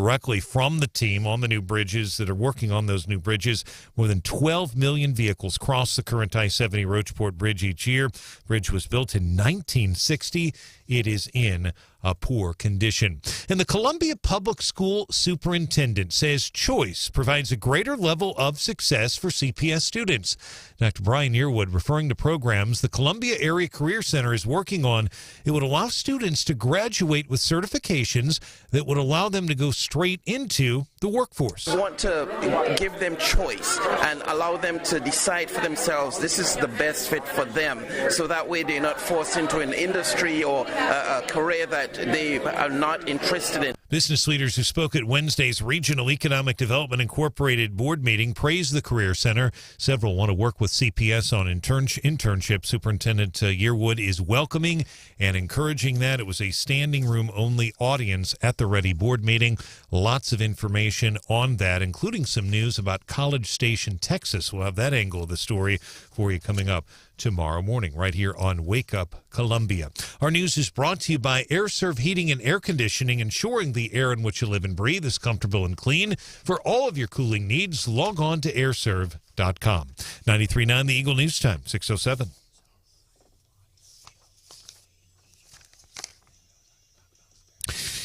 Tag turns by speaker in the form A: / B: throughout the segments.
A: directly from the team on the new bridges that are working on those new bridges. More than 12 million vehicles cross the current I-70 Rocheport Bridge each year. Bridge was built in 1960. It is in a poor condition. And the Columbia Public School Superintendent says choice provides a greater level of success for CPS students. Dr. Brian Yearwood, referring to programs the Columbia Area Career Center is working on, it would allow students to graduate with certifications that would allow them to go straight into the workforce.
B: We want to give them choice and allow them to decide for themselves this is the best fit for them, so that way they're not forced into an industry or a career that they are not interested in.
A: Business leaders who spoke at Wednesday's Regional Economic Development Incorporated board meeting praised the Career Center. Several want to work with CPS on internship. Superintendent Yearwood is welcoming and encouraging that. It was a standing room only audience at the Ready board meeting. Lots of information on that, including some news about College Station, Texas. We'll have that angle of the story for you coming up tomorrow morning right here on Wake Up Columbia. Our news is brought to you by AirServe Heating and Air Conditioning, ensuring the air in which you live and breathe is comfortable and clean. For all of your cooling needs, log on to airserve.com. 93.9 The Eagle News Time, 6:07.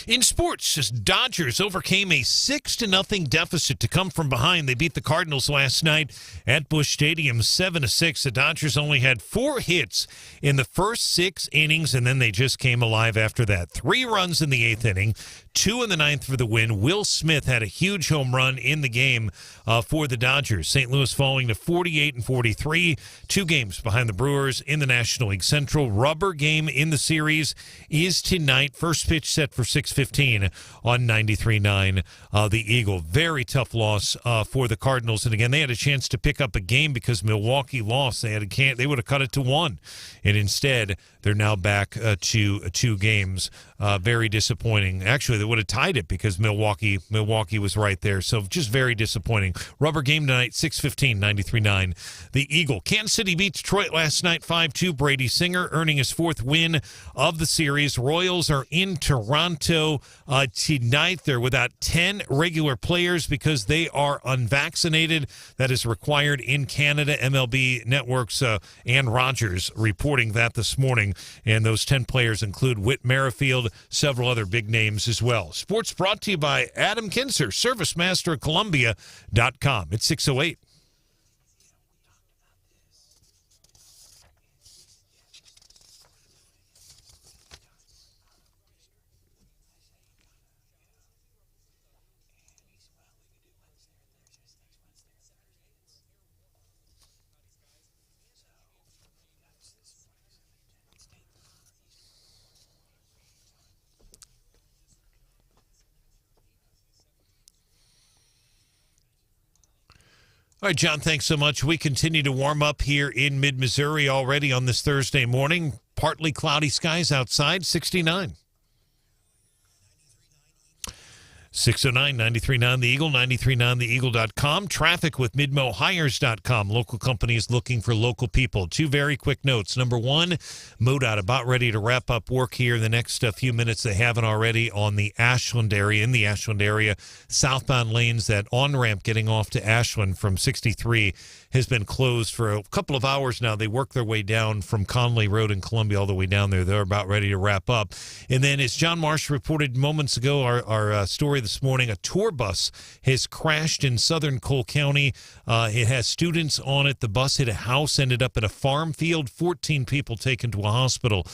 A: In sports, Dodgers overcame a 6-0 deficit to come from behind. They beat the Cardinals last night at Busch Stadium 7-6. The Dodgers only had 4 hits in the first 6 innings, and then they just came alive after that. 3 runs in the 8th inning, 2 in the 9th for the win. Will Smith had a huge home run in the game for the Dodgers. St. Louis falling to 48-43, 2 games behind the Brewers in the National League Central. Rubber game in the series is tonight. First pitch set for 6:15 on 93.9 The Eagle. Very tough loss for the Cardinals. And again, they had a chance to pick up a game because Milwaukee lost. They would have cut it to 1. And instead, they're now back to 2 games. Very disappointing. Actually, they would have tied it because Milwaukee was right there. So just very disappointing. Rubber game tonight, 6:15, 93.9 The Eagle. Kansas City beat Detroit last night, 5-2. Brady Singer earning his 4th win of the series. Royals are in Toronto tonight. They're without 10 regular players because they are unvaccinated. That is required in Canada. MLB Network's Ann Rogers reporting that this morning. And those 10 players include Whit Merrifield, several other big names as well. Sports brought to you by Adam Kinser, ServiceMaster at Columbia.com. It's 6:08. All right, John, thanks so much. We continue to warm up here in mid-Missouri already on this Thursday morning. Partly cloudy skies outside, 69. 6:09, 93.9 The Eagle, 93.9theeagle.com. Traffic with midmohires.com. Local companies looking for local people. 2 very quick notes. Number 1, MoDOT about ready to wrap up work here in the next few minutes. They haven't already on the Ashland area. In the Ashland area, southbound lanes, that on-ramp getting off to Ashland from 63 has been closed for a couple of hours now. They work their way down from Conley Road in Columbia all the way down there. They're about ready to wrap up. And then, as John Marsh reported moments ago, our story this morning, a tour bus has crashed in southern Cole County. It has students on it. The bus hit a house, ended up at a farm field. 14 people taken to a hospital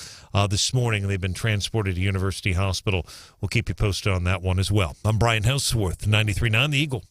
A: this morning. They've been transported to University Hospital. We'll keep you posted on that one as well. I'm Brian Hauswirth, 93.9 The Eagle.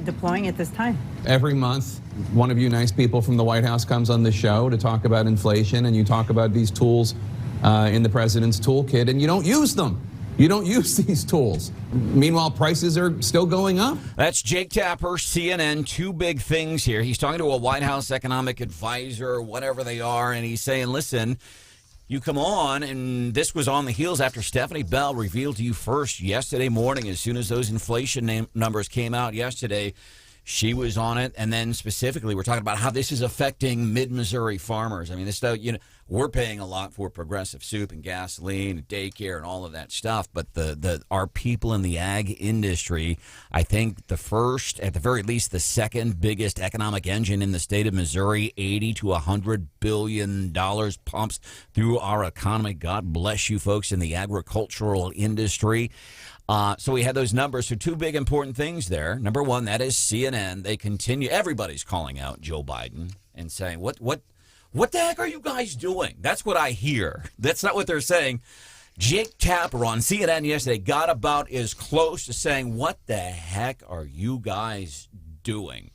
C: Deploying at this time.
D: Every month, one of you nice people from the White House comes on the show to talk about inflation, and you talk about these tools in the president's toolkit, and you don't use them. You don't use these tools. Meanwhile, prices are still going up.
C: That's Jake Tapper, CNN. Two big things here. He's talking to a White House economic advisor, whatever they are, and he's saying, listen, you come on, and this was on the heels after Stephanie Bell revealed to you first yesterday morning, as soon as those inflation numbers came out yesterday. She was on it, and then specifically, we're talking about how this is affecting mid-Missouri farmers. I mean, this stuff, we're paying a lot for Progressive soup and gasoline, and daycare, and all of that stuff. But our people in the ag industry, I think at the very least, the second biggest economic engine in the state of Missouri, $80 to $100 billion pumps through our economy. God bless you folks in the agricultural industry. So we had those numbers. So two big important things there. Number one, that is CNN. They continue. Everybody's calling out Joe Biden and saying, what the heck are you guys doing? That's what I hear. That's not what they're saying. Jake Tapper on CNN yesterday got about as close to saying, what the heck are you guys doing?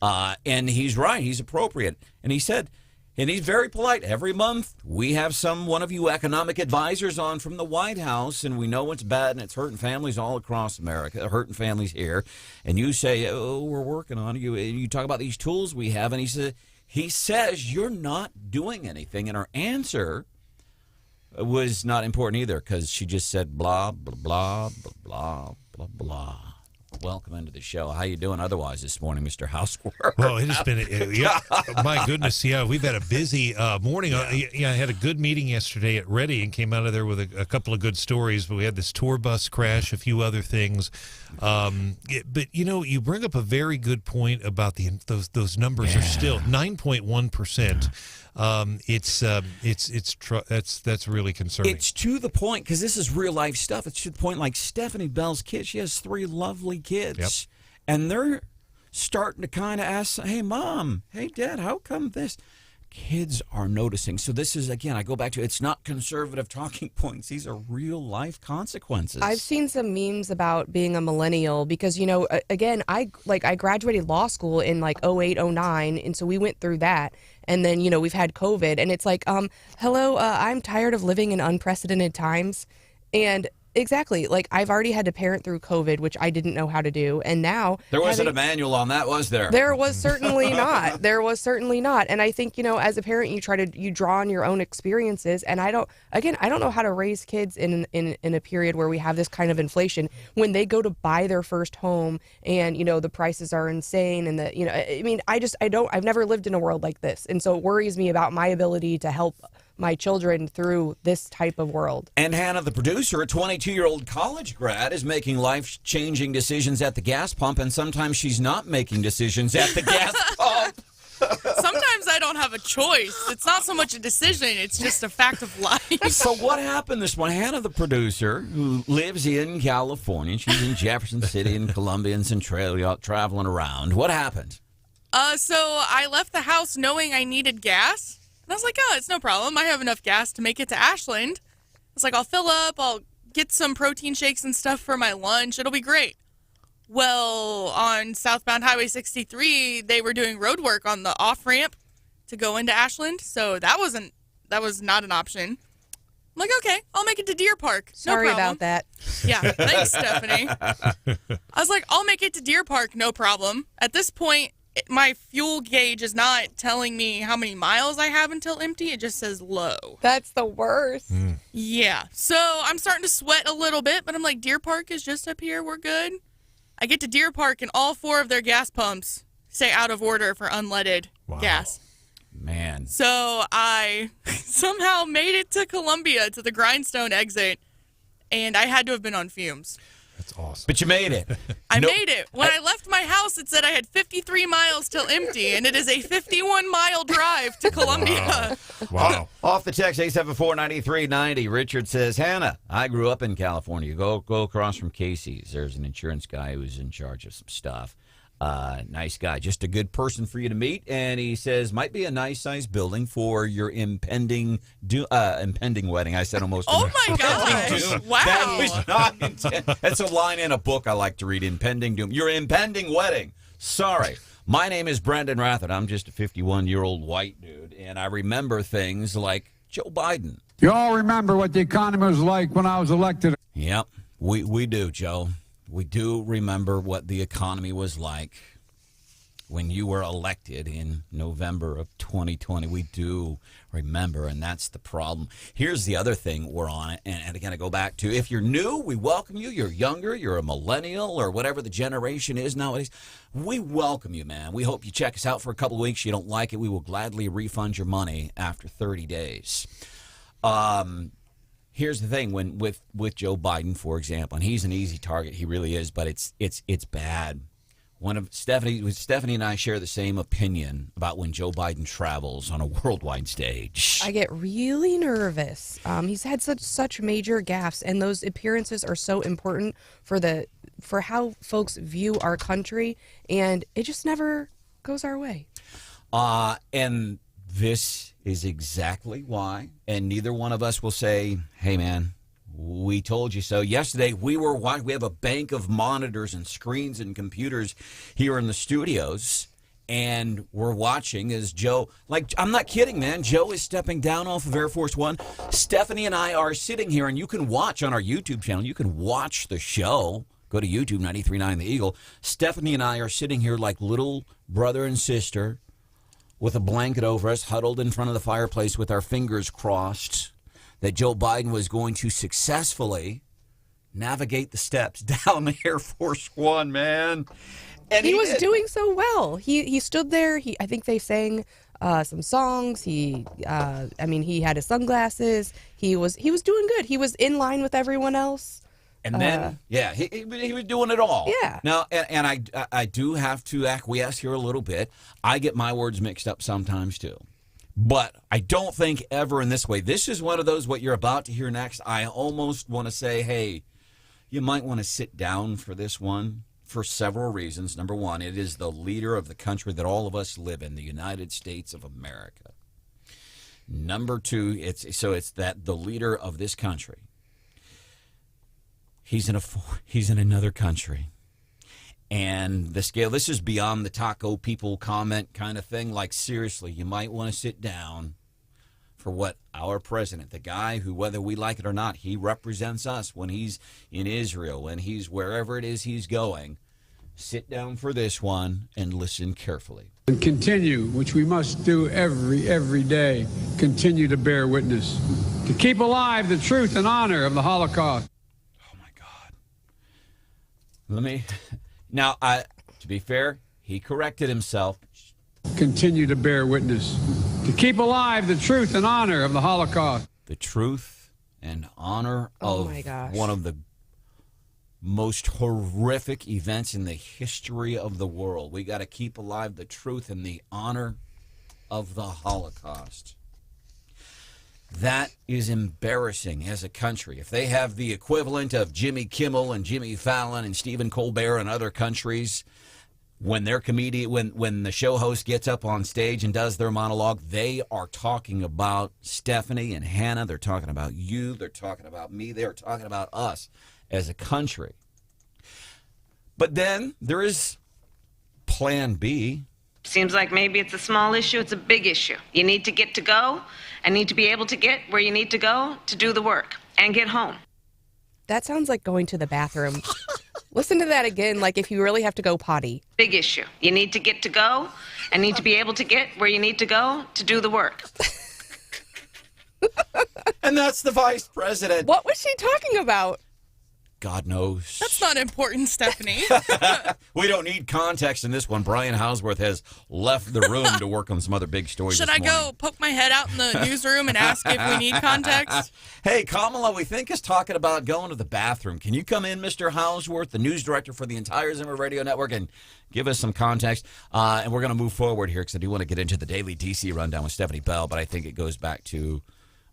C: And he's right. He's appropriate. And he said, and he's very polite. Every month, we have one of you economic advisors on from the White House, and we know it's bad, and it's hurting families all across America, hurting families here. And you say, oh, we're working on it. You talk about these tools we have, and he says you're not doing anything. And her answer was not important either, because she just said blah, blah, blah, blah, blah, blah, blah. Welcome into the show. How you doing otherwise this morning, Mr. Hauswirth?
A: Well, it has been, my goodness, we've had a busy morning. I had a good meeting yesterday at Ready and came out of there with a couple of good stories, but we had this tour bus crash, a few other things. But, you bring up a very good point about those numbers are still 9.1%. That's really concerning.
C: It's to the point, because this is real life stuff. It's to the point, like Stephanie Bell's kids. She has 3 lovely kids,
A: yep.
C: And they're starting to kind of ask, "Hey, Mom, hey, Dad, how come this?" Kids are noticing. So this is, again, I go back to, it's not conservative talking points. These are real life consequences.
E: I've seen some memes about being a millennial because, again, I graduated law school in like 08, 09. And so we went through that. And then, we've had COVID and it's like, hello, I'm tired of living in unprecedented times. And exactly. Like, I've already had to parent through COVID, which I didn't know how to do. And now
C: there wasn't a manual on that, was there?
E: There was certainly not. There was certainly not. And I think, as a parent, you draw on your own experiences. And I don't know how to raise kids in a period where we have this kind of inflation when they go to buy their first home and, the prices are insane. And I've never lived in a world like this. And so it worries me about my ability to help my children through this type of world.
C: And Hannah, the producer, a 22-year-old college grad, is making life-changing decisions at the gas pump, and sometimes she's not making decisions at the gas pump.
F: Sometimes I don't have a choice. It's not so much a decision, it's just a fact of life.
C: So what happened this morning? Hannah, the producer, who lives in California, she's in Jefferson City and Columbia and Centralia, traveling around. What happened?
F: So I left the house knowing I needed gas. And I was like, oh, it's no problem. I have enough gas to make it to Ashland. I was like, I'll fill up. I'll get some protein shakes and stuff for my lunch. It'll be great. Well, on southbound Highway 63, they were doing road work on the off-ramp to go into Ashland. So that was not an option. I'm like, okay, I'll make it to Deer Park. No
E: Sorry
F: problem.
E: about that.
F: Yeah, thanks, Stephanie. I was like, I'll make it to Deer Park. No problem. At this point, my fuel gauge is not telling me how many miles I have until empty. It just says low.
E: That's the worst.
F: Yeah. So I'm starting to sweat a little bit, but I'm like, Deer Park is just up here. We're good. I get to Deer Park, and all 4 of their gas pumps say out of order for unleaded gas.
C: Man.
F: So I somehow made it to Columbia, to the Grindstone exit, and I had to have been on fumes.
A: That's awesome.
C: But you made it.
F: I made it. When I left my house, it said I had 53 miles till empty, and it is a 51-mile drive to Columbia.
A: Wow.
C: Off the text, 874-9390, Richard says, Hannah, I grew up in California. Go across from Casey's. There's an insurance guy who's in charge of some stuff. Nice guy. Just a good person for you to meet. And he says, might be a nice-sized building for your impending wedding. I said almost.
F: Oh, my gosh. Wow.
C: That was not intended. That's a line in a book I like to read, impending doom. Your impending wedding. Sorry. My name is Branden Rathert. I'm just a 51-year-old white dude, and I remember things like Joe Biden
G: You all remember what the economy was like when I was elected.
C: Yep, we do, Joe. We do remember what the economy was like when you were elected in November of 2020. We do remember, and that's the problem. Here's the other thing we're on, and again, I go back to, if you're new, we welcome you. You're younger, you're a millennial, or whatever the generation is nowadays. We welcome you, man. We hope you check us out for a couple of weeks. You don't like it, we will gladly refund your money after 30 days. Here's the thing, with Joe Biden, for example, and he's an easy target. He really is, but it's bad. Stephanie and I share the same opinion about when Joe Biden travels on a worldwide stage.
E: I get really nervous. He's had such major gaffes, and those appearances are so important for how folks view our country, and it just never goes our way.
C: And this is exactly why, and neither one of us will say, hey, man, we told you so. Yesterday, we have a bank of monitors and screens and computers here in the studios, and we're watching as Joe, I'm not kidding, man, Joe is stepping down off of Air Force One. Stephanie and I are sitting here, and you can watch on our YouTube channel. You can watch the show. Go to YouTube, 93.9 The Eagle. Stephanie and I are sitting here like little brother and sister with a blanket over us, huddled in front of the fireplace with our fingers crossed that Joe Biden was going to successfully navigate the steps down the Air Force One, man. And
E: he was doing so well. He stood there. I think they sang some songs. He had his sunglasses. He was doing good. He was in line with everyone else.
C: And then, he was doing it all.
E: Yeah.
C: Now, and I do have to acquiesce here a little bit. I get my words mixed up sometimes, too. But I don't think ever in this way. This is one of those, what you're about to hear next, I almost want to say, hey, you might want to sit down for this one for several reasons. Number one, it is the leader of the country that all of us live in, the United States of America. Number two, it's that the leader of this country. He's in another country. And the scale, this is beyond the taco people comment kind of thing. Like, seriously, you might want to sit down for what our president, the guy who, whether we like it or not, he represents us when he's in Israel, when he's wherever it is he's going. Sit down for this one and listen carefully.
G: And continue, which we must do every day, continue to bear witness, to keep alive the truth and honor of the Holocaust.
C: Now, to be fair, he corrected himself.
G: Continue to bear witness, to keep alive the truth and honor of the Holocaust.
C: The truth and honor of one of the most horrific events in the history of the world. We got to keep alive the truth and the honor of the Holocaust. That is embarrassing as a country. If they have the equivalent of Jimmy Kimmel and Jimmy Fallon and Stephen Colbert in other countries, when their when the show host gets up on stage and does their monologue, they are talking about Stephanie and Hannah. They're talking about you. They're talking about me. They're talking about us as a country. But then there is Plan B.
H: Seems like maybe it's a small issue, it's a big issue. You need to get to go and need to be able to get where you need to go to do the work and get home.
E: That sounds like going to the bathroom. Listen to that again, like if you really have to go potty.
H: Big issue. You need to get to go and need to be able to get where you need to go to do the work.
C: And that's the vice president.
E: What was she talking about?
C: God knows.
F: That's not important, Stephanie.
C: We don't need context in this one. Brian Hauswirth has left the room to work on some other big stories.
F: Should I go poke my head out in the newsroom and ask if we need context?
C: Hey, Kamala, we think is talking about going to the bathroom. Can you come in, Mr. Hauswirth, the news director for the entire Zimmer Radio Network, and give us some context? And we're going to move forward here because I do want to get into the daily DC rundown with Stephanie Bell, but I think it goes back to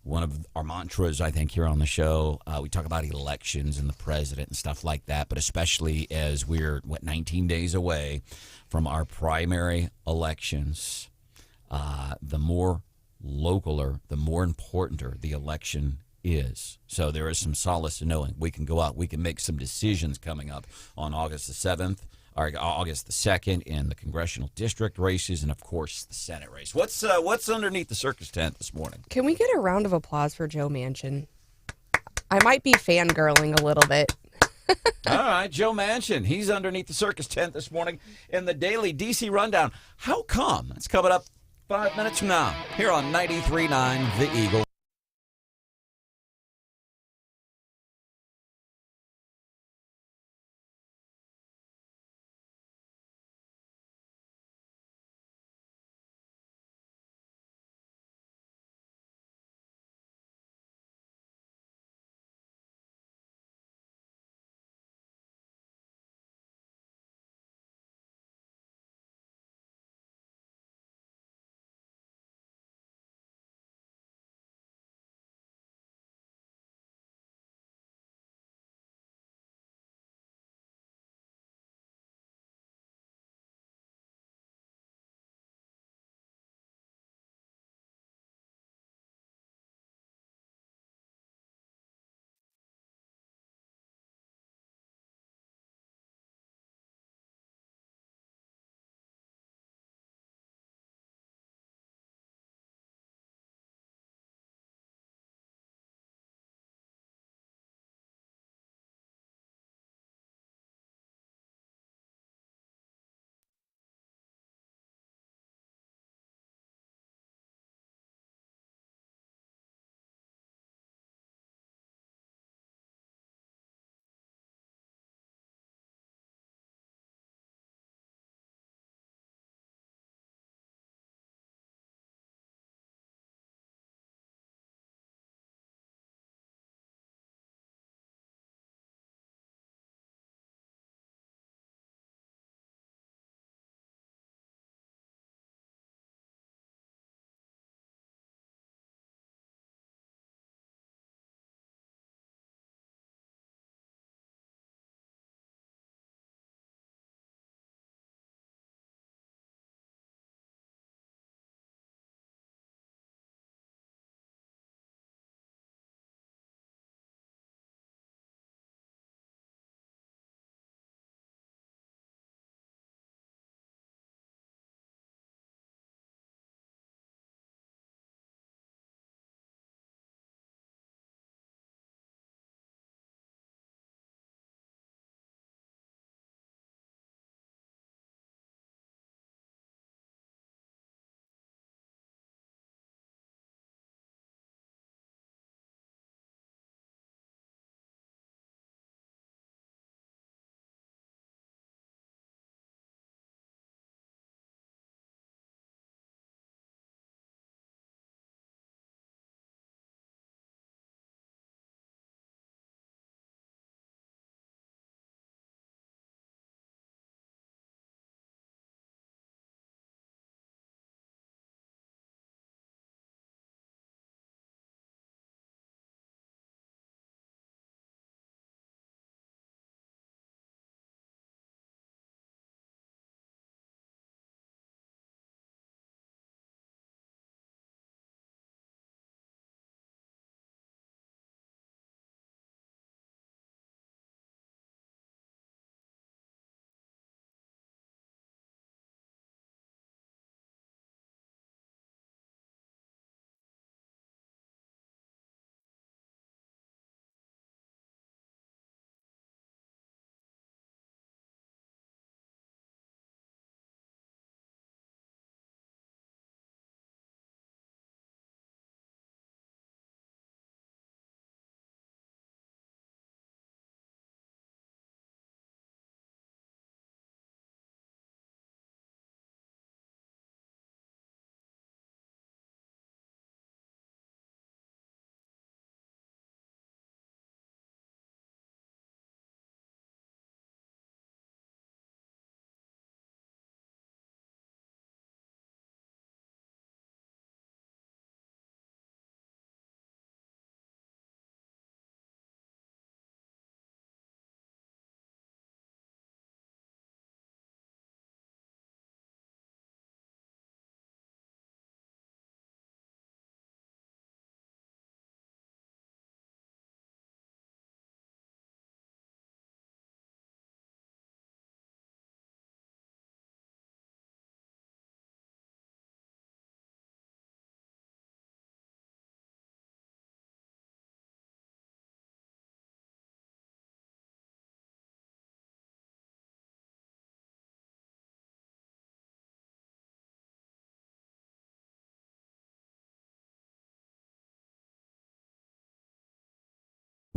C: one of our mantras, I think, here on the show. We talk about elections and the president and stuff like that, but especially as we're, 19 days away from our primary elections, the more localer, the more importanter the election is. So there is some solace in knowing we can go out, we can make some decisions coming up on August the 7th, August the 2nd in the congressional district races, and of course the Senate race. What's underneath the circus tent this morning?
E: Can we get a round of applause for Joe Manchin? I might be fangirling a little bit.
C: All right, Joe Manchin. He's underneath the circus tent this morning in the Daily DC Rundown. How come? It's coming up 5 minutes from now here on 93.9 The Eagle.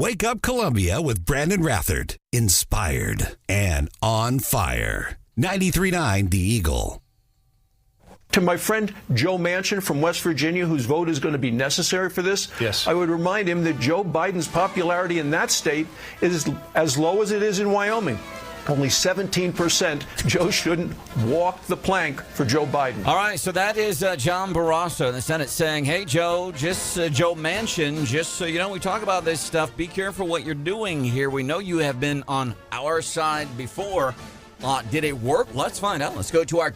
I: Wake Up Columbia with Branden Rathert. Inspired and on fire. 93.9 The Eagle.
J: To my friend Joe Manchin from West Virginia, whose vote is going to be necessary for this,
A: yes,
J: I would remind him that Joe Biden's popularity in that state is as low as it is in Wyoming. Only 17%. Joe shouldn't walk the plank for Joe Biden.
C: All right, so that is John Barrasso in the Senate saying, hey, Joe, Joe Manchin, just so you know, we talk about this stuff. Be careful what you're doing here. We know you have been on our side before. Did it work? Let's find out. Let's go to our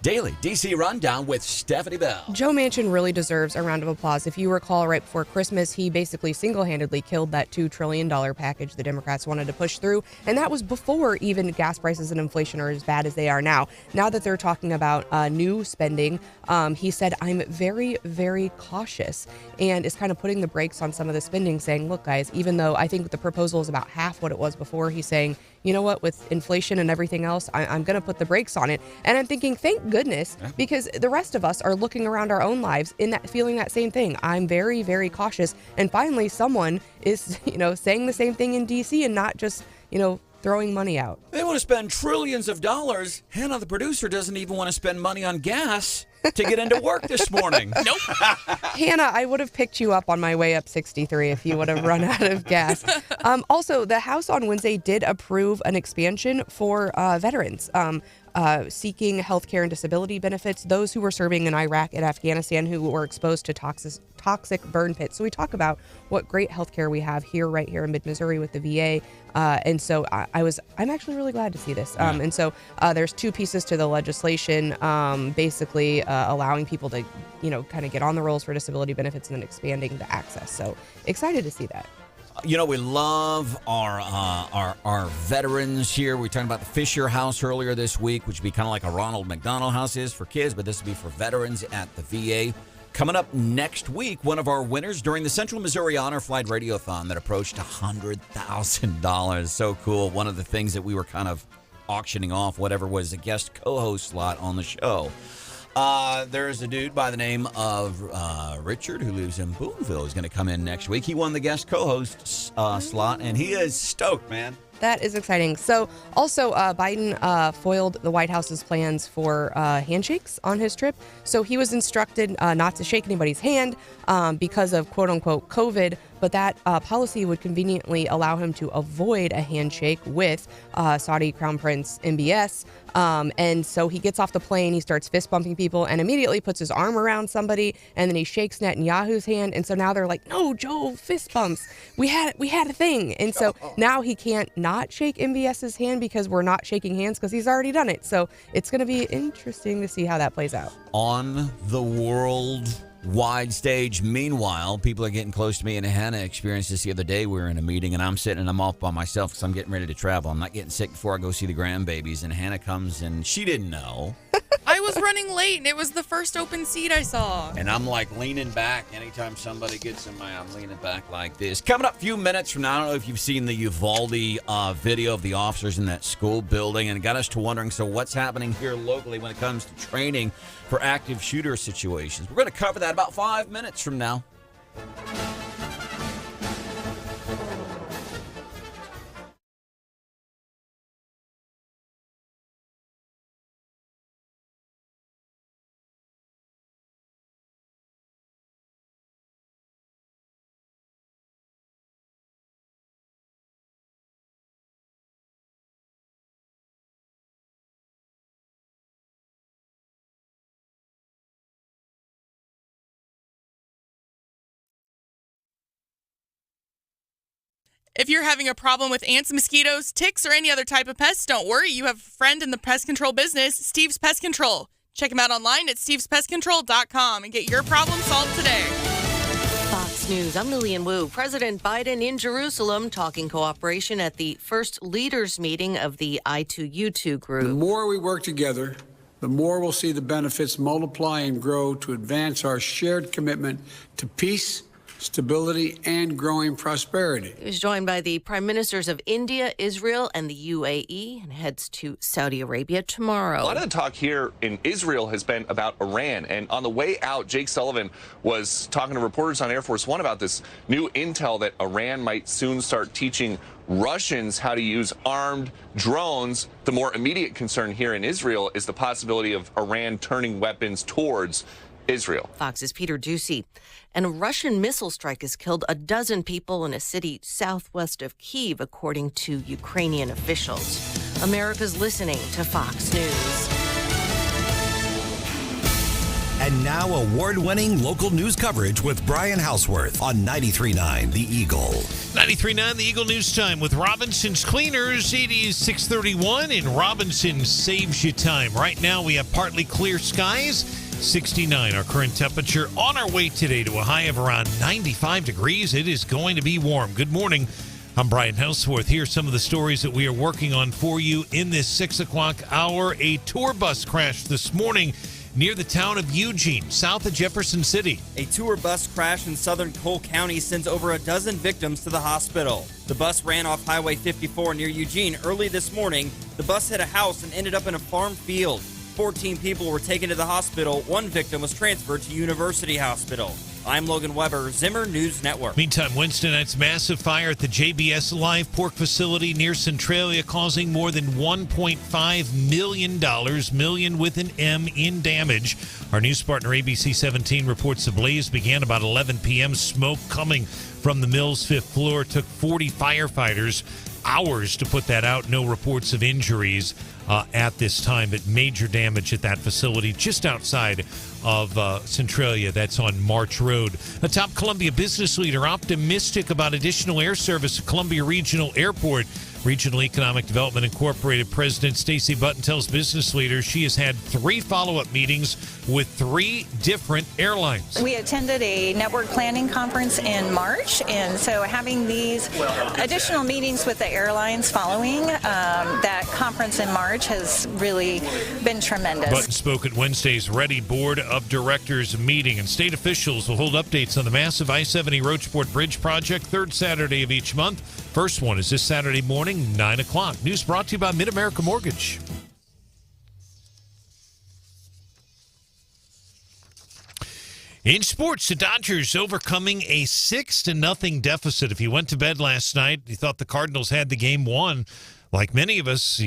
C: Daily D.C. Rundown with Stephanie Bell.
E: Joe Manchin really deserves a round of applause. If you recall, right before Christmas, he basically single-handedly killed that $2 trillion package the Democrats wanted to push through, and that was before even gas prices and inflation are as bad as they are now. Now that they're talking about new spending, he said, I'm very, very cautious, and is kind of putting the brakes on some of the spending, saying, look, guys, even though I think the proposal is about half what it was before, he's saying, you know what, with inflation and everything else, I'm going to put the brakes on it. And I'm thinking, thank goodness, because the rest of us are looking around our own lives in that, feeling that same thing. I'm very, very cautious. And finally, someone is, saying the same thing in D.C. and not just, throwing money out.
C: They want to spend trillions of dollars. Hannah, the producer, doesn't even want to spend money on gas to get into work this morning.
F: Nope.
E: Hannah, I would have picked you up on my way up 63 if you would have run out of gas. Also, the House on Wednesday did approve an expansion for veterans seeking health care and disability benefits, those who were serving in Iraq and Afghanistan who were exposed to toxic burn pits. So we talk about what great health care we have right here in mid-Missouri with the VA. And so I'm actually really glad to see this. And so there's two pieces to the legislation, basically allowing people to, kind of get on the rolls for disability benefits and then expanding the access. So excited to see that.
C: We love our veterans here. We were talking about the Fisher House earlier this week, which would be kind of like a Ronald McDonald House is for kids, but this would be for veterans at the VA. Coming up next week, one of our winners during the Central Missouri Honor Flight Radiothon that approached $100,000. So cool. One of the things that we were kind of auctioning off, whatever was a guest co-host slot on the show. There's a dude by the name of Richard who lives in Boonville. He's going to come in next week. He won the guest co-host slot, and he is stoked, man.
E: That is exciting. So also Biden foiled the White House's plans for handshakes on his trip. So he was instructed not to shake anybody's hand because of quote unquote COVID. But that policy would conveniently allow him to avoid a handshake with Saudi Crown Prince MBS. And so he gets off the plane, he starts fist bumping people and immediately puts his arm around somebody. And then he shakes Netanyahu's hand. And so now they're like, no, Joe, fist bumps. We had a thing. And so now he can't not shake MBS's hand because we're not shaking hands because he's already done it. So it's going to be interesting to see how that plays out.
C: On the worldwide stage, meanwhile, people are getting close to me, and Hannah experienced this the other day. We were in a meeting, and I'm sitting and I'm off by myself because I'm getting ready to travel. I'm not getting sick before I go see the grandbabies, and Hannah comes, and she didn't know.
F: I was running late, and it was the first open seat I saw.
C: And I'm like leaning back. Anytime somebody gets in I'm leaning back like this. Coming up a few minutes from now, I don't know if you've seen the Uvalde video of the officers in that school building, and it got us to wondering, so what's happening here locally when it comes to training for active shooter situations? We're going to cover that about 5 minutes from now.
F: If you're having a problem with ants, mosquitoes, ticks, or any other type of pests, don't worry. You have a friend in the pest control business, Steve's Pest Control. Check him out online at stevespestcontrol.com and get your problem solved today.
K: Fox News, I'm Lillian Wu. President Biden in Jerusalem talking cooperation at the first leaders meeting of the I2U2 group.
G: The more we work together, the more we'll see the benefits multiply and grow to advance our shared commitment to peace, stability, and growing prosperity.
K: He was joined by the prime ministers of India, Israel, and the UAE, and heads to Saudi Arabia tomorrow.
L: A lot of the talk here in Israel has been about Iran. And on the way out, Jake Sullivan was talking to reporters on Air Force One about this new intel that Iran might soon start teaching Russians how to use armed drones. The more immediate concern here in Israel is the possibility of Iran turning weapons towards Israel.
K: Fox's Peter Ducey. And a Russian missile strike has killed a dozen people in a city southwest of Kyiv, according to Ukrainian officials. America's listening to Fox News.
I: And now award-winning local news coverage with Brian Hauswirth on 93.9 The Eagle.
A: 93.9 The Eagle News Time with Robinson's Cleaners. It is 6:31 and Robinson saves you time. Right now we have partly clear skies. 69 our current temperature. On our way today to a high of around 95 degrees. It is going to be warm. Good morning. I'm Brian Hauswirth. Here are some of the stories that we are working on for you in this 6 o'clock hour. A tour bus crashed this morning near the town of Eugene, south of Jefferson City.
M: A tour bus crash in southern Cole County sends over a dozen victims to the hospital. The bus ran off Highway 54 near Eugene early this morning. The bus hit a house and ended up in a farm field. 14 people were taken to the hospital. One victim was transferred to University Hospital. I'm Logan Weber, Zimmer News Network.
A: Meantime, Wednesday night's massive fire at the JBS live pork facility near Centralia causing more than $1.5 million with an M in damage. Our news partner ABC 17 reports the blaze began about 11 p.m. Smoke coming from the mill's fifth floor. Took 40 firefighters hours to put that out. No reports of injuries at this time, but major damage at that facility just outside of Centralia. That's on March Road. A top Columbia business leader optimistic about additional air service at Columbia Regional Airport. Regional Economic Development Incorporated President Stacey Button tells business leaders she has had 3 follow-up meetings with 3 different airlines.
N: We attended a network planning conference in March, and so having these additional meetings with the airlines following that conference in March has really been tremendous.
A: Button spoke at Wednesday's Ready Board of Directors meeting, and state officials will hold updates on the massive I-70 Roachport Bridge project, 3rd Saturday of each month. First one is this Saturday morning, 9 o'clock. News brought to you by Mid-America Mortgage. In sports, the Dodgers overcoming a 6-0 deficit. If you went to bed last night, you thought the Cardinals had the game won. Like many of us,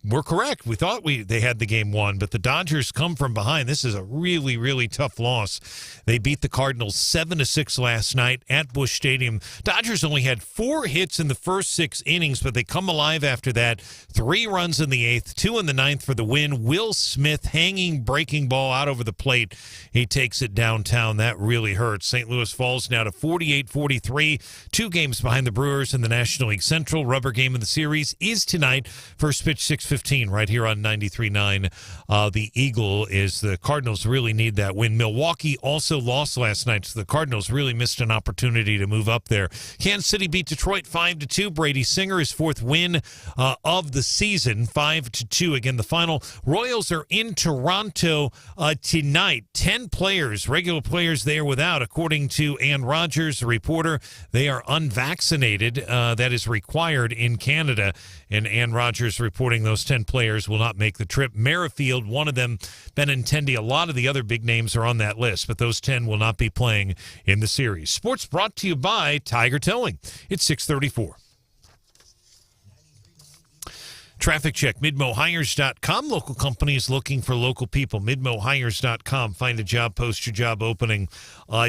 A: we're correct. We thought they had the game won, but the Dodgers come from behind. This is a really, really tough loss. They beat the Cardinals 7-6 last night at Busch Stadium. Dodgers only had 4 hits in the first 6 innings, but they come alive after that. 3 runs in the 8th, 2 in the 9th for the win. Will Smith hanging breaking ball out over the plate. He takes it downtown. That really hurts. St. Louis falls now to 48-43, 2 games behind the Brewers in the National League Central. Rubber game of the series is tonight. First pitch 6:15 right here on 93.9. The Eagle is the Cardinals really need that win. Milwaukee also lost last night, so the Cardinals really missed an opportunity to move up there. Kansas City beat Detroit 5-2. Brady Singer, his 4th win of the season, 5-2. Again, the final. Royals are in Toronto tonight. 10 players, regular players they are without. According to Ann Rogers, the reporter, they are unvaccinated. That is required in Canada. And Ann Rogers reporting those 10 players will not make the trip. Merrifield, one of them, Benintendi, a lot of the other big names are on that list, but those 10 will not be playing in the series. Sports brought to you by Tiger Towing. It's 6:34. Traffic check, MidmoHires.com. Local companies looking for local people. MidmoHires.com. Find a job, post your job opening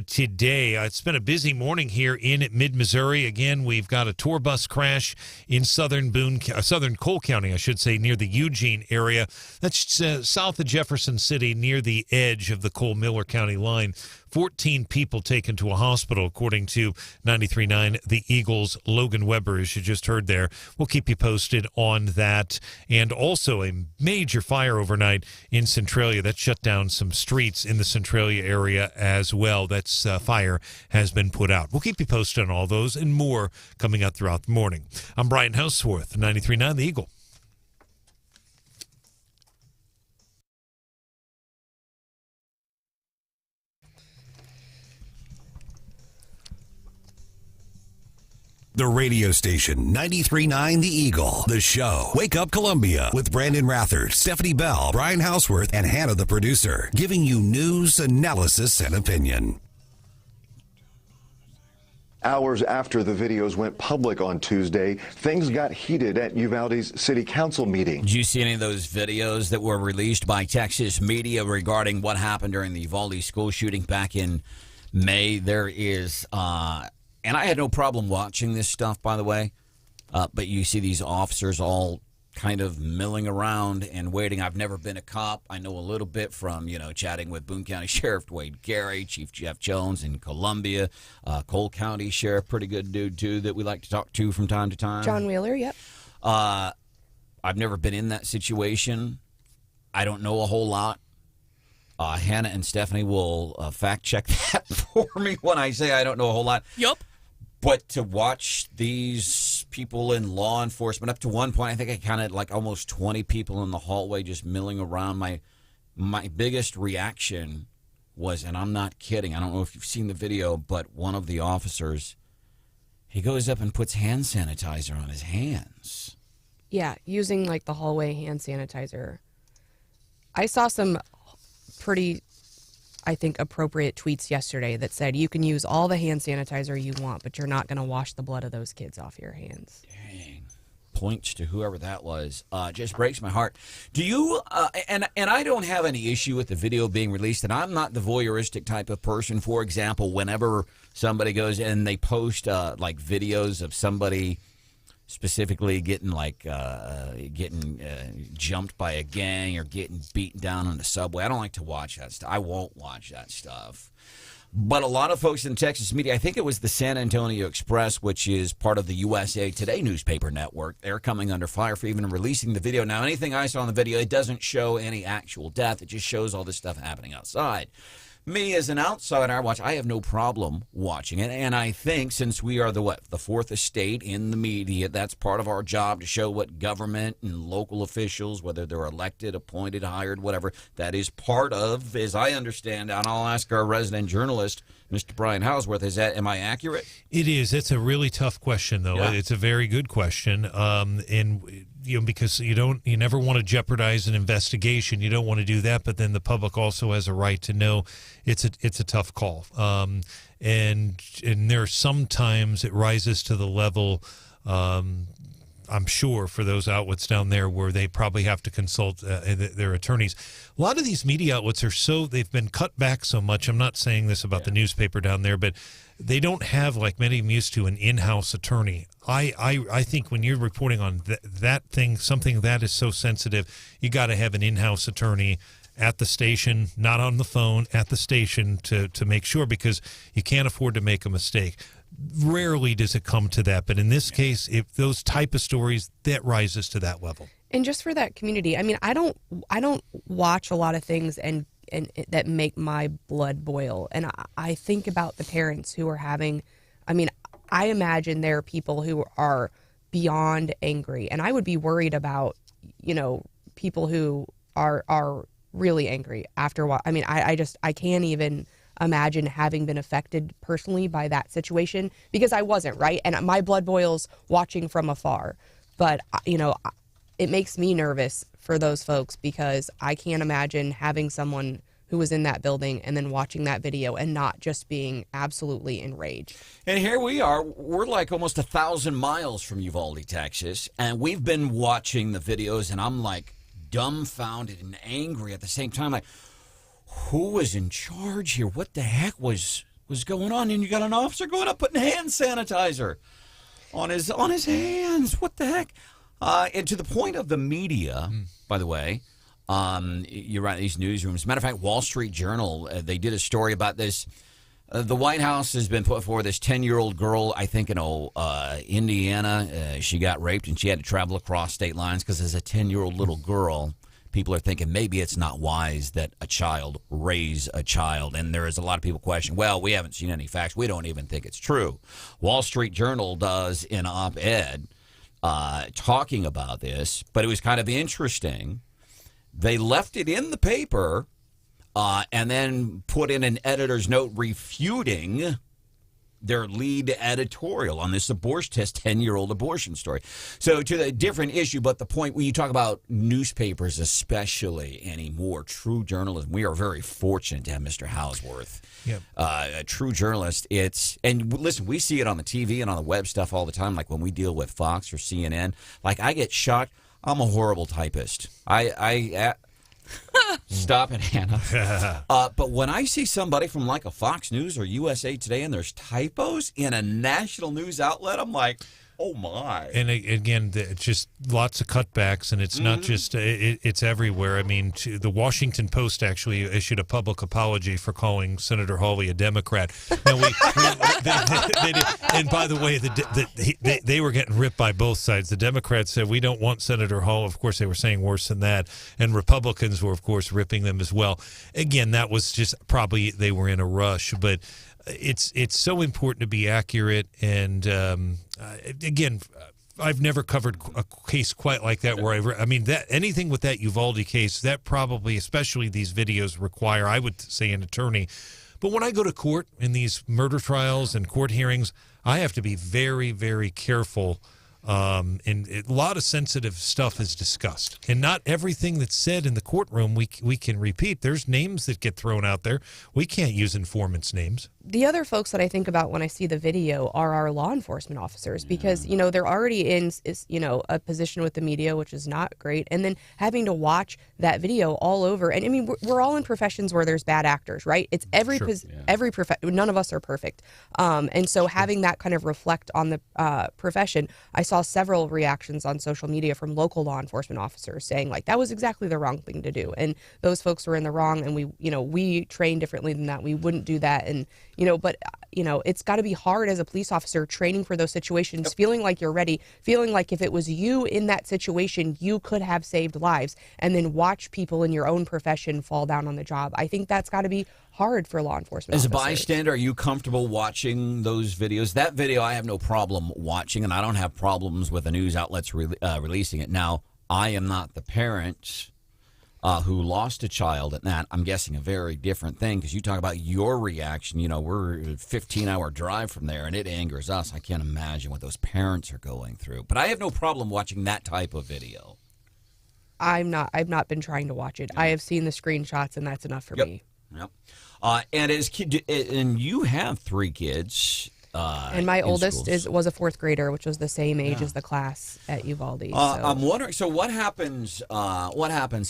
A: today. It's been a busy morning here in mid-Missouri. Again, we've got a tour bus crash in southern Cole County, I should say, near the Eugene area. That's south of Jefferson City, near the edge of the Cole-Miller County line. 14 people taken to a hospital, according to 93.9 The Eagle's Logan Weber, as you just heard there. We'll keep you posted on that. And also a major fire overnight in Centralia that shut down some streets in the Centralia area as well. That's fire has been put out. We'll keep you posted on all those and more coming up throughout the morning. I'm Brian Hauswirth, 93.9 The Eagle.
I: The radio station 93.9 The Eagle. The show Wake Up Columbia with Branden Rathert, Stephanie Bell, Brian Hauswirth, and Hannah the producer, giving you news, analysis, and opinion.
O: Hours after the videos went public on Tuesday, things got heated at Uvalde's city council meeting.
C: Did you see any of those videos that were released by Texas media regarding what happened during the Uvalde school shooting back in May? There is, and I had no problem watching this stuff, by the way, but you see these officers all kind of milling around and waiting. I've never been a cop. I know a little bit from, chatting with Boone County Sheriff Wade Gary, Chief Jeff Jones in Columbia, Cole County Sheriff, pretty good dude, too, that we like to talk to from time to time.
E: John Wheeler, yep.
C: I've never been in that situation. I don't know a whole lot. Hannah and Stephanie will fact check that for me when I say I don't know a whole lot.
F: Yup.
C: But to watch these people in law enforcement, up to one point, I think I counted like almost 20 people in the hallway just milling around. My biggest reaction was, and I'm not kidding, I don't know if you've seen the video, but one of the officers, he goes up and puts hand sanitizer on his hands.
E: Yeah, using like the hallway hand sanitizer. I saw some pretty, I think, appropriate tweets yesterday that said you can use all the hand sanitizer you want, but you're not going to wash the blood of those kids off your hands.
C: Dang. Points to whoever that was. Just breaks my heart. Do you, and I don't have any issue with the video being released, and I'm not the voyeuristic type of person. For example, whenever somebody goes and they post like videos of somebody specifically getting jumped by a gang or getting beaten down on the subway. I don't like to watch that stuff. I won't watch that stuff. But a lot of folks in Texas media, I think it was the San Antonio Express, which is part of the USA Today newspaper network, they're coming under fire for even releasing the video. Now, anything I saw in the video, it doesn't show any actual death. It just shows all this stuff happening outside. Me, as an outsider, I have no problem watching it. And I think since we are the fourth estate in the media, that's part of our job to show what government and local officials, whether they're elected, appointed, hired, whatever, that is part of, as I understand. And I'll ask our resident journalist, Mr. Brian Hauswirth, am I accurate?
A: It is. It's a really tough question, though.
C: Yeah.
A: It's a very good question. And because you never want to jeopardize an investigation. You don't want to do that, but then the public also has a right to know it's a tough call. And there are sometimes it rises to the level, I'm sure, for those outlets down there where they probably have to consult their attorneys. A lot of these media outlets they've been cut back so much. I'm not saying this about the newspaper down there, but they don't have, like many of them used to, an in-house attorney. I think when you're reporting on that thing, something that is so sensitive, you got to have an in-house attorney at the station, not on the phone, at the station to make sure, because you can't afford to make a mistake. Rarely does it come to that, but in this case, if those type of stories, that rises to that level.
E: And just for that community, I mean, I don't watch a lot of things and that make my blood boil. And I think about the parents who are having, I imagine there are people who are beyond angry, and I would be worried about, people who are really angry after what, I can't even imagine having been affected personally by that situation, because I wasn't, right? And my blood boils watching from afar. But, it makes me nervous for those folks, because I can't imagine having someone who was in that building and then watching that video and not just being absolutely enraged.
C: And here we are. We're like almost 1,000 miles from Uvalde, Texas, and we've been watching the videos, and I'm like dumbfounded and angry at the same time. Like, who was in charge here? What the heck was going on? And you got an officer going up putting hand sanitizer on his hands. What the heck? And to the point of the media, by the way, you're right, these newsrooms. As a matter of fact, Wall Street Journal, they did a story about this. The White House has been put forward this 10-year-old girl, I think in Indiana. She got raped, and she had to travel across state lines because as a 10-year-old little girl, people are thinking maybe it's not wise that a child raise a child. And there is a lot of people questioning, well, we haven't seen any facts. We don't even think it's true. Wall Street Journal does an op-ed talking about this, but it was kind of interesting. They left it in the paper and then put in an editor's note refuting their lead editorial on this abortion test, 10-year-old abortion story. So to the different issue, but the point when you talk about newspapers, especially anymore, true journalism, we are very fortunate to have Mr. Hauswirth.
A: Yep.
C: A true journalist. And listen, we see it on the TV and on the web stuff all the time, like when we deal with Fox or CNN. Like, I get shocked. I'm a horrible typist. Stop it, Hannah. But when I see somebody from like a Fox News or USA Today and there's typos in a national news outlet, I'm like, oh my.
A: And again, it's just lots of cutbacks, and it's not just, it's everywhere. I mean, the Washington Post actually issued a public apology for calling Senator Hawley a Democrat. Now, they did, and by the way, they were getting ripped by both sides. The Democrats said, we don't want Senator Hall. Of course, they were saying worse than that. And Republicans were, of course, ripping them as well. Again, that was just probably they were in a rush, but it's so important to be accurate. And again, I've never covered a case quite like that where I mean, that anything with that Uvalde case, that probably, especially these videos, require, I would say, an attorney. But when I go to court in these murder trials and court hearings, I have to be very, very careful. And a lot of sensitive stuff is discussed, and not everything that's said in the courtroom we can repeat. There's names that get thrown out there. We can't use informants' names.
E: The other folks that I think about when I see the video are our law enforcement officers, because, you know, they're already in, a position with the media, which is not great. And then having to watch that video all over. And I mean, we're all in professions where there's bad actors, right? It's every profession. None of us are perfect. And so having that kind of reflect on the profession, I saw several reactions on social media from local law enforcement officers saying, like, that was exactly the wrong thing to do. And those folks were in the wrong. And we train differently than that. We wouldn't do that. And, but it's got to be hard as a police officer training for those situations, feeling like you're ready, feeling like if it was you in that situation, you could have saved lives, and then watch people in your own profession fall down on the job. I think that's got to be hard for law enforcement
C: As
E: officers.
C: a bystander, are you comfortable watching those videos? That video I have no problem watching, and I don't have problems with the news outlets releasing it. Now, I am not the parent who lost a child at that. I'm guessing a very different thing, because you talk about your reaction. We're a 15-hour drive from there, and it angers us. I can't imagine what those parents are going through. But I have no problem watching that type of video.
E: I've not been trying to watch it. I have seen the screenshots, and that's enough for me.
C: Yep. And you have 3 kids.
E: And my oldest was a 4th grader, which was the same age as the class at Uvalde.
C: I'm wondering, so what happens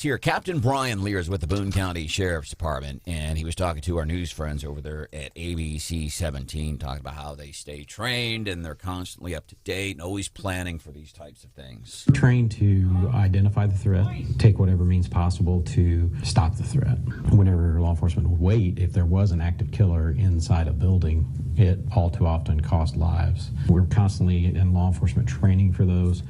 C: here? Captain Brian Lear is with the Boone County Sheriff's Department, and he was talking to our news friends over there at ABC 17, talking about how they stay trained and they're constantly up to date and always planning for these types of things.
P: Trained to identify the threat, take whatever means possible to stop the threat. Whenever law enforcement would wait, if there was an active killer inside a building, it all too often cost lives. We're constantly in law enforcement training for those.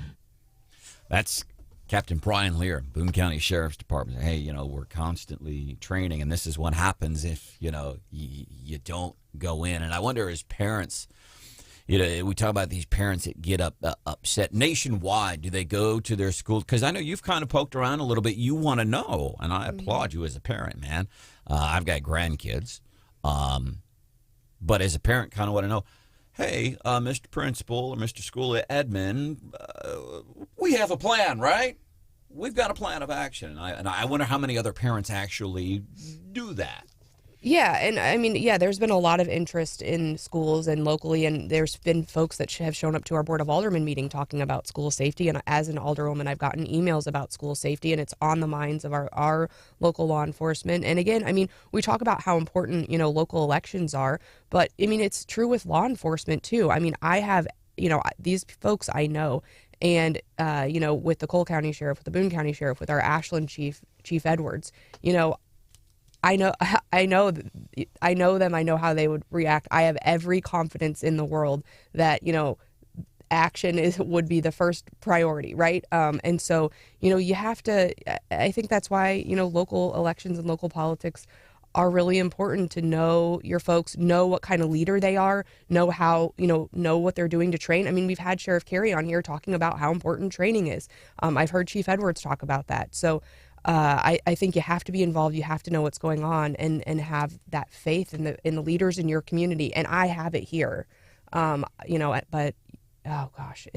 C: That's Captain Brian Lear, Boone County Sheriff's Department. Hey, we're constantly training, and this is what happens if, you don't go in. And I wonder, as parents, we talk about these parents that get upset nationwide. Do they go to their schools? Because I know you've kind of poked around a little bit. You want to know, and I applaud you as a parent, man. I've got grandkids. But as a parent, kind of want to know, hey, Mr. Principal or Mr. School Edmond, we have a plan, right? We've got a plan of action. And I wonder how many other parents actually do that.
E: Yeah, and I mean, there's been a lot of interest in schools and locally, and there's been folks that have shown up to our Board of Aldermen meeting talking about school safety. And as an alderwoman, I've gotten emails about school safety, and it's on the minds of our local law enforcement. And again, I mean, we talk about how important, local elections are, but I mean, it's true with law enforcement too. I mean, I have, these folks I know, and, with the Cole County Sheriff, with the Boone County Sheriff, with our Ashland Chief Edwards, I know them. I know how they would react. I have every confidence in the world that, action would be the first priority, right? And so, you have to, I think that's why, local elections and local politics are really important, to know your folks, know what kind of leader they are, know how, know what they're doing to train. I mean, we've had Sheriff Carey on here talking about how important training is. I've heard Chief Edwards talk about that. So, I think you have to be involved. You have to know what's going on and have that faith in the leaders in your community. And I have it here, but oh gosh,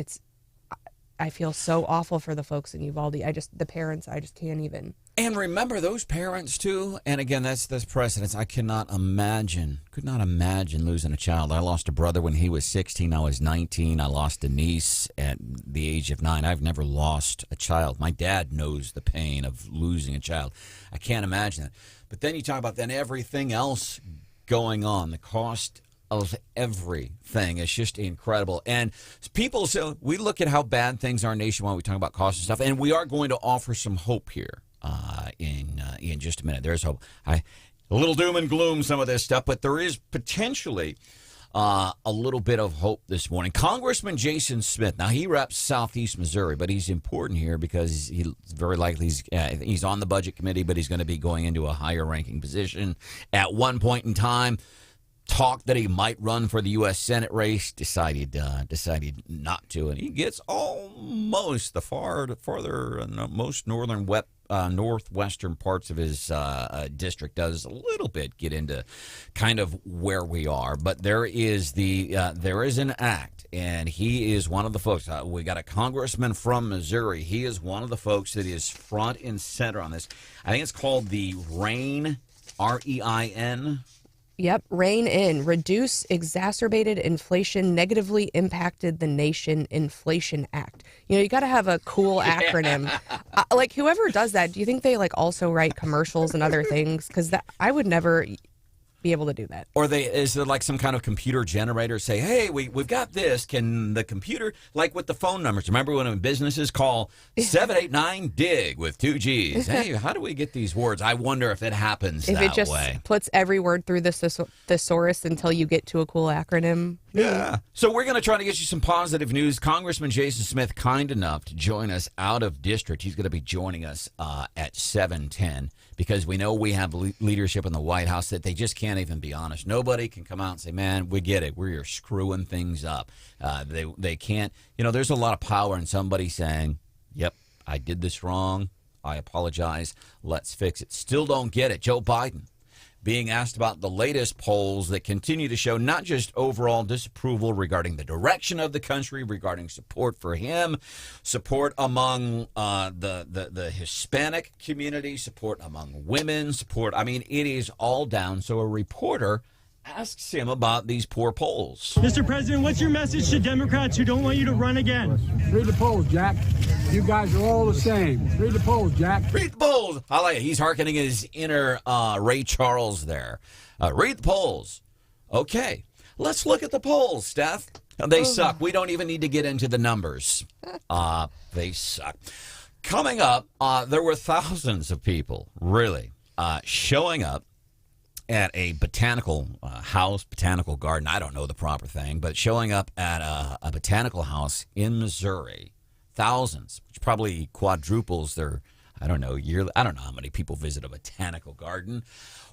E: I feel so awful for the folks in Uvalde. The parents, I just can't even.
C: And remember those parents too. And again, that's precedence. I could not imagine losing a child. I lost a brother when he was 16. I was 19. I lost a niece at the age of 9. I've never lost a child. My dad knows the pain of losing a child. I can't imagine that. But then you talk about then everything else going on, the cost of everything. It's just incredible. And people, so we look at how bad things are nationwide. We talk about cost and stuff, and we are going to offer some hope here in just a minute. There's hope. A little doom and gloom, some of this stuff, but there is potentially a little bit of hope this morning. Congressman Jason Smith, now he reps Southeast Missouri, but he's important here because he's very likely he's on the budget committee, but he's going to be going into a higher ranking position at one point in time. Talked that he might run for the U.S. Senate race, decided not to, and he gets almost most northwestern parts of his district. Does a little bit get into kind of where we are, but there is an act, and he is one of the folks. We got a congressman from Missouri. He is one of the folks that is front and center on this. I think it's called the REIN, REIN.
E: Yep, rein in, reduce exacerbated inflation negatively impacted the nation Inflation Act. You got to have a cool acronym. Like whoever does that, do you think they also write commercials and other things? Because I would never be able to do that.
C: Or is there some kind of computer generator say, hey, we've got this. Can the computer, like with the phone numbers, remember when businesses call 789-DIG with 2 G's? Hey, how do we get these words? I wonder if it happens that way.
E: If it just puts every word through the thesaurus until you get to a cool acronym.
C: Yeah. So we're going to try to get you some positive news. Congressman Jason Smith, kind enough to join us out of district. He's going to be joining us at 7:10 because we know we have leadership in the White House that they just can't even be honest. Nobody can come out and say, man, we get it. We're screwing things up. They can't. There's a lot of power in somebody saying, yep, I did this wrong. I apologize. Let's fix it. Still don't get it. Joe Biden being asked about the latest polls that continue to show not just overall disapproval regarding the direction of the country, regarding support for him, support among the Hispanic community, support among women, support. I mean, it is all down. So a reporter asks him about these poor polls.
Q: Mr. President, what's your message to Democrats who don't want you to run again?
G: Read the polls, Jack. You guys are all the same. Read the polls, Jack.
C: Read the polls. I like it. He's hearkening his inner Ray Charles there. Read the polls. Okay, let's look at the polls, Steph. They suck. We don't even need to get into the numbers. They suck. Coming up, there were thousands of people, really, showing up at a botanical botanical garden. I don't know the proper thing, but showing up at a botanical house in Missouri. Thousands, which probably quadruples their, I don't know, yearly. I don't know how many people visit a botanical garden.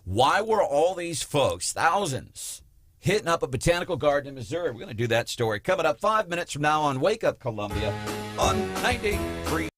C: Why were all these folks, thousands, hitting up a botanical garden in Missouri? We're going to do that story coming up 5 minutes from now on Wake Up Columbia on 93.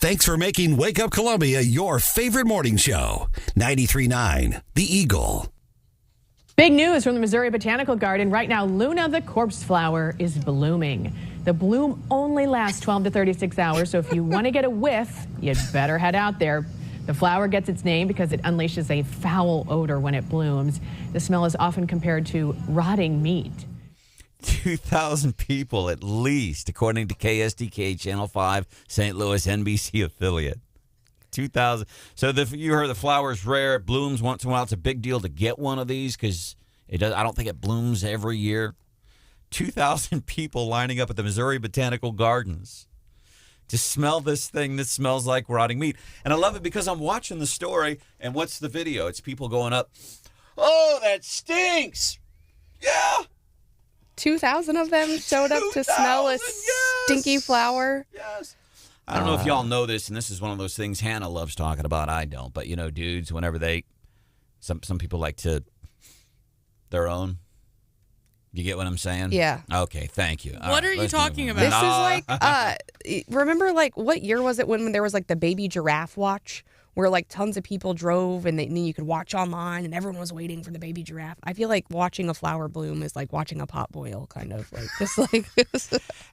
I: Thanks for making Wake Up Columbia your favorite morning show. 93.9 The Eagle.
R: Big news from the Missouri Botanical Garden. Right now, Luna the corpse flower is blooming. The bloom only lasts 12 to 36 hours, so if you want to get a whiff, you'd better head out there. The flower gets its name because it unleashes a foul odor when it blooms. The smell is often compared to rotting meat.
C: 2,000 people at least, according to KSDK Channel 5, St. Louis NBC affiliate. 2,000. So you heard the flower's rare. It blooms once in a while. It's a big deal to get one of these because I don't think it blooms every year. 2,000 people lining up at the Missouri Botanical Gardens to smell this thing that smells like rotting meat. And I love it because I'm watching the story, and what's the video? It's people going up, oh, that stinks. Yeah.
E: 2,000 of them showed up to smell a stinky flower.
C: Yes. I don't know if y'all know this, and this is one of those things Hannah loves talking about. I don't. But, dudes, whenever some people like to their own. You get what I'm saying?
E: Yeah.
C: Okay, thank you.
F: What are you talking about?
E: This is like, remember, like, what year was it when there was, like, the baby giraffe watch? Where, like, tons of people drove and then you could watch online and everyone was waiting for the baby giraffe. I feel like watching a flower bloom is like watching a pot boil, kind of. Like, just like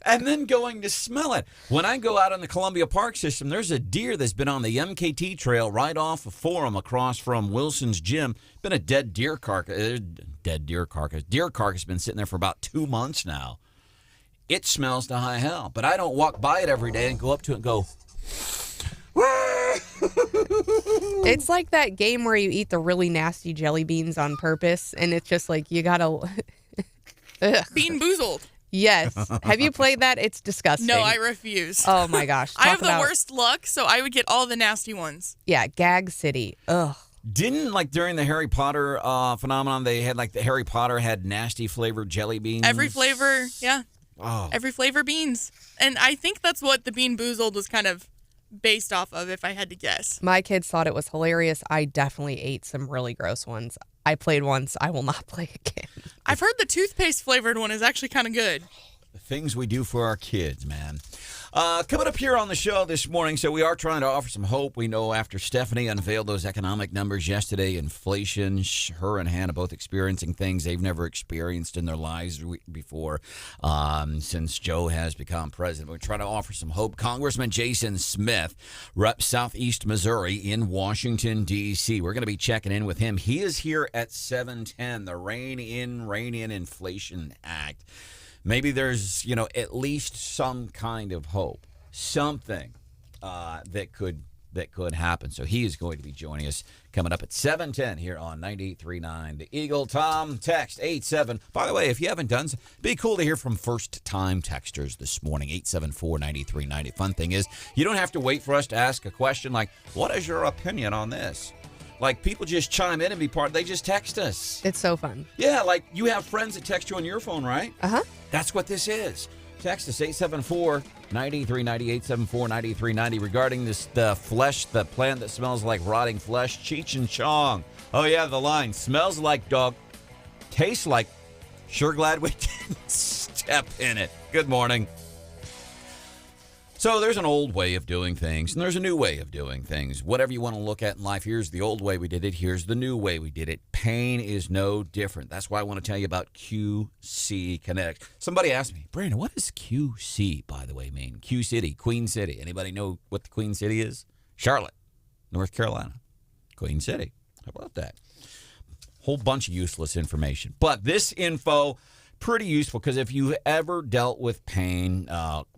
C: and then going to smell it. When I go out in the Columbia Park system, there's a deer that's been on the MKT trail right off of Forum across from Wilson's Gym. Been a dead deer carcass. Deer carcass been sitting there for about 2 months now. It smells to high hell. But I don't walk by it every day and go up to it and go,
E: it's like that game where you eat the really nasty jelly beans on purpose, and it's just like you gotta
F: Bean Boozled.
E: Yes. Have you played that? It's disgusting.
F: No, I refuse.
E: Oh my gosh.
F: I have the worst luck, so I would get all the nasty ones.
E: Yeah, Gag City. Ugh.
C: Didn't, like, during the Harry Potter phenomenon, they had, like, the Harry Potter had nasty flavored jelly beans?
F: Every flavor, yeah.
C: Oh.
F: Every flavor beans. And I think that's what the Bean Boozled was kind of based off of, if I had to guess.
E: My kids thought it was hilarious. I definitely ate some really gross ones. I played once. I will not play again.
F: I've heard the toothpaste flavored one is actually kind of good.
C: The things we do for our kids, man. Coming up here on the show this morning, so we are trying to offer some hope. We know after Stephanie unveiled those economic numbers yesterday, inflation, her and Hannah both experiencing things they've never experienced in their lives before since Joe has become president. We're trying to offer some hope. Congressman Jason Smith reps Southeast Missouri in Washington, D.C. We're going to be checking in with him. He is here at 7:10, the Rein In Inflation Act. Maybe there's, at least some kind of hope, something that could happen. So he is going to be joining us coming up at 7:10 here on 98.3 The Eagle. Tom, text 87. By the way, if you haven't done so, it'd be cool to hear from first-time texters this morning, 874-9390. Fun thing is, you don't have to wait for us to ask a question like, what is your opinion on this? Like, people just chime in and be part. They just text us.
E: It's so fun.
C: Yeah, like you have friends that text you on your phone, right?
E: Uh-huh.
C: That's what this is. Text us 874-9390, 874-9390 regarding the plant that smells like rotting flesh, Cheech and Chong. Oh, yeah, the line. Smells like dog. Tastes like. Sure glad we didn't step in it. Good morning. So there's an old way of doing things, and there's a new way of doing things. Whatever you want to look at in life, here's the old way we did it. Here's the new way we did it. Pain is no different. That's why I want to tell you about QC Kinetics. Somebody asked me, Branden, what does QC, by the way, mean? Q City, Queen City. Anybody know what the Queen City is? Charlotte, North Carolina. Queen City. How about that? Whole bunch of useless information. But this info, pretty useful, because if you've ever dealt with pain,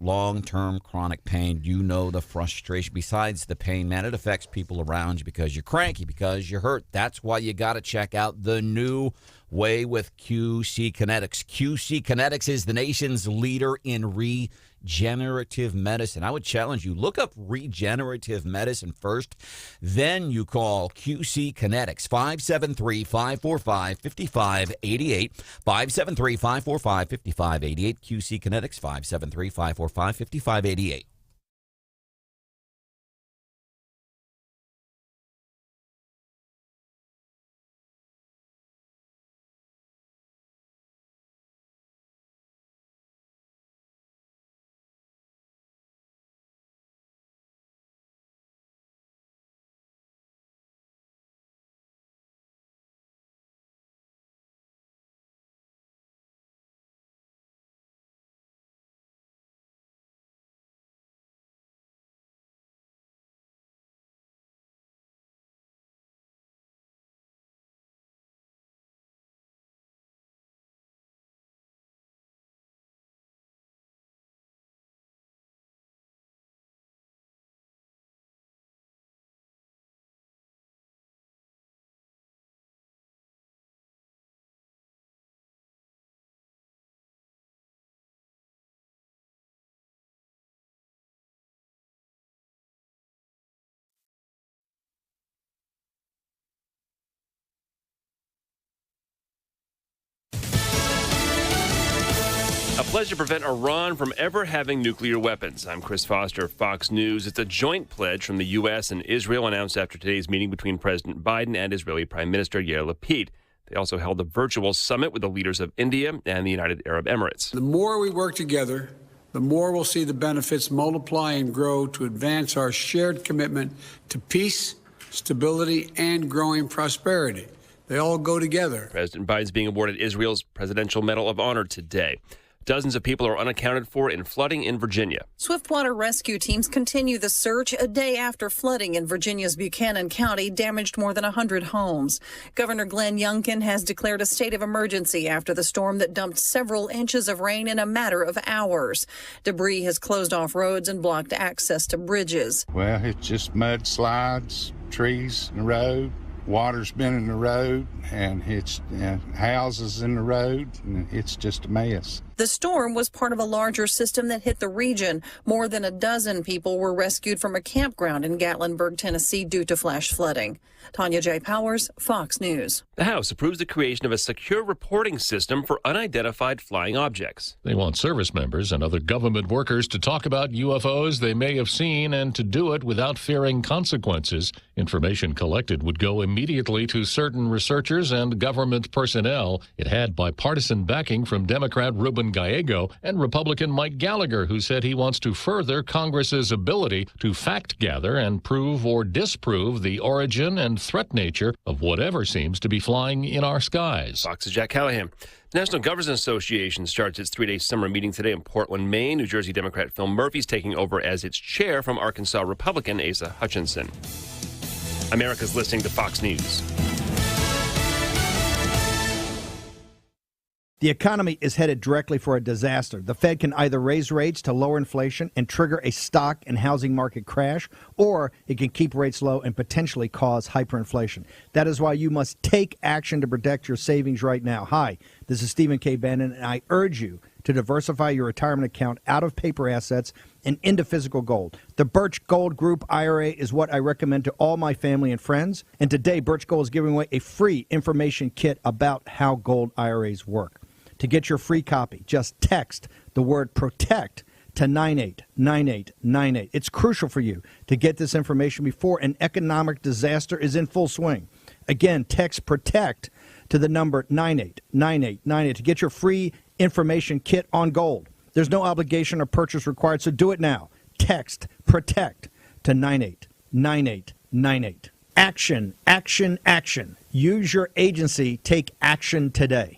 C: long-term chronic pain, you know the frustration. Besides the pain, man, it affects people around you because you're cranky, because you're hurt. That's why you got to check out the new way with QC Kinetics. QC Kinetics is the nation's leader in regenerative medicine. I would challenge you, look up regenerative medicine first, then you call QC Kinetics, 573-545-5588, 573-545-5588, QC Kinetics, 573-545-5588.
S: A pledge to prevent Iran from ever having nuclear weapons. I'm Chris Foster, Fox News. It's a joint pledge from the U.S. and Israel announced after today's meeting between President Biden and Israeli Prime Minister Yair Lapid. They also held a virtual summit with the leaders of India and the United Arab Emirates.
G: The more we work together, the more we'll see the benefits multiply and grow to advance our shared commitment to peace, stability, and growing prosperity. They all go together.
S: President Biden's being awarded Israel's Presidential Medal of Honor today. Dozens of people are unaccounted for in flooding in Virginia.
T: Swiftwater rescue teams continue the search a day after flooding in Virginia's Buchanan County damaged more than 100 homes. Governor Glenn Youngkin has declared a state of emergency after the storm that dumped several inches of rain in a matter of hours. Debris has closed off roads and blocked access to bridges.
U: Well, it's just mudslides, trees in the road. Water's been in the road, and it's houses in the road, and it's just a mess.
T: The storm was part of a larger system that hit the region. More than a dozen people were rescued from a campground in Gatlinburg, Tennessee, due to flash flooding. Tanya J. Powers, Fox News.
S: The House approves the creation of a secure reporting system for unidentified flying objects.
V: They want service members and other government workers to talk about UFOs they may have seen and to do it without fearing consequences. Information collected would go immediately to certain researchers and government personnel. It had bipartisan backing from Democrat Ruben Gallego and Republican Mike Gallagher, who said he wants to further Congress's ability to fact gather and prove or disprove the origin and threat nature of whatever seems to be flying in our skies.
S: Fox's Jack Callahan. The National Governors Association starts its three-day summer meeting today in Portland, Maine. New Jersey Democrat Phil Murphy's taking over as its chair from Arkansas Republican Asa Hutchinson. America's listening to Fox News.
W: The economy is headed directly for a disaster. The Fed can either raise rates to lower inflation and trigger a stock and housing market crash, or it can keep rates low and potentially cause hyperinflation. That is why you must take action to protect your savings right now. Hi, this is Stephen K. Bannon, and I urge you to diversify your retirement account out of paper assets and into physical gold. The Birch Gold Group IRA is what I recommend to all my family and friends. And today, Birch Gold is giving away a free information kit about how gold IRAs work. To get your free copy, just text the word PROTECT to 989898. It's crucial for you to get this information before an economic disaster is in full swing. Again, text PROTECT to the number 989898 to get your free information kit on gold. There's no obligation or purchase required, so do it now. Text PROTECT to 989898. Action, action, action. Use your agency. Take action today.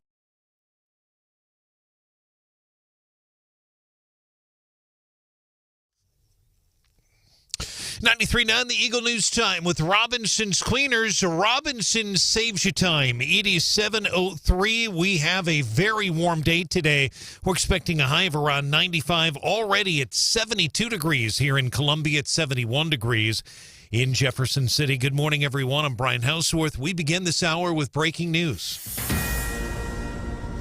A: 93.9 The Eagle News Time with Robinson's Cleaners. Robinson saves you time. It is 7:03. We have a very warm day today. We're expecting a high of around 95. Already at 72 degrees here in Columbia, at 71 degrees in Jefferson City. Good morning, everyone. I'm Brian Hauswirth. We begin this hour with breaking news.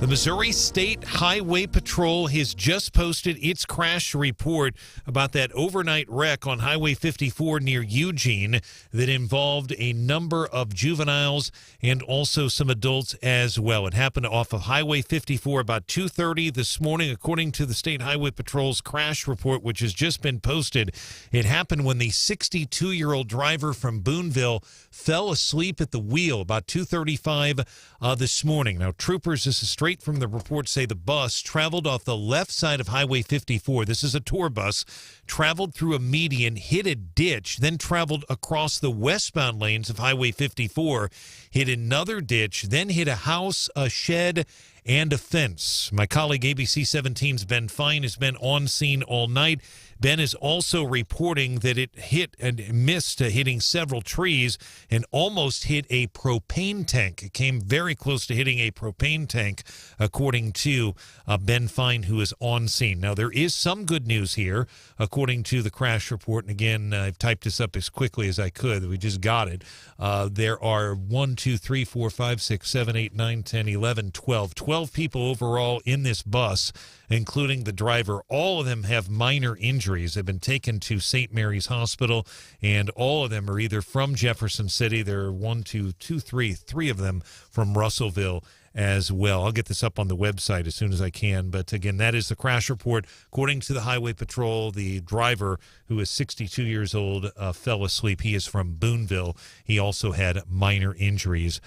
A: The Missouri State Highway Patrol has just posted its crash report about that overnight wreck on Highway 54 near Eugene that involved a number of juveniles and also some adults as well. It happened off of Highway 54 about 2:30 this morning, according to the State Highway Patrol's crash report, which has just been posted. It happened when the 62-year-old driver from Boonville fell asleep at the wheel about 2:35 this morning. Now, troopers, this is straight from the report, say the bus traveled off the left side of Highway 54. This is a tour bus, traveled through a median, hit a ditch, then traveled across the westbound lanes of Highway 54, hit another ditch, then hit a house, a shed, and a fence. My colleague ABC 17's Ben Fine has been on scene all night. Ben is also reporting that it hit and missed, hitting several trees and almost hit a propane tank. It came very close to hitting a propane tank, according to Ben Fine, who is on scene. Now, there is some good news here, according to the crash report. And again, I've typed this up as quickly as I could. We just got it. There are 1, 2, 3, 4, 5, 6, 7, 8, 9, 10, 11, 12. 12 people overall in this bus, including the driver. All of them have minor injuries. They've been taken to St. Mary's Hospital, and all of them are either from Jefferson City. There are 1, 2, 2, 3 of them from Russellville as well. I'll get this up on the website as soon as I can. But again, that is the crash report. According to the Highway Patrol, the driver, who is 62 years old, fell asleep. He is from Boonville. He also had minor injuries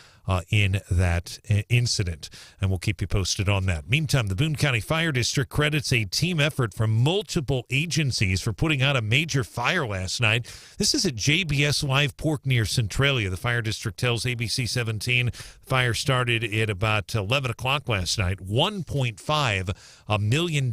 A: in that incident, and we'll keep you posted on that. Meantime, the Boone County Fire District credits a team effort from multiple agencies for putting out a major fire last night. This is at JBS Live Pork near Centralia. The fire district tells ABC 17 the fire started at about 11 o'clock last night. $1.5 million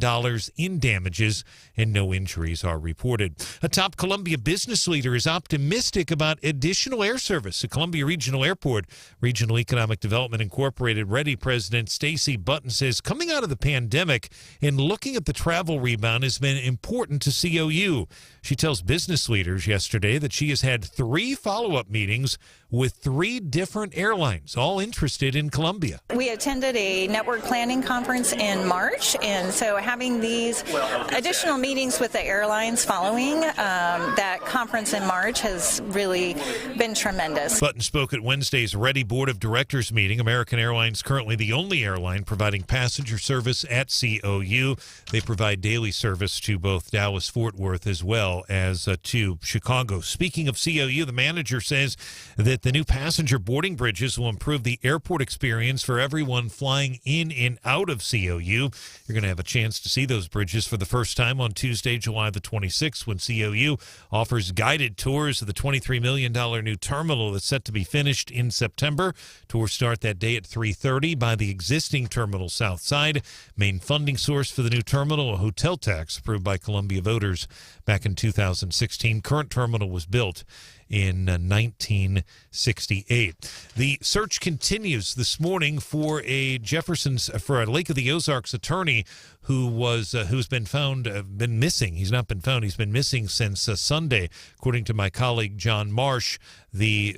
A: in damages, and no injuries are reported. A top Columbia business leader is optimistic about additional air service at Columbia Regional Airport. Regional Economic Development Incorporated Ready President Stacy Button says coming out of the pandemic and looking at the travel rebound has been important to COU. She tells business leaders yesterday that she has had 3 follow-up meetings with 3 different airlines, all interested in Columbia.
N: We attended a network planning conference in March, and so having these additional meetings with the airlines following that conference in March has really been tremendous.
A: Button spoke at Wednesday's Ready Board of Directors meeting. American Airlines currently the only airline providing passenger service at COU. They provide daily service to both Dallas-Fort Worth as well as to Chicago. Speaking of COU, the manager says that the new passenger boarding bridges will improve the airport experience for everyone flying in and out of COU. You're going to have a chance to see those bridges for the first time on Tuesday, July the 26th, when COU offers guided tours of the $23 million new terminal that's set to be finished in September. Tours start that day at 3:30 by the existing terminal south side. Main funding source for the new terminal, a hotel tax approved by Columbia voters back in 2016. Current terminal was built in 1968. The search continues this morning for a Lake of the Ozarks attorney who's been missing. He's not been found. He's been missing since Sunday, according to my colleague John Marsh. The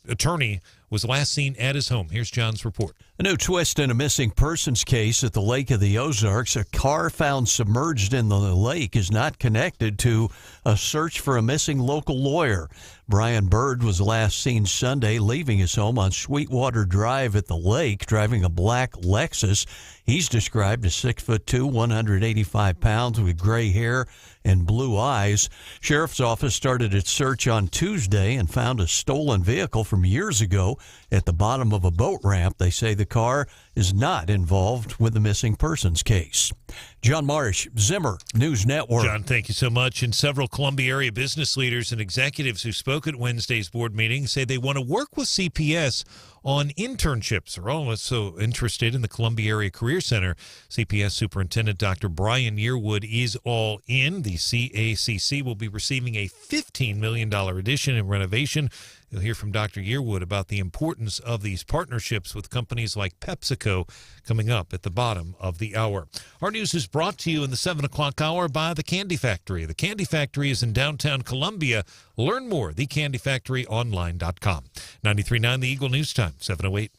A: attorney was last seen at his home. Here's John's report.
B: A new twist in a missing persons case at the Lake of the Ozarks. A car found submerged in the lake is not connected to a search for a missing local lawyer. Brian Bird was last seen Sunday leaving his home on Sweetwater Drive at the lake, driving a black Lexus. He's described as 6'2", 185 pounds, with gray hair and blue eyes. Sheriff's office started its search on Tuesday and found a stolen vehicle from years ago at the bottom of a boat ramp. They say the car is not involved with the missing persons case. John Marsh, Zimmer News Network.
A: John, thank you so much. And several Columbia area business leaders and executives who spoke at Wednesday's board meeting say they want to work with CPS on internships. They're also interested in the Columbia Area Career Center. CPS Superintendent Dr. Brian Yearwood is all in. The CACC will be receiving a $15 million addition and renovation. You'll hear from Dr. Yearwood about the importance of these partnerships with companies like PepsiCo coming up at the bottom of the hour. Our news is brought to you in the 7 o'clock hour by The Candy Factory. The Candy Factory is in downtown Columbia. Learn more, thecandyfactoryonline.com. 93.9 The Eagle News Time, 7:08.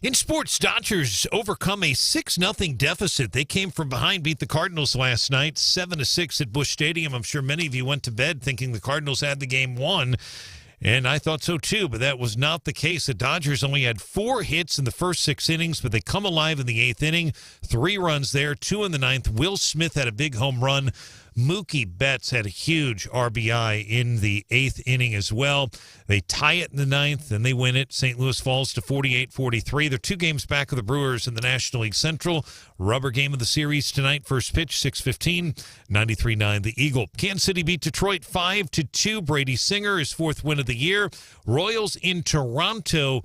A: In sports, Dodgers overcome a 6-0 deficit. They came from behind, beat the Cardinals last night, 7-6 at Busch Stadium. I'm sure many of you went to bed thinking the Cardinals had the game won, and I thought so too, but that was not the case. The Dodgers only had 4 hits in the first 6 innings, but they come alive in the 8th inning. 3 runs there, 2 in the 9th. Will Smith had a big home run. Mookie Betts had a huge RBI in the 8th inning as well. They tie it in the 9th, then they win it. St. Louis falls to 48-43. They're 2 games back of the Brewers in the National League Central. Rubber game of the series tonight. First pitch, 6:15, 93.9 The Eagle. Kansas City beat Detroit 5-2. Brady Singer, his 4th win of the year. Royals in Toronto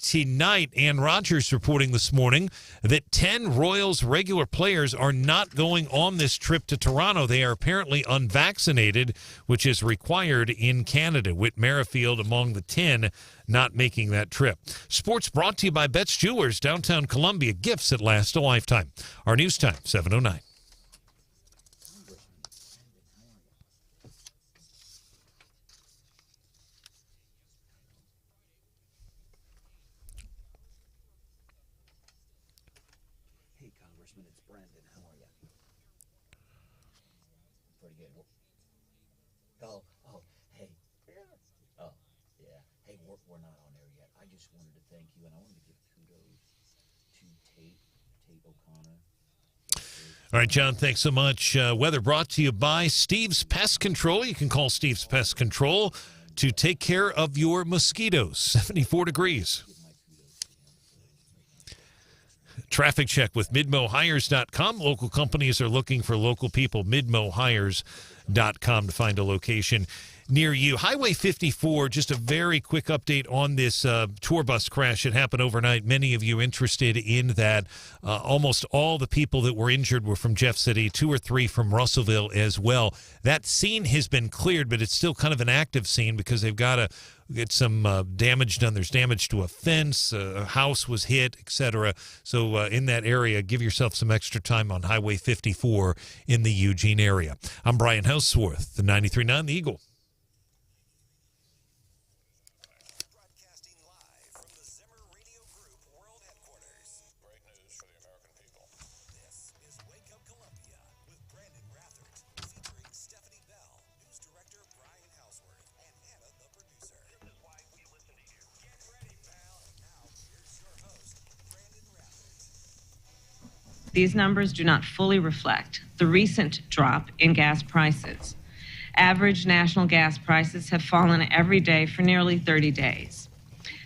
A: tonight. Ann Rodgers reporting this morning that 10 Royals regular players are not going on this trip to Toronto. They are apparently unvaccinated, which is required in Canada. Whit Merrifield among the 10 not making that trip. Sports brought to you by Betts Jewelers, downtown Columbia. Gifts that last a lifetime. Our news time, 7:09.
C: Hey, Congressman, it's Branden. How are you? Pretty good. Oh, hey, we're not on there yet. I just wanted to thank you, and I wanted to give kudos to Tate O'Connor.
A: All right, John, thanks so much. Weather brought to you by Steve's Pest Control. You can call Steve's Pest Control to take care of your mosquitoes. 74 degrees. Traffic check with MidmoHires.com. Local companies are looking for local people. MidmoHires.com to find a location near you. Highway 54, just a very quick update on this tour bus crash that happened overnight. Many of you interested in that. Almost all the people that were injured were from Jeff City, 2 or 3 from Russellville as well. That scene has been cleared, but it's still kind of an active scene because they've got to get some damage done. There's damage to a fence, a house was hit, etc. So in that area, give yourself some extra time on Highway 54 in the Eugene area. I'm Brian Hauswirth, the 93.9 The Eagle.
D: These numbers do not fully reflect the recent drop in gas prices. Average national gas prices have fallen every day for nearly 30 days.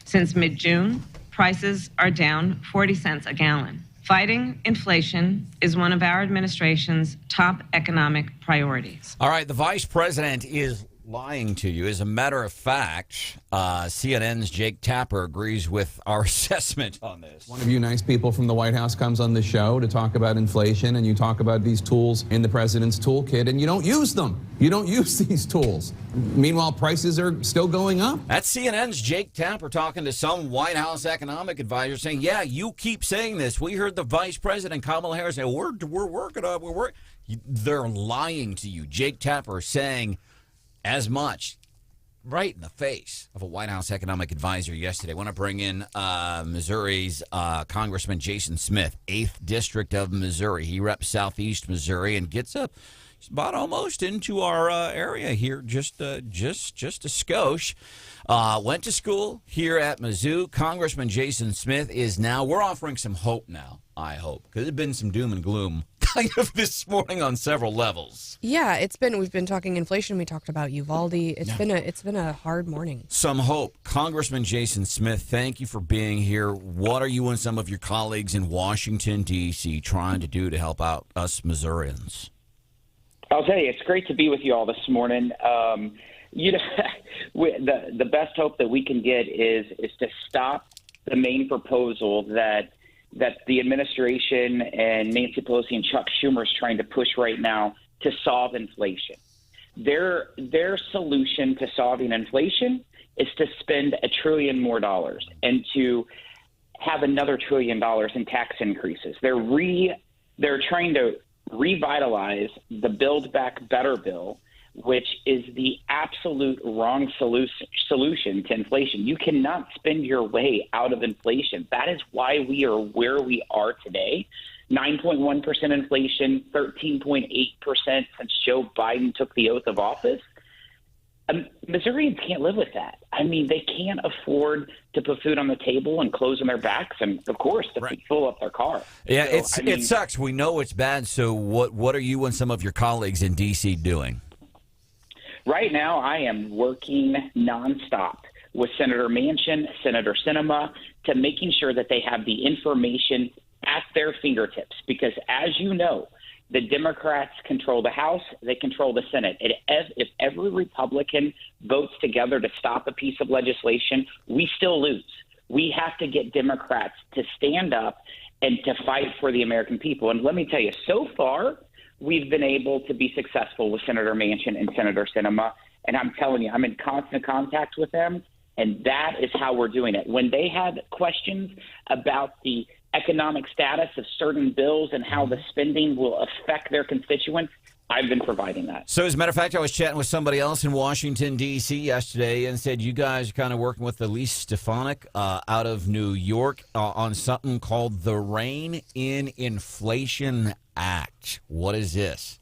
D: Since mid-June, prices are down 40 cents a gallon. Fighting inflation is one of our administration's top economic priorities.
C: All right, the vice president is lying to you. As a matter of fact, CNN's Jake Tapper agrees with our assessment on this.
H: One of you nice people from the White House comes on the show to talk about inflation, and you talk about these tools in the president's toolkit, and you don't use them. You don't use these tools. Meanwhile, prices are still going up.
C: That's CNN's Jake Tapper talking to some White House economic advisor saying, yeah, you keep saying this. We heard the vice president, Kamala Harris, say, we're working on it. They're lying to you. Jake Tapper saying as much right in the face of a White House economic advisor yesterday. I want to bring in Missouri's Congressman Jason Smith, 8th District of Missouri. He reps Southeast Missouri and gets up about almost into our area here, just a skosh. Went to school here at Mizzou. Congressman Jason Smith is now, we're offering some hope now, I hope, because there's been some doom and gloom kind of this morning on several levels.
E: Yeah, we've been talking inflation. We talked about Uvalde. It's been a hard morning.
C: Some hope. Congressman Jason Smith, thank you for being here. What are you and some of your colleagues in Washington, D.C. trying to do to help out us Missourians?
J: I'll tell you, it's great to be with you all this morning. The best hope that we can get is to stop the main proposal that the administration and Nancy Pelosi and Chuck Schumer is trying to push right now to solve inflation. Their solution to solving inflation is to spend $1 trillion more and to have another $1 trillion in tax increases. They're trying to revitalize the Build Back Better bill, which is the absolute wrong solution to inflation. You cannot spend your way out of inflation. That is why we are where we are today. 9.1% inflation, 13.8% since Joe Biden took the oath of office. Missourians can't live with that. I mean, they can't afford to put food on the table and clothes on their backs and, of course, to fill up their car.
C: Yeah, it sucks. We know it's bad. So what are you and some of your colleagues in D.C. doing?
J: Right now, I am working nonstop with Senator Manchin, Senator Sinema, to making sure that they have the information at their fingertips. Because, as you know, the Democrats control the House, they control the Senate. If every Republican votes together to stop a piece of legislation, we still lose. We have to get Democrats to stand up and to fight for the American people. And let me tell you, so far, we've been able to be successful with Senator Manchin and Senator Sinema. And I'm telling you, I'm in constant contact with them, and that is how we're doing it. When they have questions about the economic status of certain bills and how the spending will affect their constituents, I've been providing that.
C: So as a matter of fact, I was chatting with somebody else in Washington, D.C. yesterday and said you guys are kind of working with Elise Stefanik out of New York on something called the Rein in Inflation Act. What is this?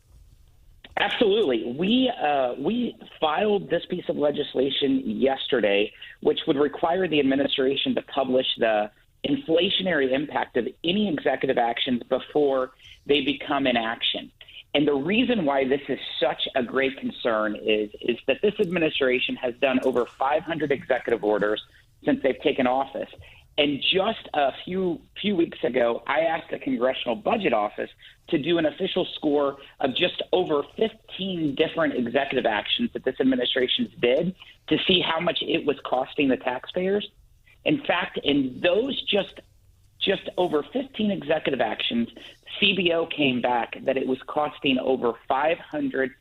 J: Absolutely. We filed this piece of legislation yesterday, which would require the administration to publish the inflationary impact of any executive actions before they become in action. And the reason why this is such a great concern is that this administration has done over 500 executive orders since they've taken office. And just a few weeks ago, I asked the Congressional Budget Office to do an official score of just over 15 different executive actions that this administration did to see how much it was costing the taxpayers. In fact, in those just over 15 executive actions, CBO came back that it was costing over $530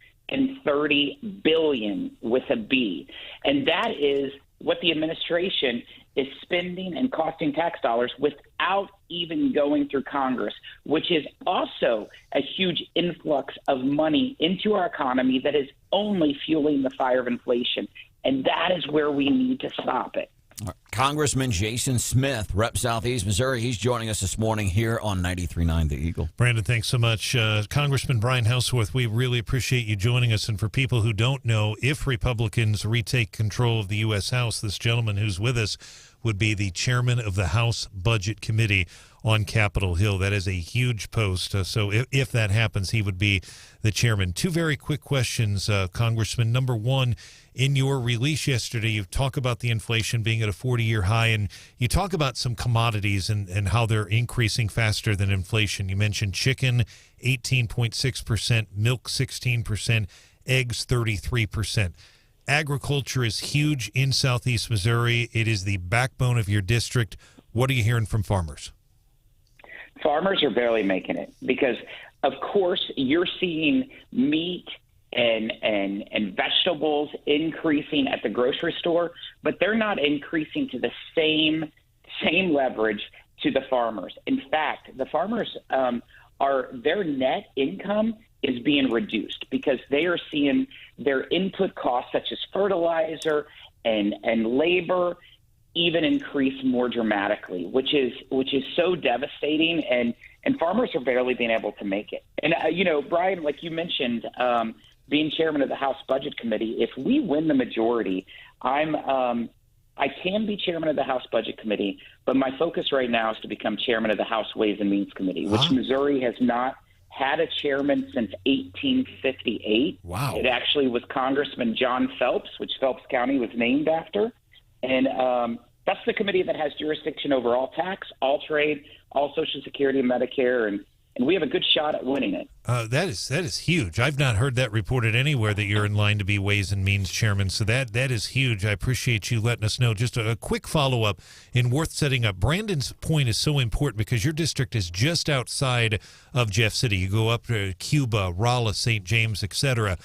J: billion with a B. And that is what the administration is spending and costing tax dollars without even going through Congress, which is also a huge influx of money into our economy that is only fueling the fire of inflation. And that is where we need to stop it.
C: Congressman Jason Smith, Rep. Southeast Missouri. He's joining us this morning here on 93.9 The Eagle.
A: Branden, thanks so much. Congressman Brian Hauswirth, we really appreciate you joining us. And for people who don't know, if Republicans retake control of the U.S. House, this gentleman who's with us would be the chairman of the House Budget Committee on Capitol Hill. That is a huge post. So if that happens, he would be the chairman. Two very quick questions, Congressman. Number one, in your release yesterday, you talk about the inflation being at a 40-year high, and you talk about some commodities and how they're increasing faster than inflation. You mentioned chicken, 18.6%, milk, 16%, eggs, 33%. Agriculture is huge in Southeast Missouri. It is the backbone of your district. What are you hearing from farmers?
J: Farmers are barely making it because, of course, you're seeing meat and vegetables increasing at the grocery store, but they're not increasing to the same leverage to the farmers. In fact, the farmers their net income is being reduced because they are seeing their input costs such as fertilizer and labor even increase more dramatically, which is so devastating, and farmers are barely being able to make it. And Brian, like you mentioned, being chairman of the House Budget Committee, if we win the majority, I can be chairman of the House Budget Committee, but my focus right now is to become chairman of the House Ways and Means Committee, which Missouri has not had a chairman since 1858.
C: Wow.
J: It actually was Congressman John Phelps, which Phelps County was named after. And that's the committee that has jurisdiction over all tax, all trade, all Social Security and Medicare, and we have a good shot at winning it.
A: That is huge. I've not heard that reported anywhere that you're in line to be Ways and Means Chairman, so that is huge. I appreciate you letting us know. Just a quick follow-up and worth setting up. Branden's point is so important because your district is just outside of Jeff City. You go up to Cuba, Rolla, St. James, etc.,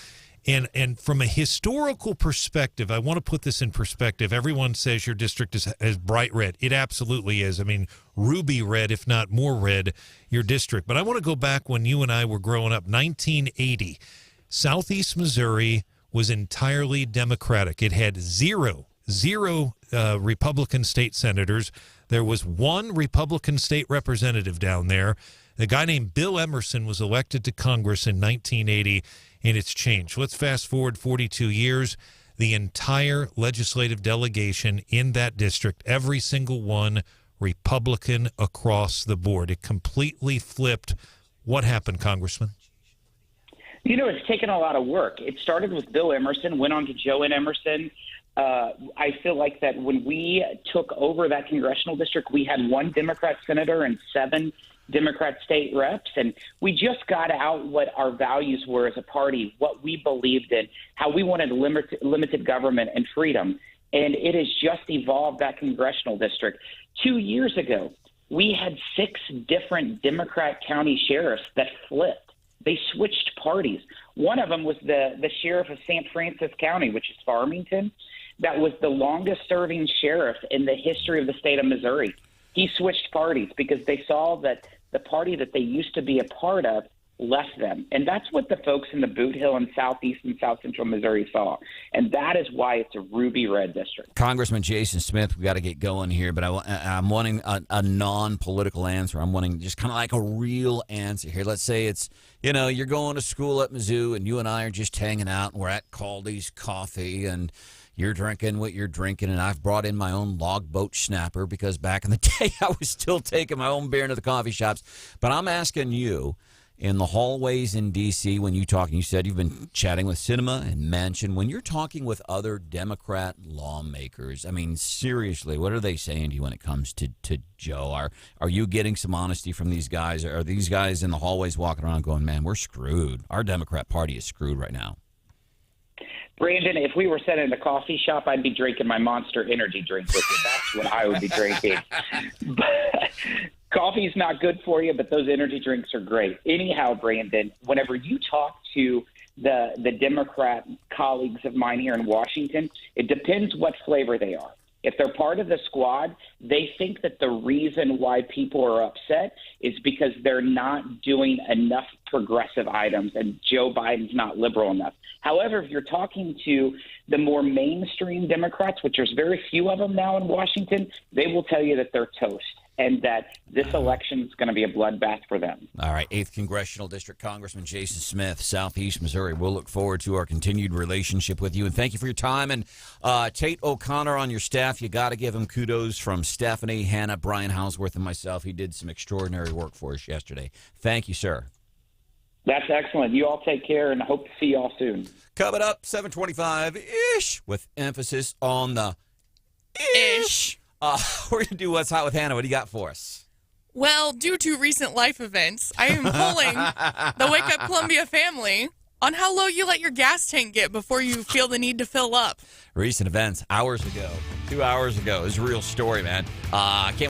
A: And from a historical perspective, I want to put this in perspective. Everyone says your district is bright red. It absolutely is. I mean, ruby red, if not more red, your district. But I want to go back when you and I were growing up, 1980. Southeast Missouri was entirely Democratic. It had zero Republican state senators. There was one Republican state representative down there. A guy named Bill Emerson was elected to Congress in 1980, and it's changed. Let's fast forward 42 years. The entire legislative delegation in that district, every single one, Republican across the board. It completely flipped. What happened, Congressman?
J: It's taken a lot of work. It started with Bill Emerson, went on to Joe N. Emerson. I feel like that when we took over that congressional district, we had one Democrat senator and 7 Democrat state reps, and we just got out what our values were as a party, what we believed in, how we wanted limited government and freedom, and it has just evolved that congressional district. 2 years ago, we had 6 different Democrat county sheriffs that flipped. They switched parties. One of them was the sheriff of St. Francis County, which is Farmington. That was the longest-serving sheriff in the history of the state of Missouri. He switched parties because they saw that the party that they used to be a part of left them. And that's what the folks in the Boot Hill and southeast and south central Missouri saw. And that is why it's a ruby red district.
C: Congressman Jason Smith, we got to get going here, but I'm wanting a non-political answer. I'm wanting just kind of like a real answer here. Let's say it's, you're going to school at Mizzou and you and I are just hanging out and we're at Caldy's Coffee and you're drinking what you're drinking, and I've brought in my own logboat snapper because back in the day I was still taking my own beer into the coffee shops. But I'm asking you, in the hallways in D.C., when you talk, and you said you've been chatting with Sinema and Manchin, when you're talking with other Democrat lawmakers, I mean, seriously, what are they saying to you when it comes to Joe? Are you getting some honesty from these guys? Are these guys in the hallways walking around going, man, we're screwed? Our Democrat Party is screwed right now.
J: Brandon, if we were sitting in a coffee shop, I'd be drinking my Monster Energy drink with you. That's what I would be drinking. But coffee's not good for you, but those energy drinks are great. Anyhow, Brandon, whenever you talk to the Democrat colleagues of mine here in Washington, it depends what flavor they are. If they're part of the squad, they think that the reason why people are upset is because they're not doing enough progressive items and Joe Biden's not liberal enough. However, if you're talking to the more mainstream Democrats, which there's very few of them now in Washington, they will tell you that they're toast and that this election is going to be a bloodbath for them.
C: All right, 8th Congressional District Congressman Jason Smith, Southeast Missouri. We'll look forward to our continued relationship with you, and thank you for your time. And Tate O'Connor on your staff, you got to give him kudos from Stephanie, Hannah, Brian Hauswirth, and myself. He did some extraordinary work for us yesterday. Thank you, sir.
J: That's excellent. You all take care, and I hope to see you all soon.
C: Coming up, 7:25-ish, with emphasis on the ish. We're going to do What's Hot with Hannah. What do you got for us?
F: Well, due to recent life events, I am polling the Wake Up Columbia family on how low you let your gas tank get before you feel the need to fill up.
C: Recent events, hours ago, 2 hours ago. It's a real story, man. I can't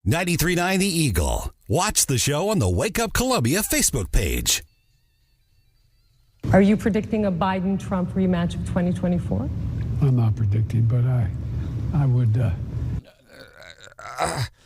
I: 93.9 The Eagle. Watch the show on the Wake Up Columbia Facebook page.
K: Are you predicting a Biden-Trump rematch of 2024?
U: I'm not predicting, but I would.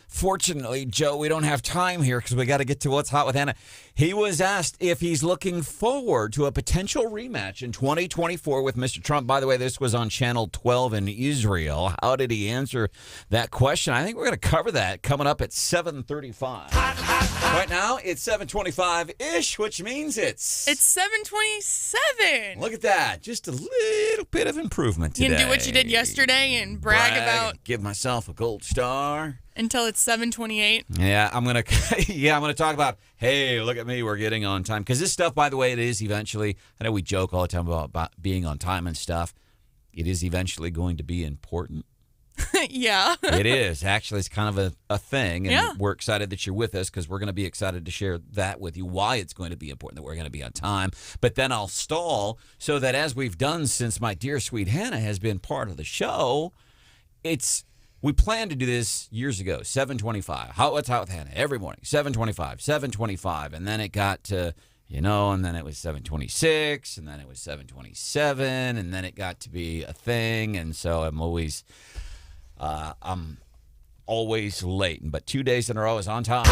C: Fortunately, Joe, we don't have time here because we got to get to What's Hot with Hannah. He was asked if he's looking forward to a potential rematch in 2024 with Mr. Trump. By the way, this was on Channel 12 in Israel. How did he answer that question? I think we're going to cover that coming up at 7:35. Right now, it's 7:25-ish, which means it's
F: 7:27.
C: Look at that. Just a little bit of improvement today.
F: You can do what you did yesterday and brag about.
C: Give myself a gold star.
F: Until it's 7:28.
C: Yeah, I'm gonna talk about, hey, look at me, we're getting on time. Because this stuff, by the way, it is eventually, I know we joke all the time about being on time and stuff. It is eventually going to be important.
F: Yeah.
C: It is. Actually, it's kind of a thing. And
F: yeah.
C: We're excited that you're with us because we're going to be excited to share that with you, why it's going to be important that we're going to be on time. But then I'll stall so that as we've done since my dear sweet Hannah has been part of the show, we planned to do this years ago, 7:25. What's Hot with Hannah? Every morning, 7:25, 7:25. And then it got to, and then it was 7:26, and then it was 7:27, and then it got to be a thing. And so I'm always late. But 2 days in a row is on time.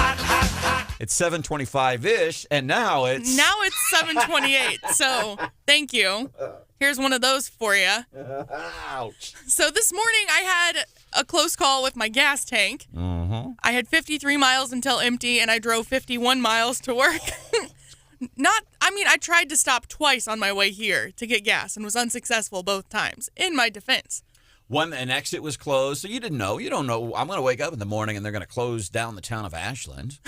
C: It's 7:25-ish, and now it's 7:28.
F: So thank you. Here's one of those for you.
C: Ouch.
F: So this morning I had a close call with my gas tank.
C: Mm-hmm.
F: I had 53 miles until empty, and I drove 51 miles to work. I tried to stop twice on my way here to get gas and was unsuccessful both times, in my defense.
C: An exit was closed, so you didn't know. You don't know. I'm going to wake up in the morning, and they're going to close down the town of Ashland.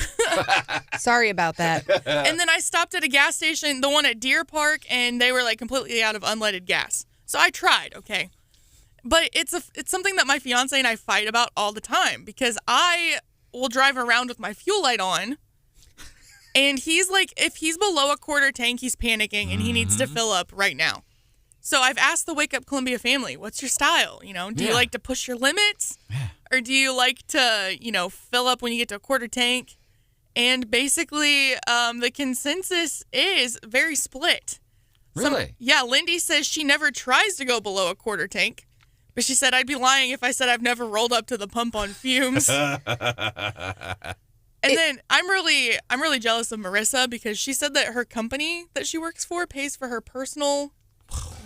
E: Sorry about that.
F: And then I stopped at a gas station, the one at Deer Park, and they were completely out of unleaded gas. So I tried, okay. But it's something that my fiance and I fight about all the time because I will drive around with my fuel light on, and he's like, if he's below a quarter tank, he's panicking and he needs to fill up right now. So I've asked the Wake Up Columbia family, what's your style? Do you like to push your limits? Or do you like to, fill up when you get to a quarter tank? And basically, the consensus is very split.
C: Really?
F: Lindy says she never tries to go below a quarter tank. But she said, I'd be lying if I said I've never rolled up to the pump on fumes. Then I'm really jealous of Marissa because she said that her company that she works for pays for her personal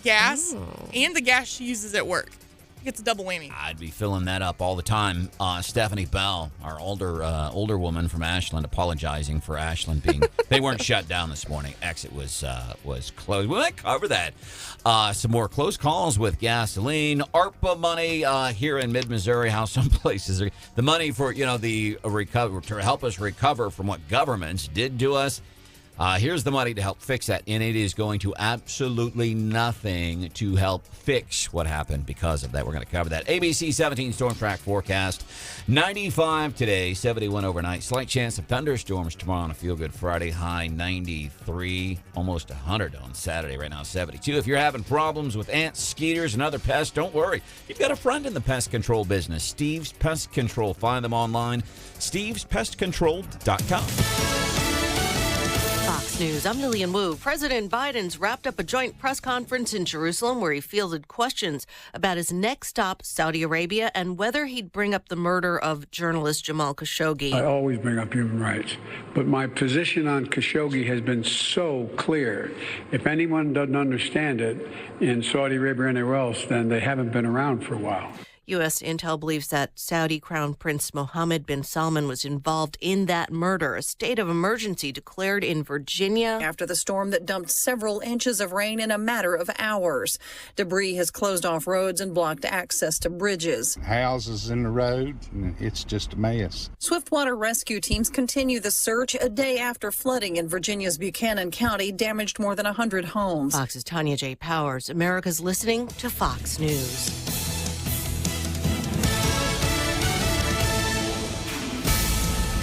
F: gas and the gas she uses at work. It's a double whammy.
C: I'd be filling that up all the time. Stephanie Bell, our older woman from Ashland, apologizing for Ashland being they weren't shut down this morning. Exit was closed. We might cover that. Some more close calls with gasoline, ARPA money here in mid-Missouri. How some places are the money for the recover to help us recover from what governments did to us. Here's the money to help fix that, and it is going to absolutely nothing to help fix what happened because of that. We're going to cover that. ABC 17 storm track forecast. 95 today, 71 overnight. Slight chance of thunderstorms tomorrow on a feel-good Friday. High 93, almost 100 on Saturday. Right now, 72. If you're having problems with ants, skeeters, and other pests, don't worry. You've got a friend in the pest control business, Steve's Pest Control. Find them online, stevespestcontrol.com.
L: Fox News, I'm Lillian Wu. President Biden's wrapped up a joint press conference in Jerusalem where he fielded questions about his next stop, Saudi Arabia, and whether he'd bring up the murder of journalist Jamal Khashoggi.
G: I always bring up human rights, but my position on Khashoggi has been so clear. If anyone doesn't understand it in Saudi Arabia or anywhere else, then they haven't been around for a while.
L: U.S. intel believes that Saudi Crown Prince Mohammed bin Salman was involved in that murder. A state of emergency declared in Virginia
T: after the storm that dumped several inches of rain in a matter of hours. Debris has closed off roads and blocked access to bridges.
U: Houses in the road, and it's just a mess.
T: Swiftwater rescue teams continue the search a day after flooding in Virginia's Buchanan County damaged more than 100 homes.
L: Fox's Tanya J. Powers. America's listening to Fox News.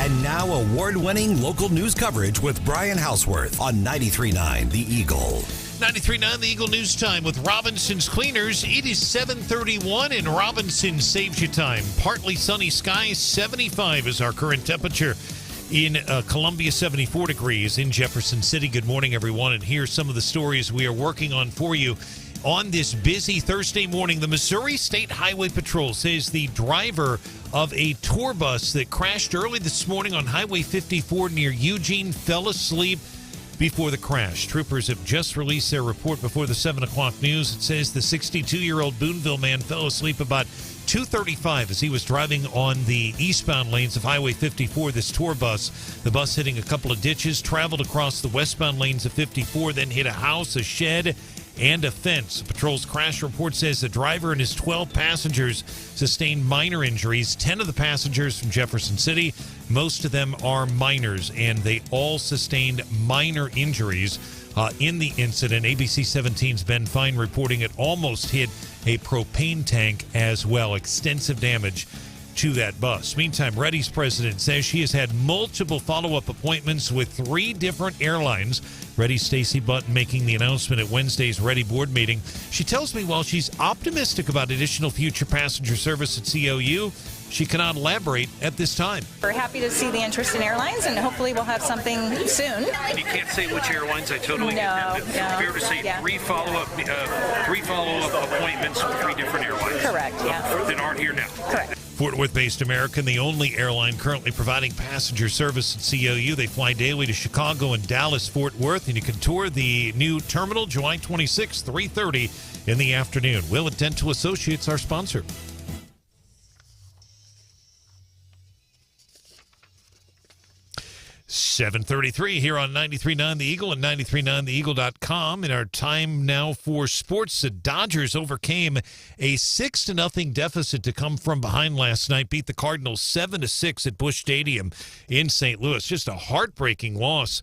I: And now award-winning local news coverage with Brian Hauswirth on 93.9 The Eagle.
A: 93.9 The Eagle News Time with Robinson's Cleaners. It is 7:31 and Robinson saves you time. Partly sunny skies, 75 is our current temperature. In Columbia, 74 degrees. In Jefferson City, good morning, everyone. And here's some of the stories we are working on for you on this busy Thursday morning. The Missouri State Highway Patrol says the driver of a tour bus that crashed early this morning on Highway 54 near Eugene fell asleep before the crash. Troopers have just released their report before the 7 o'clock news. It says the 62-year-old Boonville man fell asleep about 2:35 as he was driving on the eastbound lanes of Highway 54, this tour bus. The bus hitting a couple of ditches, traveled across the westbound lanes of 54, then hit a house, a shed, and a fence. The patrol's crash report says the driver and his 12 passengers sustained minor injuries. 10 of the passengers from Jefferson City, most of them are minors, and they all sustained minor injuries in the incident. ABC 17's Ben Fine reporting it almost hit a propane tank as well. Extensive damage to that bus. Meantime, Reddy's president says she has had multiple follow-up appointments with 3 different airlines. Reddy Stacey Button making the announcement at Wednesday's Reddy board meeting. She tells me while she's optimistic about additional future passenger service at COU, she cannot elaborate at this time.
N: We're happy to see the interest in airlines, and hopefully we'll have something soon.
A: And you can't say which airlines. I totally get that. Fair to say 3 follow-up appointments with 3 different airlines.
N: Correct, yeah.
A: That aren't here now.
N: Correct.
A: Fort Worth-based American, the only airline currently providing passenger service at COU. They fly daily to Chicago and Dallas-Fort Worth, and you can tour the new terminal July 26, 3:30 in the afternoon. Willett Dental Associates, our sponsor. $7:33 here on 93.9 The Eagle and 93.9theeagle.com. In our time now for sports, the Dodgers overcame a 6-0 deficit to come from behind last night, beat the Cardinals 7-6 at Busch Stadium in St. Louis. Just a heartbreaking loss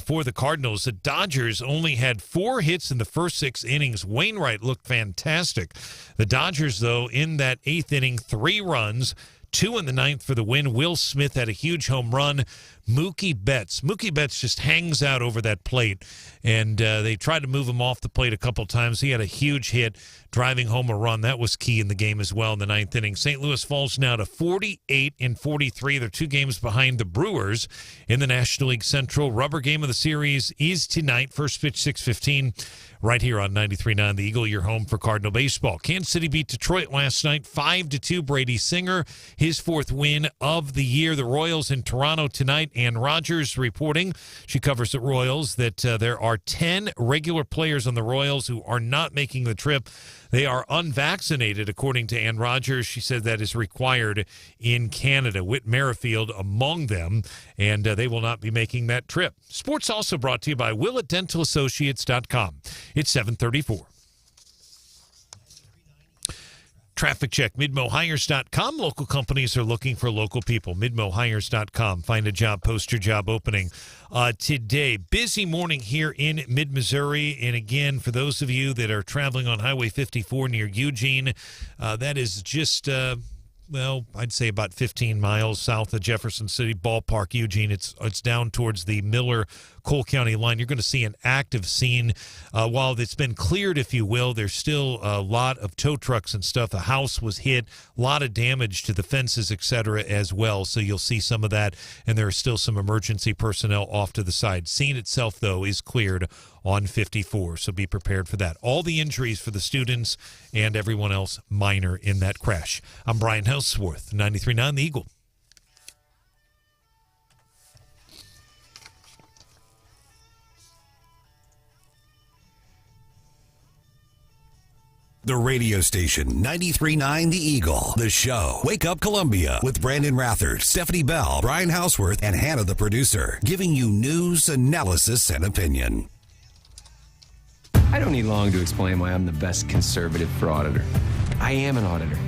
A: for the Cardinals. The Dodgers only had 4 hits in the first 6 innings. Wainwright looked fantastic. The Dodgers, though, in that 8th inning, 3 runs, 2 in the 9th for the win. Will Smith had a huge home run. Mookie Betts just hangs out over that plate, and they tried to move him off the plate a couple times. He had a huge hit, driving home a run. That was key in the game as well in the 9th inning. St. Louis falls now to 48-43. They're 2 games behind the Brewers in the National League Central. Rubber game of the series is tonight. First pitch 6:15. Right here on 93.9 The Eagle, your home for Cardinal baseball. Kansas City beat Detroit last night, 5-2. Brady Singer, his 4th win of the year. The Royals in Toronto tonight. Ann Rogers reporting, she covers the Royals, that there are 10 regular players on the Royals who are not making the trip. They are unvaccinated, according to Ann Rogers. She said that is required in Canada. Whit Merrifield among them, and they will not be making that trip. Sports also brought to you by WillettDentalAssociates.com. It's 7:34. Traffic check, MidmoHires.com. Local companies are looking for local people. MidmoHires.com. Find a job, post your job opening today. Busy morning here in mid-Missouri. And again, for those of you that are traveling on Highway 54 near Eugene, that is just, I'd say about 15 miles south of Jefferson City, ballpark, Eugene. It's down towards the Miller-Cole County line. You're going to see an active scene. While it's been cleared, if you will, there's still a lot of tow trucks and stuff. A house was hit, a lot of damage to the fences, etc. as well. So you'll see some of that, and there are still some emergency personnel off to the side. Scene itself, though, is cleared on 54, so be prepared for that. All the injuries for the students and everyone else minor in that crash. I'm Brian Hauswirth, 93.9 The Eagle.
I: The radio station 93.9 The Eagle. The show Wake Up Columbia with Branden Rathert, Stephanie Bell, Brian Hauswirth, and Hannah the producer, giving you news, analysis, and opinion.
M: I don't need long to explain why I'm the best conservative for auditor. I am an auditor.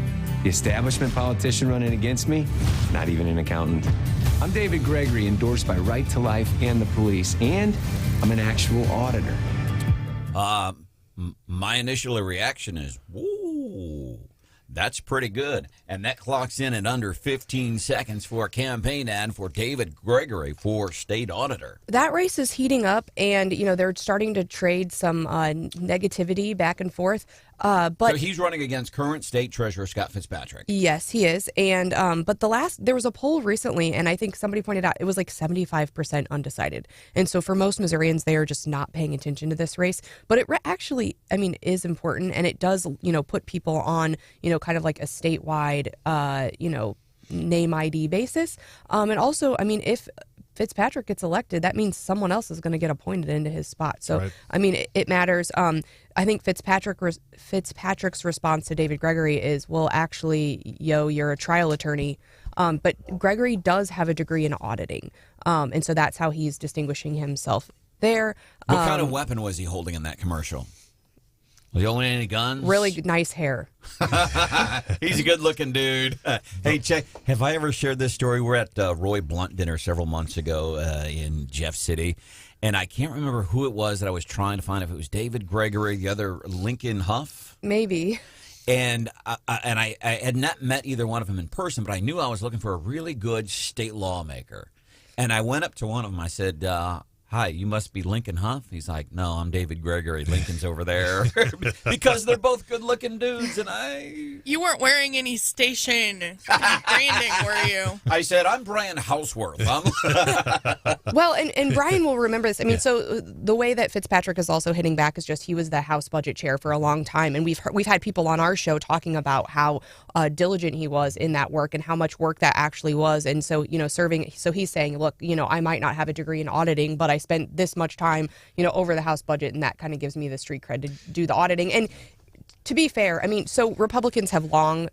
M: The establishment politician running against me, not even an accountant. I'm David Gregory, endorsed by Right to Life and the police, and I'm an actual auditor.
C: My initial reaction is, woo. That's pretty good. And that clocks in at under 15 seconds for a campaign ad for David Gregory for state auditor.
E: That race is heating up, and, they're starting to trade some negativity back and forth. But
C: so he's running against current state treasurer Scott Fitzpatrick.
E: Yes, he is. And but there was a poll recently, and I think somebody pointed out it was like 75% undecided. And so for most Missourians, they are just not paying attention to this race. But it actually, is important, and it does, put people on, kind of like a statewide, name ID basis. And also, if Fitzpatrick gets elected, that means someone else is going to get appointed into his spot. So, right. It matters. I think Fitzpatrick's response to David Gregory is, well, actually, you're a trial attorney. But Gregory does have a degree in auditing. And so that's how he's distinguishing himself there.
C: What kind of weapon was he holding in that commercial? Was he holding any guns?
E: Really nice hair.
C: He's a good-looking dude. Hey, check. Have I ever shared this story? We're at Roy Blunt dinner several months ago in Jeff City, and I can't remember who it was that I was trying to find, if it was David Gregory, the other Lincoln Huff.
E: Maybe.
C: And I had not met either one of them in person, but I knew I was looking for a really good state lawmaker. And I went up to one of them. I said, hi, you must be Lincoln Huff. He's like, no, I'm David Gregory. Lincoln's over there. Because they're both good-looking dudes, and
F: You weren't wearing any station branding, were you?
C: I said, I'm Brian Hauswirth.
E: Well, and Brian will remember this. So the way that Fitzpatrick is also hitting back is just he was the House Budget Chair for a long time, and we've had people on our show talking about how diligent he was in that work and how much work that actually was. And so, serving. So he's saying, look, I might not have a degree in auditing, but I spent this much time, over the House budget, and that kind of gives me the street cred to do the auditing. And to be fair, so Republicans have long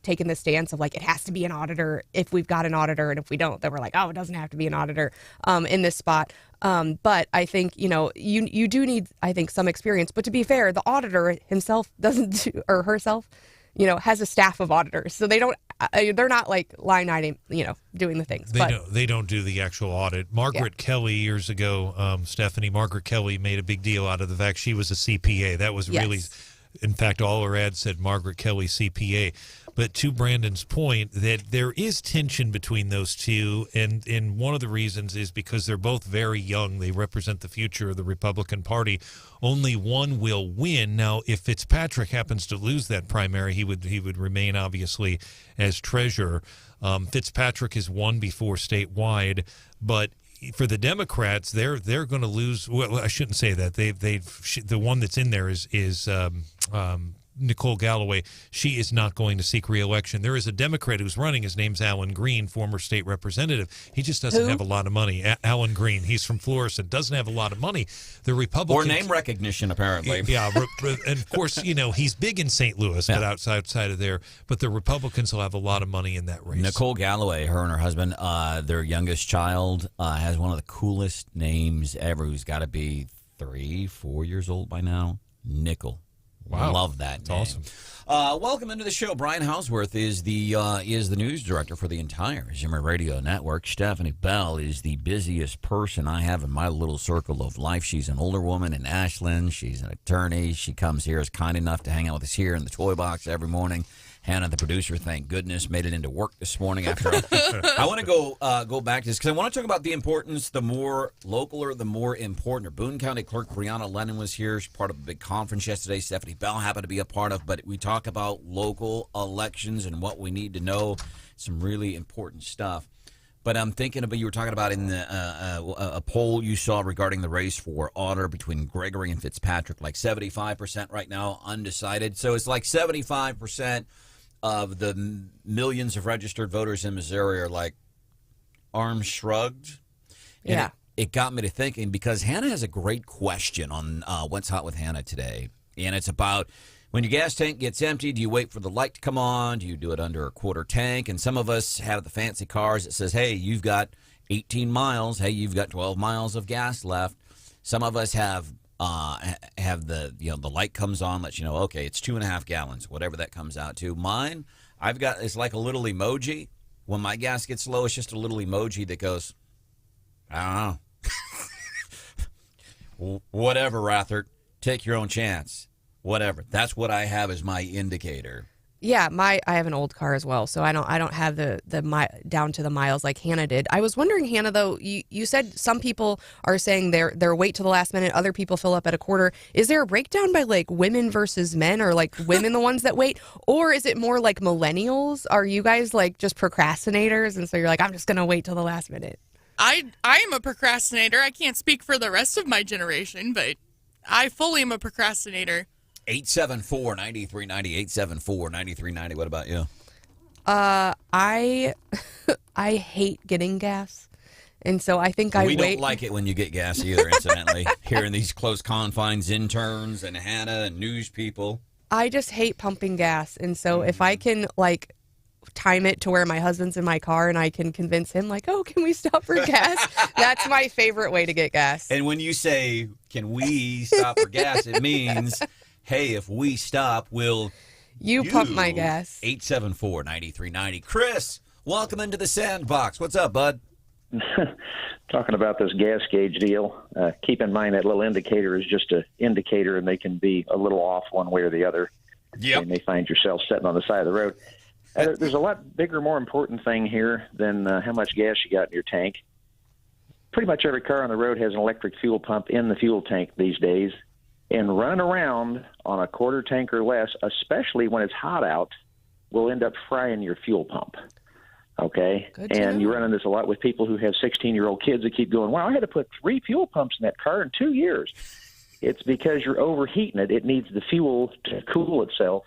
E: taken the stance of like, it has to be an auditor if we've got an auditor, and if we don't, then we're like, oh, it doesn't have to be an auditor in this spot. But I think, you do need, I think, some experience. But to be fair, the auditor himself doesn't do, or herself, has a staff of auditors. So they're not like line item, doing the things.
A: They don't do the actual audit. Margaret Kelly years ago, Margaret Kelly made a big deal out of the fact she was a CPA. That was really, in fact, all her ads said Margaret Kelly CPA. But to Branden's point, that there is tension between those two, and one of the reasons is because they're both very young. They represent the future of the Republican Party. Only one will win. Now, if Fitzpatrick happens to lose that primary, he would remain, obviously, as treasurer. Fitzpatrick has won before statewide, but for the Democrats, they're going to lose. Well, I shouldn't say that. The one that's in there is Nicole Galloway. She is not going to seek re-election. There is a Democrat who's running. His name's Alan Green, former state representative. He just doesn't have a lot of money. Alan Green. He's from Florissant. Doesn't have a lot of money. The Republicans,
C: or name recognition, apparently.
A: Yeah, and of course, he's big in St. Louis, but outside of there. But the Republicans will have a lot of money in that race.
C: Nicole Galloway, her and her husband, their youngest child, has one of the coolest names ever. Who's got to be 3-4 years old by now. Nickel.
A: Wow.
C: Love that.
A: That's awesome.
C: Welcome into the show. Brian Hauswirth is the news director for the entire Zimmer Radio Network. Stephanie Bell is the busiest person I have in my little circle of life. She's an older woman in Ashland. She's an attorney. She comes here, is kind enough to hang out with us here in the toy box every morning. Hannah, the producer, thank goodness, made it into work this morning. After I want to go back to this because I want to talk about the importance, the more local or the more important. Or Boone County Clerk Brianna Lennon was here. She's part of a big conference yesterday. Stephanie Bell happened to be a part of, but we talk about local elections and what we need to know. Some really important stuff. But I'm thinking about, you were talking about in the a poll you saw regarding the race for auditor between Gregory and Fitzpatrick, like 75% right now, undecided. So it's like 75% of the millions of registered voters in Missouri are like arms shrugged. And
E: yeah.
C: It got me to thinking, because Hannah has a great question on What's Hot with Hannah today. And it's about, when your gas tank gets empty, do you wait for the light to come on? Do you do it under a quarter tank? And some of us have the fancy cars that says, hey, you've got 18 miles. Hey, you've got 12 miles of gas left. Some of us have the light comes on, lets you know, okay, it's 2.5 gallons, whatever that comes out to. Mine, it's like a little emoji. When my gas gets low, it's just a little emoji that goes, I don't know. Whatever, Rathert. Take your own chance. Whatever. That's what I have as my indicator.
E: Yeah, I have an old car as well, so I don't have the down to the miles like Hannah did. I was wondering, Hannah, though, you said some people are saying they're wait till the last minute, other people fill up at a quarter. Is there a breakdown by like women versus men, or like women the ones that wait, or is it more like millennials? Are you guys like just procrastinators, and so you're like, I'm just gonna wait till the last minute?
F: I am a procrastinator. I can't speak for the rest of my generation, but I fully am a procrastinator.
C: 874-9390, 874-9390. What about you?
E: I hate getting gas, and so I think
C: We don't like it when you get gas either, incidentally. Here in these close confines, interns and Hannah and news people.
E: I just hate pumping gas, and so if I can like time it to where my husband's in my car and I can convince him like, oh, can we stop for gas? That's my favorite way to get gas.
C: And when you say, can we stop for gas, it means, hey, if we stop, will
E: you pump my gas.
C: 874-9390. Chris, welcome into the sandbox. What's up, bud?
O: Talking about this gas gauge deal, keep in mind that little indicator is just an indicator, and they can be a little off one way or the other.
C: Yep.
O: You may find yourself sitting on the side of the road. There's a lot bigger, more important thing here than how much gas you got in your tank. Pretty much every car on the road has an electric fuel pump in the fuel tank these days. And running around on a quarter tank or less, especially when it's hot out, will end up frying your fuel pump. Okay? And you run into this a lot with people who have 16-year-old kids that keep going, wow, I had to put 3 fuel pumps in that car in 2 years. It's because you're overheating it. It needs the fuel to cool itself.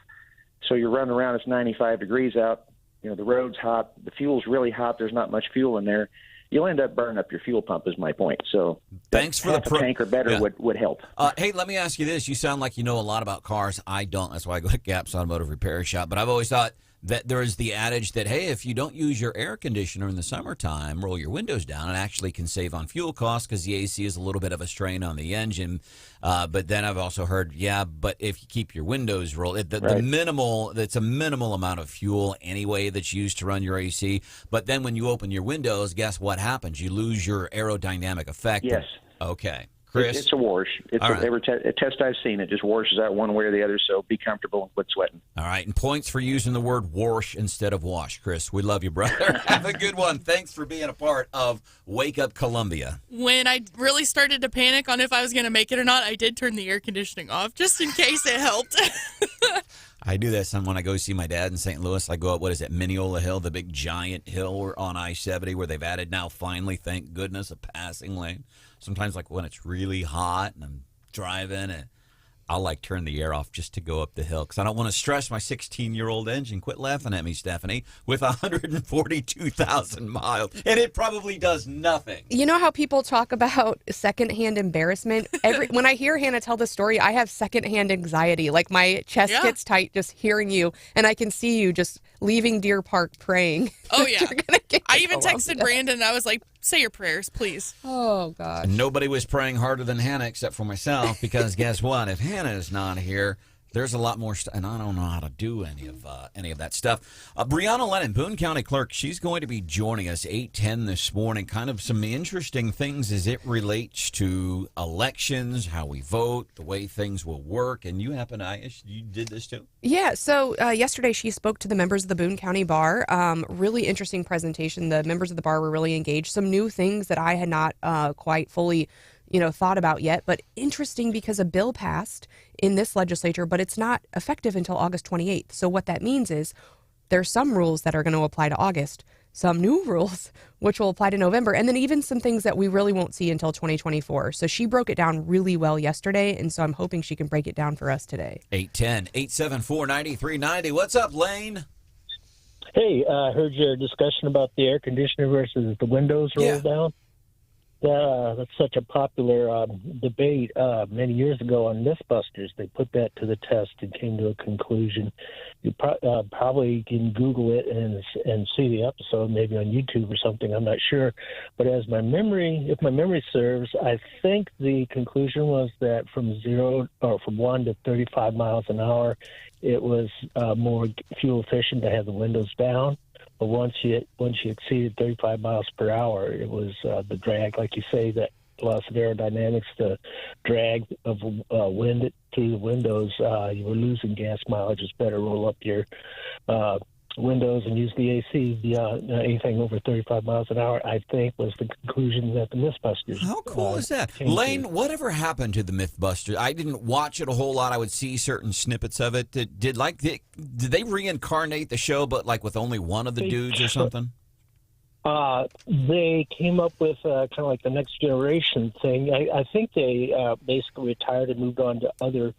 O: So you're running around, it's 95 degrees out. You know, the road's hot. The fuel's really hot. There's not much fuel in there. You'll end up burning up your fuel pump is my point. So
C: thanks for the
O: tank or better would help.
C: Hey, let me ask you this. You sound like you know a lot about cars. I don't. That's why I go to Gap's Automotive Repair Shop. But I've always thought that there is the adage that, hey, if you don't use your air conditioner in the summertime, roll your windows down, it actually can save on fuel costs because the AC is a little bit of a strain on the engine. But then I've also heard, but if you keep your windows rolled, it's a minimal amount of fuel anyway that's used to run your AC. But then when you open your windows, guess what happens? You lose your aerodynamic effect.
O: Yes.
C: Okay. Chris?
O: It's a wash. Every test I've seen, it just washes out one way or the other, so be comfortable and quit sweating.
C: All right, and points for using the word wash instead of wash. Chris, we love you, brother. Have a good one. Thanks for being a part of Wake Up Columbia.
F: When I really started to panic on if I was going to make it or not, I did turn the air conditioning off, just in case it helped.
C: I do that when I go see my dad in St. Louis. I go up, Mineola Hill, the big giant hill on I-70 where they've added now, finally, thank goodness, a passing lane. Sometimes, like when it's really hot and I'm driving, and I'll turn the air off just to go up the hill because I don't want to stress my 16-year-old engine. Quit laughing at me, Stephanie, with 142,000 miles, and it probably does nothing.
E: You know how people talk about secondhand embarrassment? When I hear Hannah tell the story, I have secondhand anxiety. Like my chest gets tight just hearing you, and I can see you just leaving Deer Park praying.
F: Oh, yeah. I even texted Branden, and I was like, say your prayers, please.
E: Oh, gosh.
C: Nobody was praying harder than Hannah except for myself because guess what? If Hannah is not here, there's a lot more stuff, and I don't know how to do any of that stuff. Brianna Lennon, Boone County Clerk, she's going to be joining us 8:10 this morning. Kind of some interesting things as it relates to elections, how we vote, the way things will work. And you you did this too?
E: Yeah. So yesterday she spoke to the members of the Boone County Bar. Really interesting presentation. The members of the bar were really engaged. Some new things that I had not quite fully thought about yet, but interesting because a bill passed in this legislature, but it's not effective until August 28th. So what that means is there's some rules that are going to apply to August, some new rules which will apply to November, and then even some things that we really won't see until 2024. So she broke it down really well yesterday, and so I'm hoping she can break it down for us today.
C: 810-874-9390. What's up, Lane?
P: Hey, I heard your discussion about the air conditioner versus the windows rolled down. That's such a popular debate. Many years ago on Mythbusters, they put that to the test and came to a conclusion. You probably can Google it and see the episode, maybe on YouTube or something. I'm not sure, but if my memory serves, I think the conclusion was that from 1 to 35 miles an hour, it was more fuel efficient to have the windows down. But once you exceeded 35 miles per hour, it was the drag, like you say, that loss of aerodynamics, the drag of wind through the windows, you were losing gas mileage. It's better roll up your windows and use the AC beyond anything over 35 miles an hour, I think, was the conclusion that the Mythbusters.
C: How cool is that? Lane, whatever happened to the Mythbusters? I didn't watch it a whole lot. I would see certain snippets of it. Did they reincarnate the show, but like with only one of the dudes or something?
P: They came up with kind of like the next generation thing. I think they basically retired and moved on to other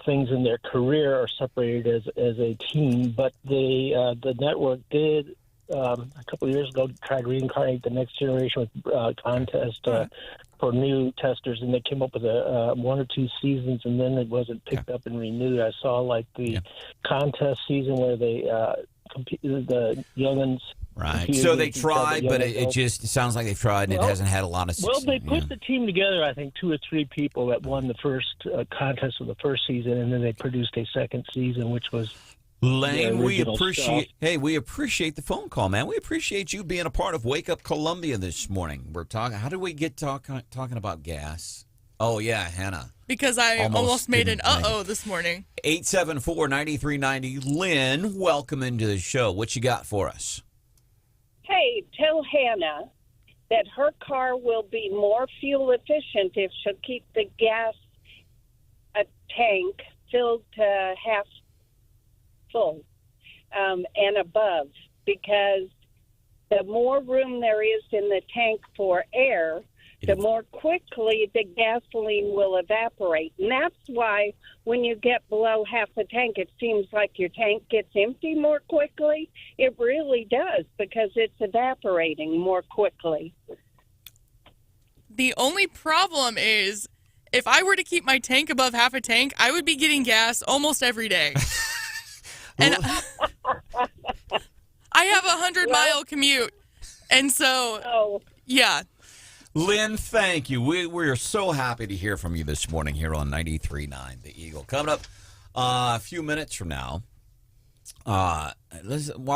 P: things in their career, or separated as a team. But the network did a couple of years ago try to reincarnate the next generation with contest for new testers, and they came up with one or two seasons, and then it wasn't picked up and renewed. I saw like the contest season where they competed, the youngins.
C: Right. So they tried, but it sounds like they've tried, and it hasn't had a lot of success.
P: Well, they put the team together, I think, 2 or 3 people that won the first contest of the first season, and then they produced a second season, which was
C: Lane, we appreciate the phone call, man. We appreciate you being a part of Wake Up Columbia this morning. We're talking. How did we get talking about gas? Oh yeah, Hannah.
F: Because I almost made an this morning.
C: 874-9390. Lynn, welcome into the show. What you got for us?
Q: Hey, tell Hannah that her car will be more fuel efficient if she'll keep the gas tank filled to half full and above, because the more room there is in the tank for air, the more quickly the gasoline will evaporate. And that's why when you get below half the tank, it seems like your tank gets empty more quickly. It really does, because it's evaporating more quickly.
F: The only problem is, if I were to keep my tank above half a tank, I would be getting gas almost every day. And I have a 100-mile commute. And so, yeah.
C: Lynn, thank you. We're so happy to hear from you this morning here on 93.9 The Eagle. Coming up a few minutes from now, while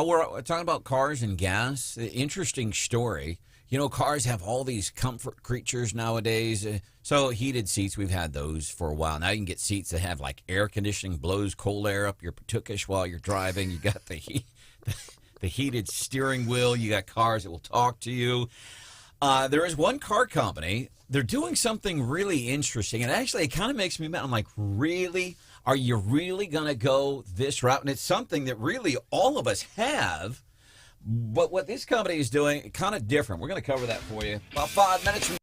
C: we're talking about cars and gas, interesting story. You know, cars have all these comfort creatures nowadays. So heated seats, we've had those for a while. Now you can get seats that have like air conditioning, blows cold air up your patookish while you're driving. You got the heated steering wheel. You got cars that will talk to you. There is one car company. They're doing something really interesting. And actually, it kind of makes me mad. I'm like, really? Are you really going to go this route? And it's something that really all of us have. But what this company is doing, kind of different. We're going to cover that for you about 5 minutes from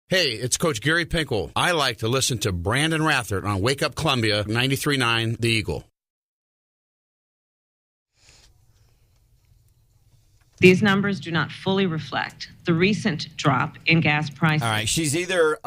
R: Hey, it's Coach Gary Pinkel. I like to listen to Branden Rathert on Wake Up Columbia 93.9 The Eagle.
D: These numbers do not fully reflect the recent drop in gas prices.
C: All right, she's either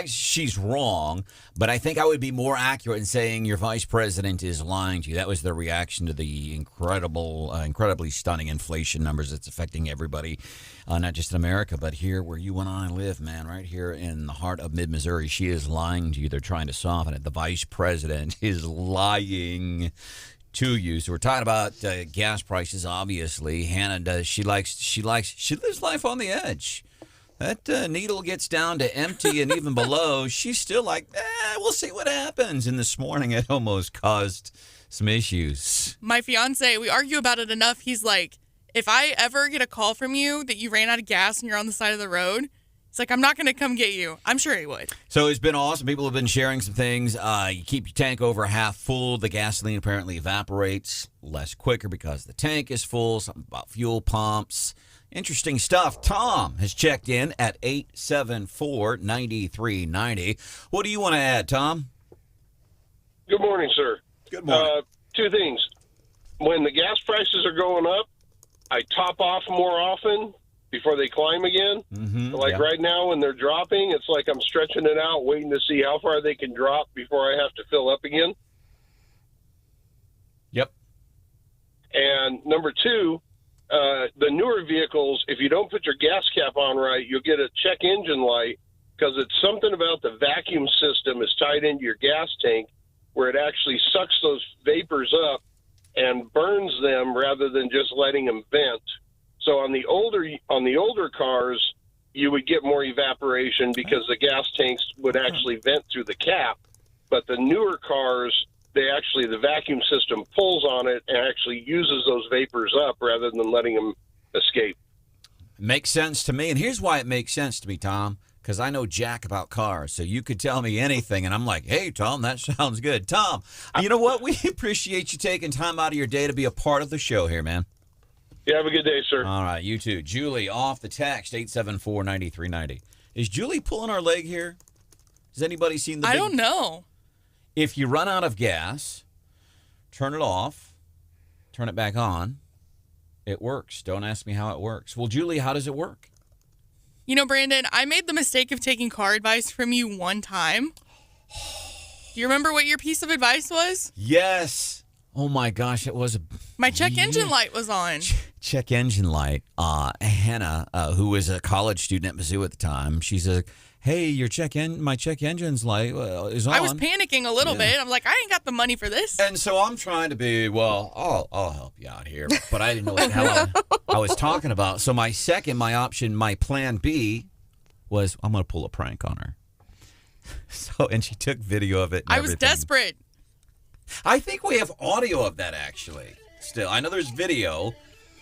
C: she's wrong, but I think I would be more accurate in saying your vice president is lying to you. That was the reaction to the incredibly stunning inflation numbers that's affecting everybody, not just in America, but here where you and I live, man, right here in the heart of mid-Missouri. She is lying to you. They're trying to soften it. The vice president is lying to you. So we're talking about gas prices, obviously. Hannah does. She lives life on the edge. That needle gets down to empty and even below. She's still like, we'll see what happens. And this morning it almost caused some issues.
F: My fiance, we argue about it enough. He's like, if I ever get a call from you that you ran out of gas and you're on the side of the road, it's like, I'm not going to come get you. I'm sure he would.
C: So it's been awesome. People have been sharing some things. You keep your tank over half full. The gasoline apparently evaporates less quicker because the tank is full. Something about fuel pumps. Interesting stuff. Tom has checked in at 874-9390. What do you want to add, Tom?
S: Good morning, sir.
C: Good morning.
S: Two things. When the gas prices are going up, I top off more often before they climb again. Right now when they're dropping, it's like I'm stretching it out, waiting to see how far they can drop before I have to fill up again.
C: Yep.
S: And number two, the newer vehicles, if you don't put your gas cap on right, you'll get a check engine light because it's something about the vacuum system is tied into your gas tank where it actually sucks those vapors up and burns them rather than just letting them vent. So on the older cars, you would get more evaporation because the gas tanks would actually vent through the cap. But the newer cars, the vacuum system pulls on it and actually uses those vapors up rather than letting them escape.
C: Makes sense to me. And here's why it makes sense to me, Tom, because I know jack about cars. So you could tell me anything, and I'm like, hey, Tom, that sounds good. Tom, you know what? We appreciate you taking time out of your day to be a part of the show here, man.
S: Yeah, have a good day, sir.
C: All right, you too. Julie, off the text, 874-9390. Is Julie pulling our leg here? Has anybody seen the
F: I don't know.
C: If you run out of gas, turn it off, turn it back on. It works. Don't ask me how it works. Well, Julie, how does it work?
F: You know, Brandon, I made the mistake of taking car advice from you one time. Do you remember what your piece of advice was?
C: Yes. Oh, my gosh, it was
F: my check engine light was on.
C: Check engine light. Hannah, who was a college student at Mizzou at the time, she said, hey, my check engine's light is on.
F: I was panicking a little bit. I'm like, I ain't got the money for this.
C: And so I'm trying to be, I'll help you out here. But I didn't know what the hell I was talking about. So my plan B was I'm going to pull a prank on her. And she took video of it. And
F: I was desperate.
C: I think we have audio of that, actually. Still, I know there's video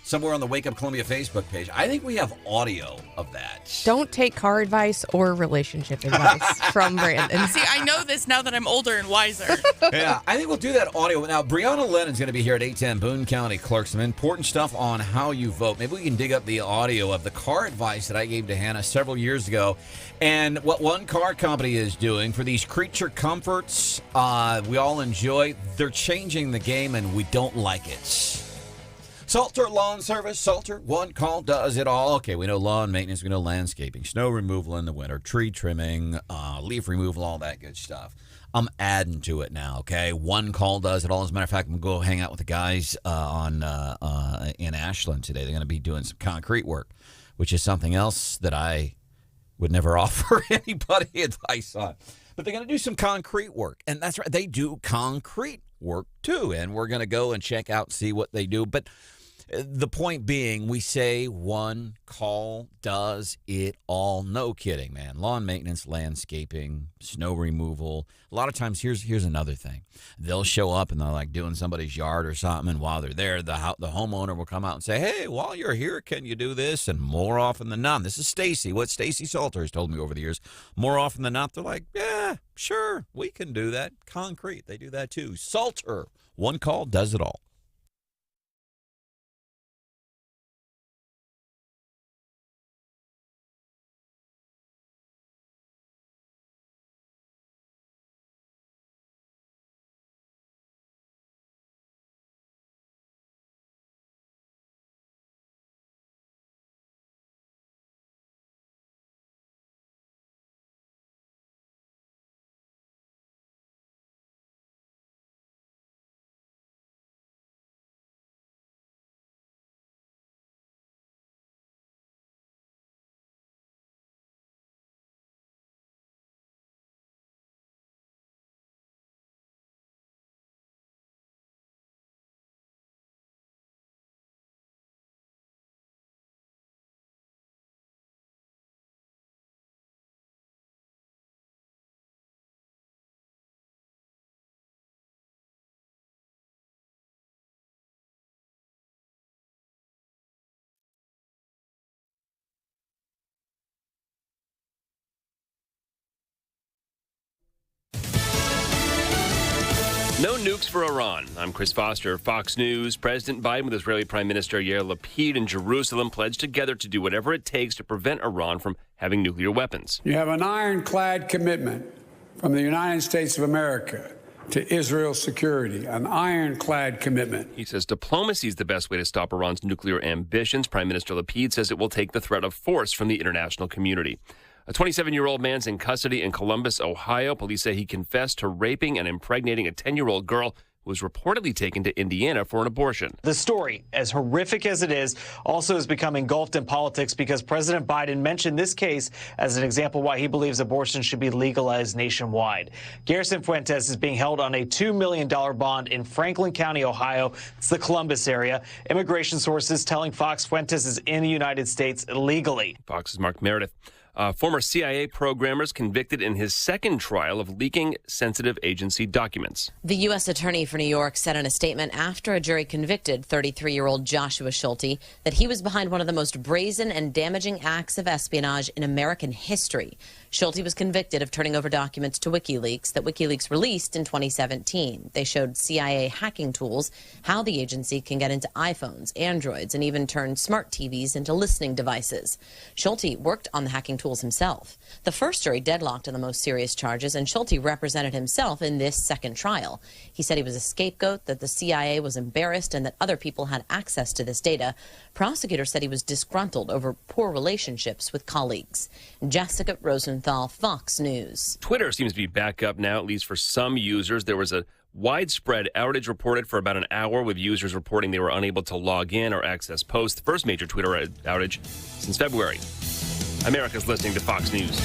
C: somewhere on the Wake Up Columbia Facebook page. I think we have audio of that.
E: Don't take car advice or relationship advice from Brandon.
F: See, I know this now that I'm older and wiser.
C: Yeah, I think we'll do that audio. Now, Brianna Lennon's going to be here at 8:10, Boone County Clerk. Some important stuff on how you vote. Maybe we can dig up the audio of the car advice that I gave to Hannah several years ago. And what one car company is doing for these creature comforts we all enjoy, they're changing the game and we don't like it. Salter Lawn Service. Salter, one call does it all. Okay, we know lawn maintenance, we know landscaping, snow removal in the winter, tree trimming, leaf removal, all that good stuff. I'm adding to it now, okay? One call does it all. As a matter of fact, I'm going to go hang out with the guys in Ashland today. They're going to be doing some concrete work, which is something else that I would never offer anybody advice on. But they're going to do some concrete work. And that's right, they do concrete work too. And we're going to go and check out and see what they do. But the point being, we say one call does it all. No kidding, man. Lawn maintenance, landscaping, snow removal. A lot of times, here's another thing. They'll show up and they're like doing somebody's yard or something. And while they're there, the homeowner will come out and say, hey, while you're here, can you do this? And more often than not, this is Stacy, what Stacy Salter has told me over the years. More often than not, they're like, yeah, sure, we can do that. Concrete, they do that too. Salter, one call does it all.
B: No nukes for Iran. I'm Chris Foster, Fox News. President Biden with Israeli Prime Minister Yair Lapid in Jerusalem pledged together to do whatever it takes to prevent Iran from having nuclear weapons.
G: You have an ironclad commitment from the United States of America to Israel's security, an ironclad commitment.
B: He says diplomacy is the best way to stop Iran's nuclear ambitions. Prime Minister Lapid says it will take the threat of force from the international community. A 27-year-old man's in custody in Columbus, Ohio. Police say he confessed to raping and impregnating a 10-year-old girl who was reportedly taken to Indiana for an abortion.
V: The story, as horrific as it is, also has become engulfed in politics because President Biden mentioned this case as an example why he believes abortion should be legalized nationwide. Garrison Fuentes is being held on a $2 million bond in Franklin County, Ohio. It's the Columbus area. Immigration sources telling Fox Fuentes is in the United States illegally.
B: Fox's Mark Meredith. Former CIA programmers convicted in his second trial of leaking sensitive agency documents.
W: The U.S. Attorney for New York said in a statement after a jury convicted 33-year-old Joshua Schulte that he was behind one of the most brazen and damaging acts of espionage in American history. Schulte was convicted of turning over documents to WikiLeaks that WikiLeaks released in 2017. They showed CIA hacking tools, how the agency can get into iPhones, Androids, and even turn smart TVs into listening devices. Schulte worked on the hacking tools himself. The first jury deadlocked on the most serious charges, and Schulte represented himself in this second trial. He said he was a scapegoat, that the CIA was embarrassed, and that other people had access to this data. Prosecutors said he was disgruntled over poor relationships with colleagues. Jessica Rosenthal, Fox News.
B: Twitter seems to be back up now, at least for some users. There was a widespread outage reported for about an hour, with users reporting they were unable to log in or access posts. The first major Twitter outage since February. America's listening to Fox News.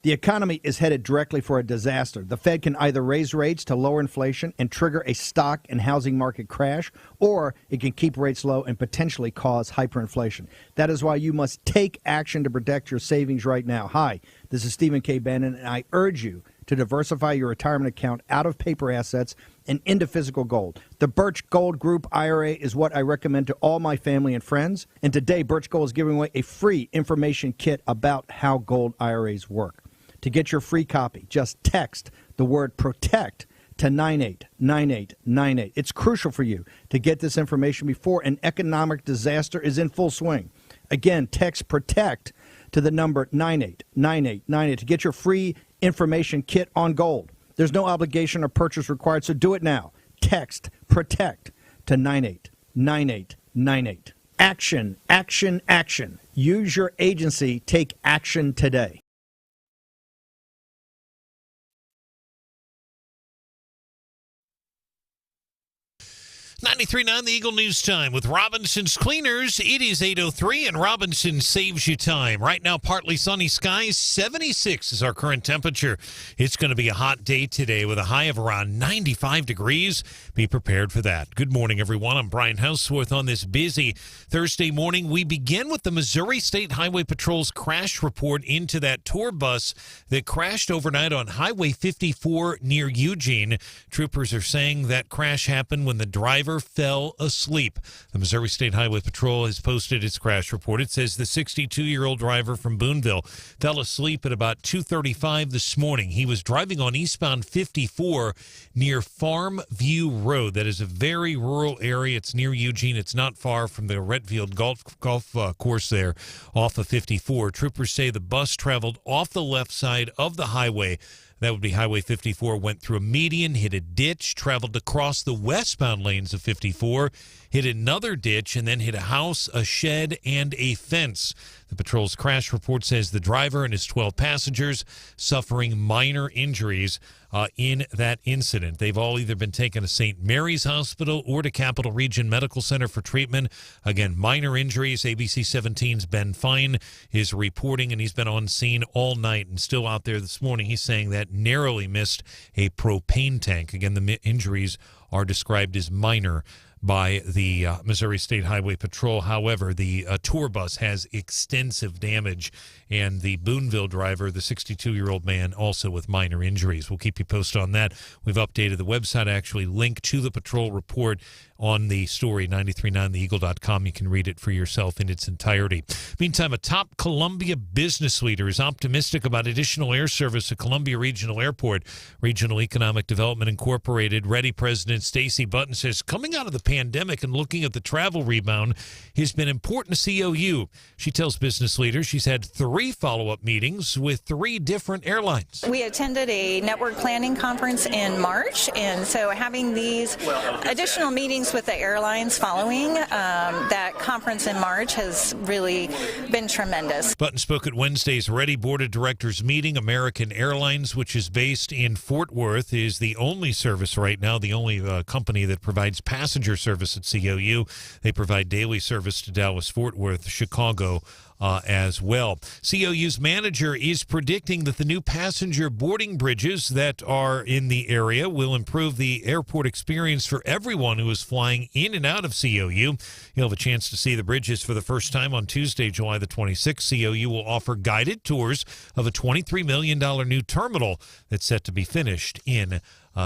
X: The economy is headed directly for a disaster. The Fed can either raise rates to lower inflation and trigger a stock and housing market crash, or it can keep rates low and potentially cause hyperinflation. That is why you must take action to protect your savings right now. Hi, this is Stephen K. Bannon, and I urge you to diversify your retirement account out of paper assets and into physical gold. The Birch Gold Group IRA is what I recommend to all my family and friends. And today, Birch Gold is giving away a free information kit about how gold IRAs work. To get your free copy, just text the word PROTECT to 989898. It's crucial for you to get this information before an economic disaster is in full swing. Again, text PROTECT to the number 989898 to get your free information kit on gold. There's no obligation or purchase required, so do it now. Text PROTECT to 989898. Action, action, action. Use your agency. Take action today.
A: 93.9 The Eagle News Time with Robinson's Cleaners. It is 8:03 and Robinson saves you time. Right now, partly sunny skies. 76 is our current temperature. It's going to be a hot day today with a high of around 95 degrees. Be prepared for that. Good morning, everyone. I'm Brian Hauswirth on this busy Thursday morning. We begin with the Missouri State Highway Patrol's crash report into that tour bus that crashed overnight on Highway 54 near Eugene. Troopers are saying that crash happened when the driver fell asleep. The Missouri State Highway Patrol has posted its crash report. It says the 62-year-old driver from Boonville fell asleep at about 2:35 this morning. He was driving on eastbound 54 near Farm View Road. That is a very rural area. It's near Eugene. It's not far from the Redfield golf course there off of 54. Troopers say the bus traveled off the left side of the highway. That would be Highway 54, went through a median, hit a ditch, traveled across the westbound lanes of 54, hit another ditch, and then hit a house, a shed, and a fence. The patrol's crash report says the driver and his 12 passengers suffering minor injuries in that incident. They've all either been taken to St. Mary's Hospital or to Capital Region Medical Center for treatment. Again, minor injuries. ABC 17's Ben Fine is reporting, and he's been on scene all night and still out there this morning. He's saying that narrowly missed a propane tank. Again, the injuries are described as minor by the Missouri State Highway Patrol. However, the tour bus has extensive damage, and the Boonville driver, the 62-year-old man, also with minor injuries. We'll keep you posted on that. We've updated the website, actually linked to the patrol report on the story, 939theeagle.com. You can read it for yourself in its entirety. Meantime, a top Columbia business leader is optimistic about additional air service at Columbia Regional Airport. Regional Economic Development Incorporated Ready President Stacy Button says coming out of the pandemic and looking at the travel rebound has been important to COU. She tells business leaders she's had 3 follow-up meetings with 3 different airlines.
N: We attended a network planning conference in March, and so having these additional meetings with the airlines following that conference in March has really been tremendous.
A: Button spoke at Wednesday's Ready Board of Directors meeting. American Airlines, which is based in Fort Worth, is the only service right now, the only company that provides passenger service at COU. They provide daily service to Dallas, Fort Worth, Chicago, as well. COU's manager is predicting that the new passenger boarding bridges that are in the area will improve the airport experience for everyone who is flying in and out of COU. You'll have a chance to see the bridges for the first time on Tuesday, July the 26th. COU will offer guided tours of a $23 million new terminal that's set to be finished in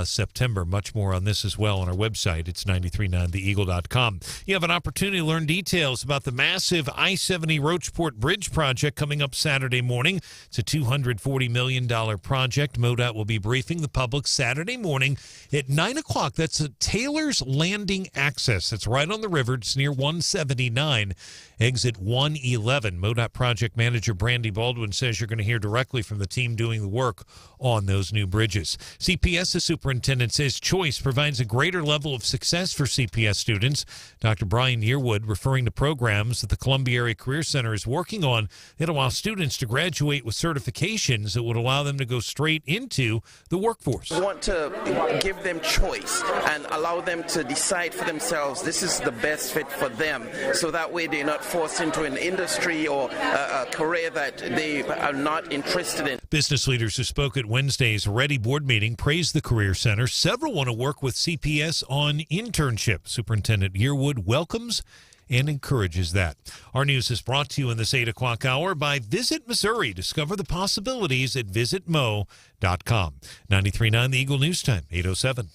A: September. Much more on this as well on our website. It's 939theeagle.com. You have an opportunity to learn details about the massive I-70 Roachport Bridge project coming up Saturday morning. It's a $240 million project. MoDOT will be briefing the public Saturday morning at 9 o'clock. That's a Taylor's Landing access. It's right on the river. It's near 179, exit 111. MoDOT project manager Branden Baldwin says you're going to hear directly from the team doing the work on those new bridges. CPS's superintendent says choice provides a greater level of success for CPS students. Dr. Brian Yearwood, referring to programs that the Columbia Area Career Center is working on that allow students to graduate with certifications that would allow them to go straight into the workforce.
H: We want to give them choice and allow them to decide for themselves this is the best fit for them, so that way they're not forced into an industry or a career that they are not interested in.
A: Business leaders who spoke at Wednesday's Ready Board meeting praised the Career Center. Several want to work with CPS on internship. Superintendent Yearwood welcomes and encourages that. Our news is brought to you in this 8 o'clock hour by Visit Missouri. Discover the possibilities at visitmo.com. 93.9 The Eagle News Time, 8:07.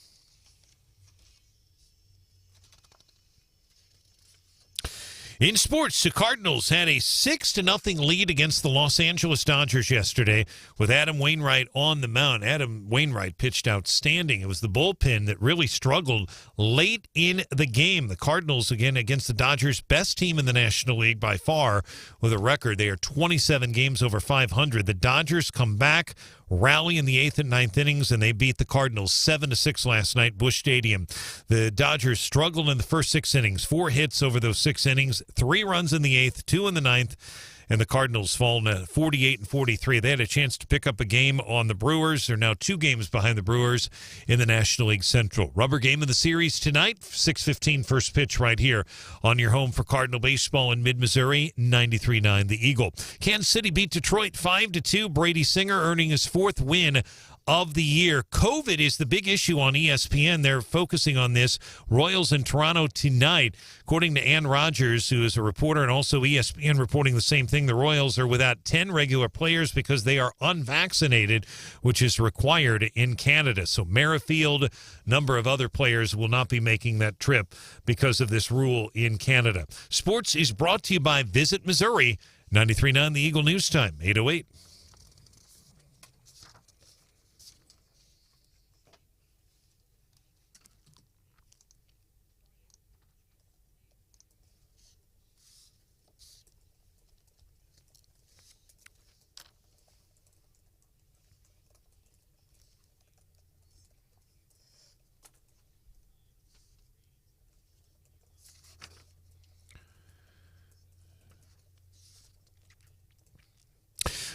A: In sports, the Cardinals had a 6-0 lead against the Los Angeles Dodgers yesterday with Adam Wainwright on the mound. Adam Wainwright pitched outstanding. It was the bullpen that really struggled late in the game. The Cardinals, again, against the Dodgers, best team in the National League by far with a record. They are 27 games over 500. The Dodgers come back, rally in the 8th and 9th innings, and they beat the Cardinals 7-6 last night, Busch Stadium. The Dodgers struggled in the first 6 innings, 4 hits over those 6 innings, 3 runs in the 8th, 2 in the 9th, and the Cardinals fallen at 48-43. They had a chance to pick up a game on the Brewers. They're now 2 games behind the Brewers in the National League Central. Rubber game of the series tonight, 6:15 first pitch right here on your home for Cardinal baseball in mid-Missouri, 93.9 The Eagle. Kansas City beat Detroit 5-2. Brady Singer earning his 4th win of the year. COVID is the big issue on ESPN. They're focusing on this. Royals in Toronto tonight. According to Ann Rogers, who is a reporter and also ESPN reporting the same thing, the Royals are without 10 regular players because they are unvaccinated, which is required in Canada. So Merrifield, number of other players will not be making that trip because of this rule in Canada. Sports is brought to you by Visit Missouri, 93.9 The Eagle News Time, 8:08.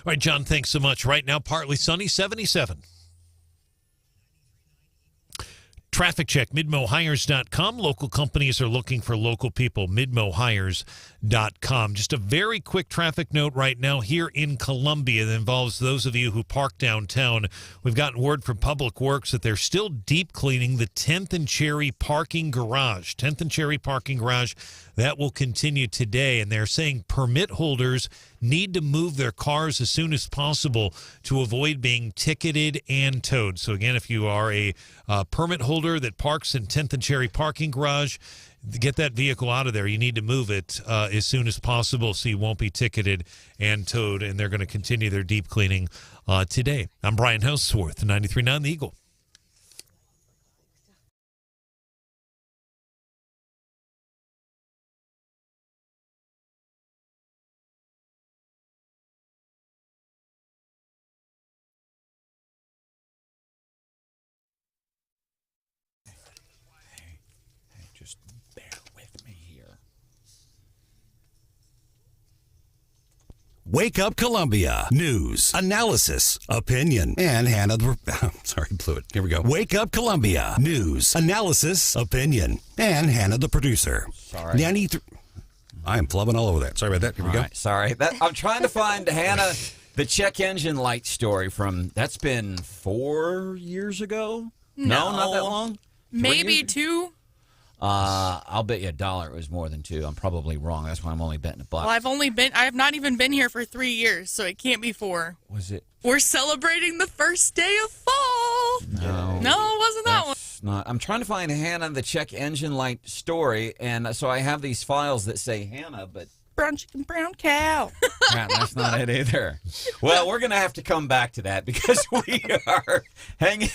A: All right, John, thanks so much. Right now, partly sunny, 77. Traffic check, midmohires.com. Local companies are looking for local people, midmohires.com. Just a very quick traffic note right now here in Columbia that involves those of you who park downtown. We've gotten word from Public Works that they're still deep cleaning the 10th and Cherry parking garage. 10th and Cherry parking garage, that will continue today, and they're saying permit holders need to move their cars as soon as possible to avoid being ticketed and towed. So again, if you are a permit holder that parks in 10th and Cherry parking garage, get that vehicle out of there. You need to move it as soon as possible so you won't be ticketed and towed, and they're going to continue their deep cleaning today. I'm Brian Hauswirth, 93.9 The Eagle.
I: Wake Up Columbia. News, analysis, opinion, and Hannah the... Sorry, blew it. Here we go. Wake Up Columbia. News, analysis, opinion, and Hannah the producer.
C: Sorry.
I: I am flubbing all over that. Sorry about that. Here we go.
C: Right, sorry. I'm trying to find Hannah, the check engine light story from, that's been 4 years ago? No, not that long?
F: Maybe 2.
C: I'll bet you $1 it was more than 2. I'm probably wrong. That's why I'm only betting $1.
F: Well, I have not even been here for 3 years, so it can't be 4.
C: Was it?
F: We're celebrating the first day of fall.
C: No,
F: it wasn't that one.
C: Not. I'm trying to find Hannah, the check engine light story, and so I have these files that say Hannah, but
F: brown chicken, brown cow.
C: That's not it either. Well, we're going to have to come back to that because we are hanging...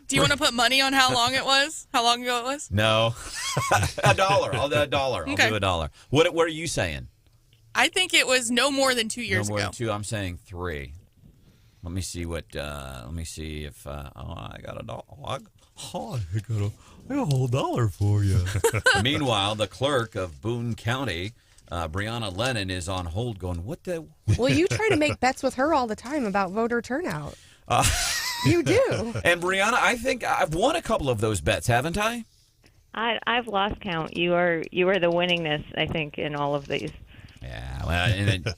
F: Do you want to put money on how long it was? How long ago it was?
C: No. $1. I'll do $1. I'll do $1. What are you saying?
F: I think it was no more than 2 years
C: ago. No more
F: ago.
C: than 2. I'm saying 3. Let me see what. Let me see if. I got $1. I got a whole $1 for you. Meanwhile, the clerk of Boone County, Brianna Lennon, is on hold, going, "What the?"
E: Well, you try to make bets with her all the time about voter turnout. You do.
C: And Brianna, I think I've won a couple of those bets, haven't I?
J: I've lost count. You are the winningest, I think, in all of these.
C: Yeah, well,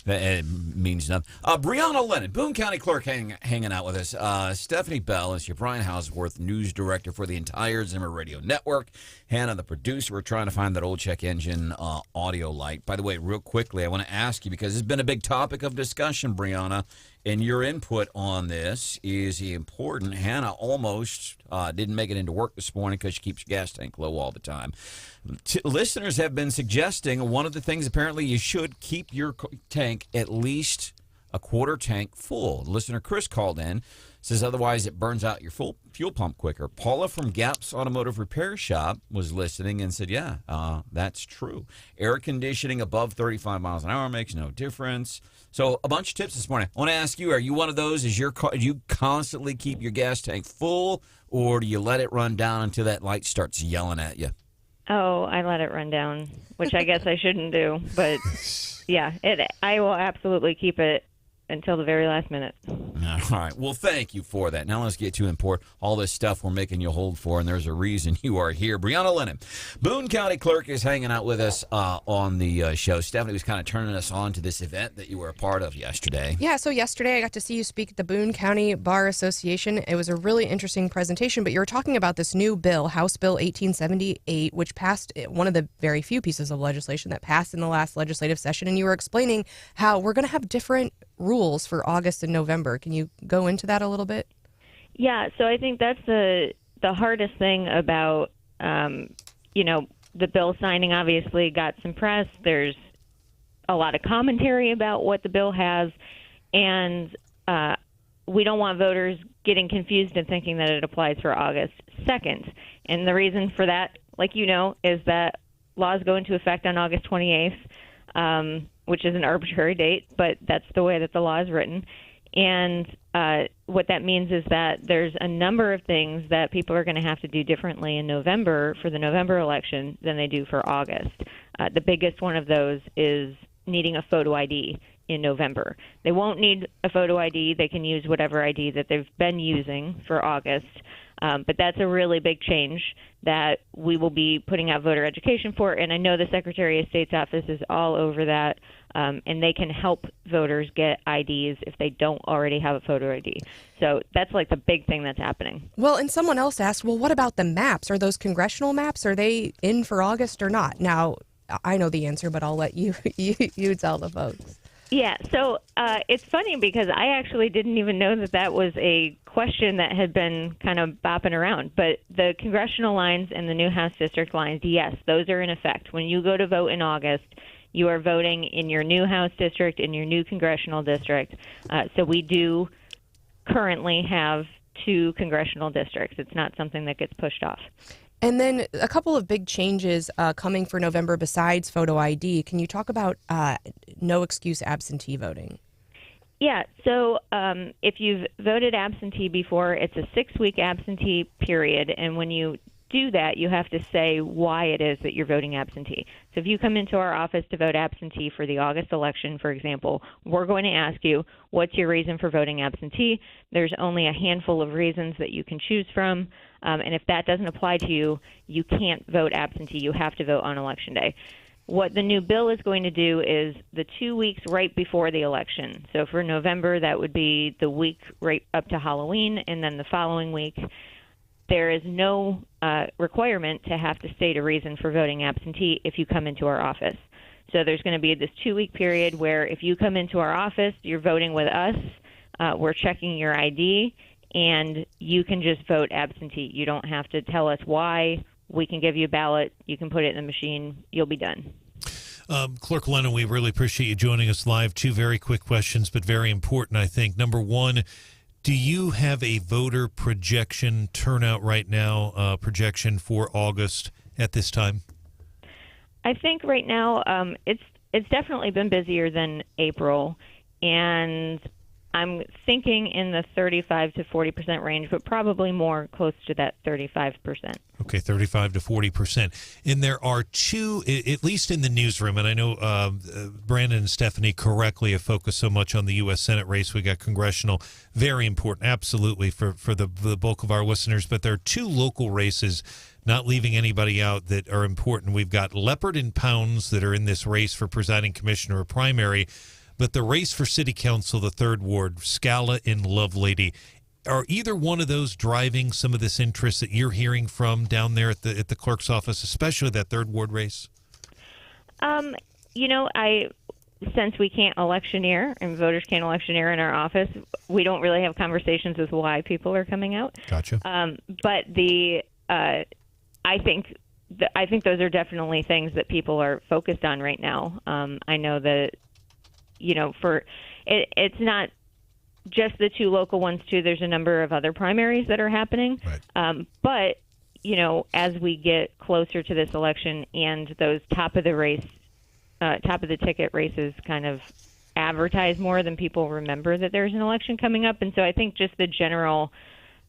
C: it means nothing. Brianna Lennon, Boone County Clerk, hanging out with us. Stephanie Bell is your Brian Hauswirth News Director for the entire Zimmer Radio Network. Hannah, the producer. We're trying to find that old check engine audio light. By the way, real quickly, I want to ask you, because it's been a big topic of discussion, Brianna, and your input on this is important. Hannah almost didn't make it into work this morning because she keeps your gas tank low all the time. Listeners have been suggesting one of the things, apparently, you should keep your tank at least a quarter tank full. Listener Chris called in, says otherwise it burns out your fuel pump quicker. Paula from Gap's Automotive Repair Shop was listening and said, yeah, that's true. Air conditioning above 35 miles an hour makes no difference. So a bunch of tips this morning. I want to ask you, are you one of those? Do you constantly keep your gas tank full, or do you let it run down until that light starts yelling at you?
J: Oh, I let it run down, which I guess I shouldn't do. But, yeah, I will absolutely keep it until the very last minute.
C: All right. Well, thank you for that. Now let's get to import all this stuff we're making you hold for, and there's a reason you are here. Brianna Lennon, Boone County Clerk, is hanging out with us on the show. Stephanie was kind of turning us on to this event that you were a part of yesterday.
E: Yeah, so yesterday I got to see you speak at the Boone County Bar Association. It was a really interesting presentation, but you were talking about this new bill, House Bill 1878, which passed, one of the very few pieces of legislation that passed in the last legislative session, and you were explaining how we're going to have different rules for August and November. Can you go into that a little bit?
J: Yeah, so I think that's the hardest thing about, the bill signing. Obviously got some press. There's a lot of commentary about what the bill has, and we don't want voters getting confused and thinking that it applies for August 2nd. And the reason for that, like is that laws go into effect on August 28th, which is an arbitrary date, but that's the way that the law is written. And what that means is that there's a number of things that people are going to have to do differently in November for the November election than they do for August. The biggest one of those is needing a photo ID in November. They won't need a photo ID. They can use whatever ID that they've been using for August. But that's a really big change that we will be putting out voter education for. And I know the Secretary of State's office is all over that, and they can help voters get IDs if they don't already have a photo ID. So that's like the big thing that's happening.
E: Well, and someone else asked, well, what about the maps? Are those congressional maps? Are they in for August or not? Now, I know the answer, but I'll let you tell the folks.
J: Yeah, so it's funny because I actually didn't even know that was a question that had been kind of bopping around. But the congressional lines and the new House district lines, yes, those are in effect. When you go to vote in August, you are voting in your new House district, in your new congressional district. So we do currently have 2 congressional districts. It's not something that gets pushed off.
E: And then a couple of big changes coming for November besides photo ID. Can you talk about no excuse absentee voting?
J: Yeah, so if you've voted absentee before, it's a 6-week absentee period, and when you do that, you have to say why it is that you're voting absentee. So if you come into our office to vote absentee for the August election, for example, we're going to ask you, what's your reason for voting absentee? There's only a handful of reasons that you can choose from, and if that doesn't apply to you, you can't vote absentee. You have to vote on Election Day. What the new bill is going to do is the 2 weeks right before the election. So for November, that would be the week right up to Halloween, and then the following week, there is no requirement to have to state a reason for voting absentee if you come into our office. So there's going to be this 2-week period where if you come into our office, you're voting with us, we're checking your ID, and you can just vote absentee. You don't have to tell us why. We can give you a ballot. You can put it in the machine. You'll be done.
A: Clerk Lennon, we really appreciate you joining us live. 2 very quick questions, but very important, I think. Number one, do you have a voter projection turnout right now, projection for August at this time?
J: I think right now it's definitely been busier than April, and I'm thinking in the 35 to 40% range, but probably more close to that 35%.
A: Okay, 35 to 40%. And there are 2, at least in the newsroom, and I know Branden and Stephanie correctly have focused so much on the U.S. Senate race. We got congressional, very important, absolutely, for the bulk of our listeners. But there are 2 local races, not leaving anybody out, that are important. We've got Leopard and Pounds that are in this race for presiding commissioner or primary. But the race for city council, the 3rd Ward, Scala and Lovelady, are either one of those driving some of this interest that you're hearing from down there at the clerk's office, especially that 3rd Ward race?
J: Since we can't electioneer and voters can't electioneer in our office, we don't really have conversations with why people are coming out.
A: Gotcha.
J: But I think those are definitely things that people are focused on right now. I know that. It's not just the 2 local ones, too. There's a number of other primaries that are happening. Right. But, as we get closer to this election and those top of the ticket races kind of advertise more, than people remember that there's an election coming up. And so I think just the general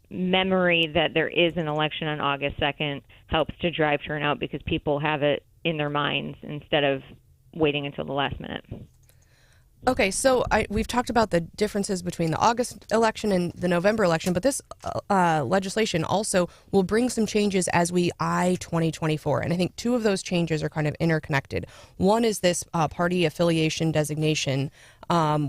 J: memory that there is an election on August 2nd helps to drive turnout because people have it in their minds instead of waiting until the last minute.
E: Okay, so we've talked about the differences between the August election and the November election, but this legislation also will bring some changes as we eye 2024. And I think 2 of those changes are kind of interconnected. One is this party affiliation designation,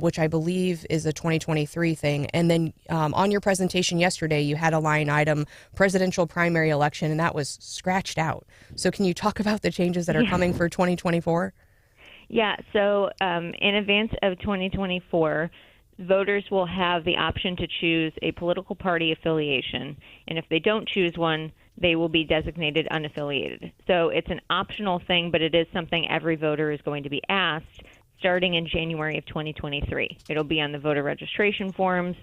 E: which I believe is a 2023 thing. And then on your presentation yesterday, you had a line item, presidential primary election, and that was scratched out. So can you talk about the changes that are coming for 2024?
J: Yeah, so in advance of 2024, voters will have the option to choose a political party affiliation. And if they don't choose one, they will be designated unaffiliated. So it's an optional thing, but it is something every voter is going to be asked starting in January of 2023. It'll be on the voter registration forms.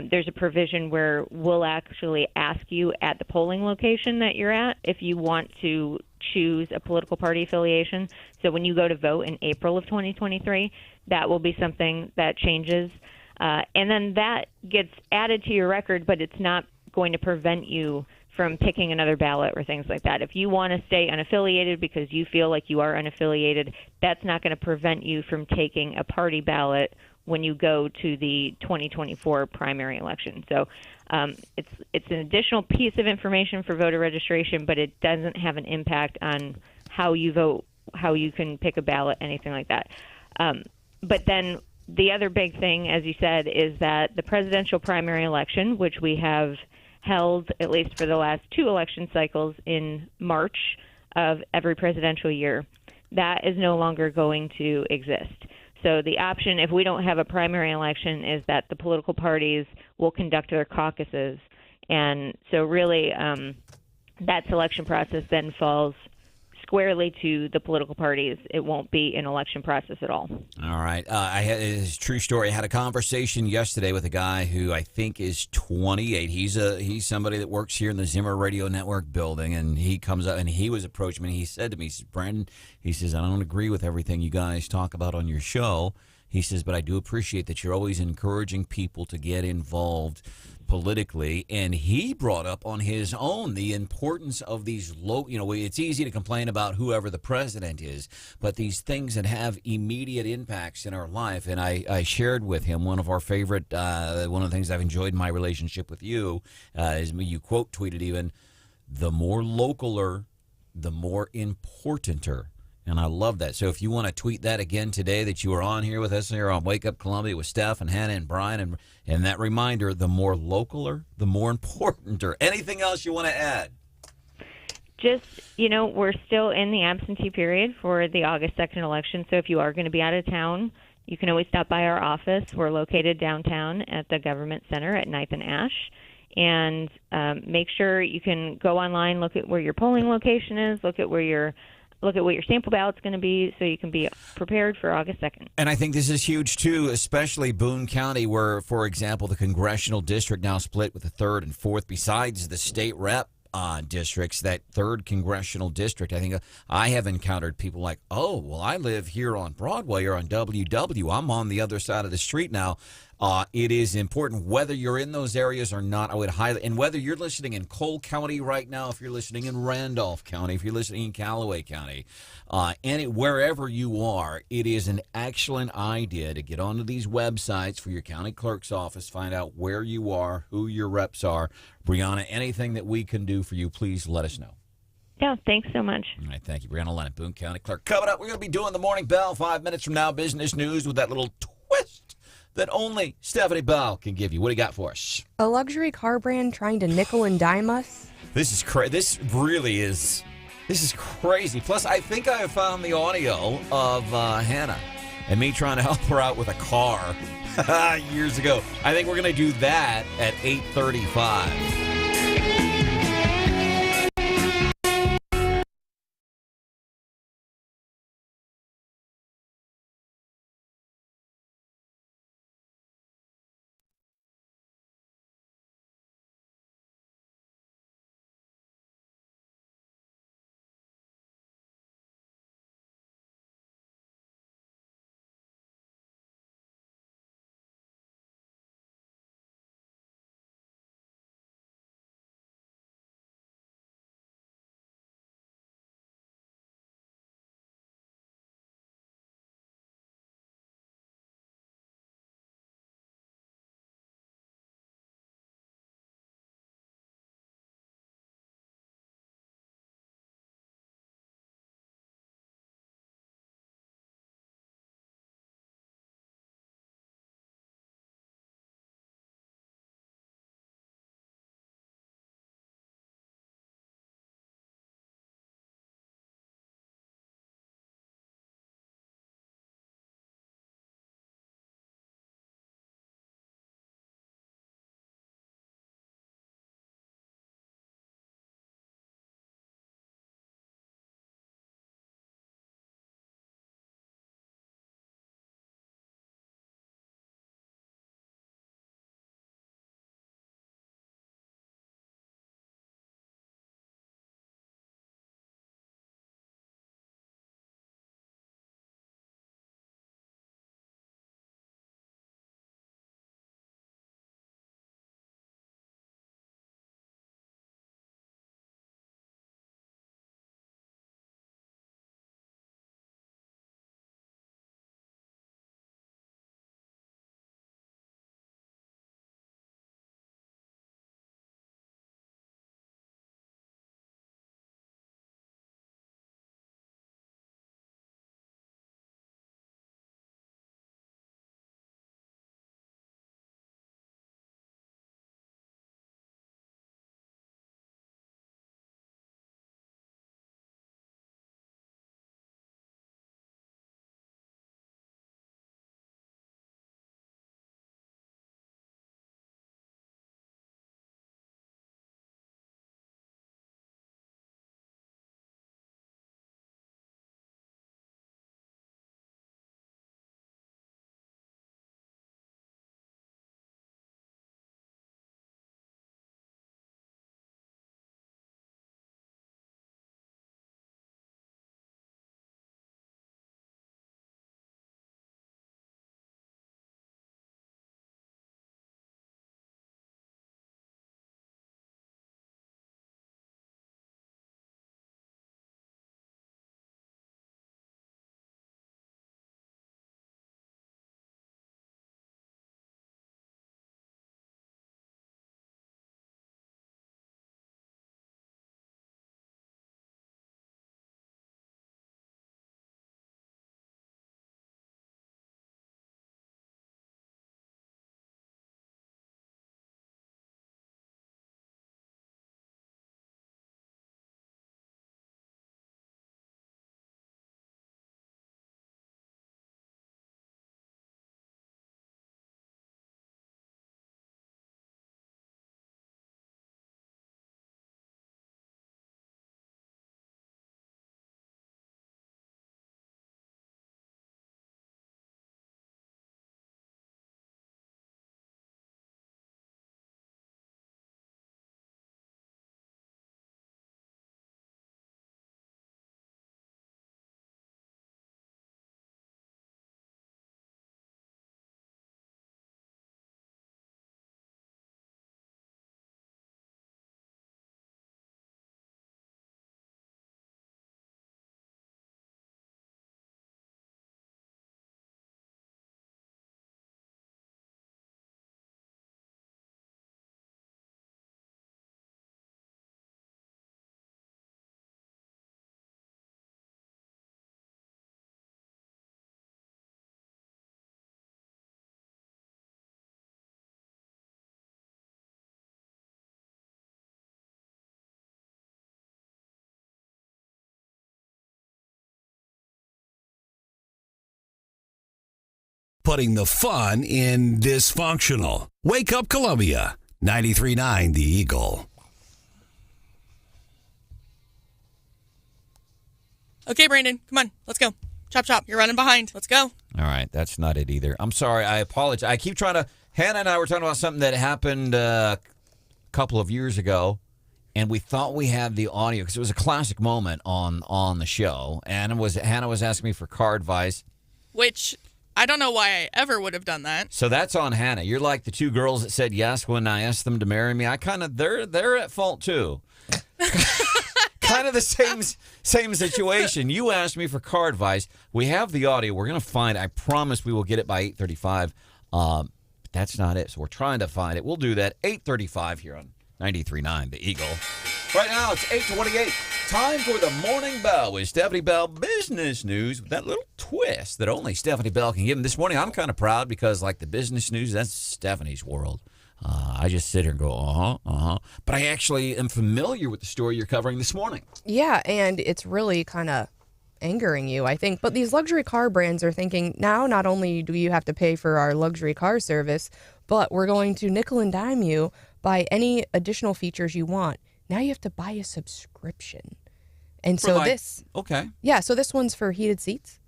J: There's a provision where we'll actually ask you at the polling location that you're at if you want to choose a political party affiliation. So when you go to vote in April of 2023, that will be something that changes. And then that gets added to your record, but it's not going to prevent you from picking another ballot or things like that. If you want to stay unaffiliated because you feel like you are unaffiliated, that's not going to prevent you from taking a party ballot when you go to the 2024 primary election. So it's an additional piece of information for voter registration, but it doesn't have an impact on how you vote, how you can pick a ballot, anything like that. But then the other big thing, as you said, is that the presidential primary election, which we have held at least for the last 2 election cycles in March of every presidential year, that is no longer going to exist. So the option, if we don't have a primary election, is that the political parties will conduct their caucuses. And so really that selection process then falls squarely to the political parties. It won't be an election process at all.
C: All right. It's a true story. I had a conversation yesterday with a guy who I think is 28. He's somebody that works here in the Zimmer Radio Network building, and he comes up and he was approaching me and he said to me, he says, Branden, he says, I don't agree with everything you guys talk about on your show. He says, but I do appreciate that you're always encouraging people to get involved politically. And he brought up on his own the importance of these it's easy to complain about whoever the president is, but these things that have immediate impacts in our life. And I shared with him one of our favorite, one of the things I've enjoyed in my relationship with you is you quote tweeted even, the more localer, the more importanter. And I love that. So if you want to tweet that again today, that you are on here with us here on Wake Up Columbia with Steph and Hannah and Brian, and that reminder, the more localer, the more importanter. Anything else you want to add?
J: Just, we're still in the absentee period for the August 2nd election. So if you are going to be out of town, you can always stop by our office. We're located downtown at the Government Center at 9th and Ash. And make sure you can go online, look at where your polling location is, look at what your sample ballot's going to be, so you can be prepared for August 2nd.
C: And I think this is huge, too, especially Boone County, where, for example, the congressional district now split with the 3rd and 4th, besides the state rep districts, that 3rd congressional district. I think I have encountered people like, oh, well, I live here on Broadway or on WW. I'm on the other side of the street now. It is important whether you're in those areas or not. I would highlight, and whether you're listening in Cole County right now, if you're listening in Randolph County, if you're listening in Callaway County, wherever you are, it is an excellent idea to get onto these websites for your county clerk's office, find out where you are, who your reps are. Brianna, anything that we can do for you, please let us know.
J: Yeah, thanks so much.
C: All right, thank you. Brianna Lennon, Boone County Clerk. Coming up, we're going to be doing the Morning Bell 5 minutes from now, business news with that little twist that only Stephanie Bell can give you. What do you got for us?
E: A luxury car brand trying to nickel and dime us?
C: This is crazy. This is crazy. Plus, I think I have found the audio of Hannah and me trying to help her out with a car years ago. I think we're going to do that at 8:35.
I: putting the fun in dysfunctional. Wake Up Columbia, 93.9 The Eagle.
F: Okay, Brandon, come on. Let's go. Chop, chop. You're running behind. Let's go.
C: All right, that's not it either. I'm sorry. I apologize. I keep trying to... Hannah and I were talking about something that happened a couple of years ago, and we thought we had the audio because it was a classic moment on the show. And Hannah was asking me for car advice.
F: Which, I don't know why I ever would have done that.
C: So that's on Hannah. You're like the two girls that said yes when I asked them to marry me. They're at fault too. Kind of the same situation. You asked me for car advice. We have the audio. We're going to find. I promise we will get it by 8:35. But that's not it. So we're trying to find it. We'll do that 8:35 here on 93.9 The Eagle. Right now it's 8:28. Time for the Morning Bell with Stephanie Bell business news with that little twist that only Stephanie Bell can give. And this morning I'm kind of proud because like the business news, that's Stephanie's world. I just sit here and go, But I actually am familiar with the story you're covering this morning.
E: Yeah, and it's really kind of angering you, I think. But these luxury car brands are thinking, now not only do you have to pay for our luxury car service, but we're going to nickel and dime you by any additional features you want. Now you have to buy a subscription. And so
C: Okay.
E: Yeah, so this one's for heated seats.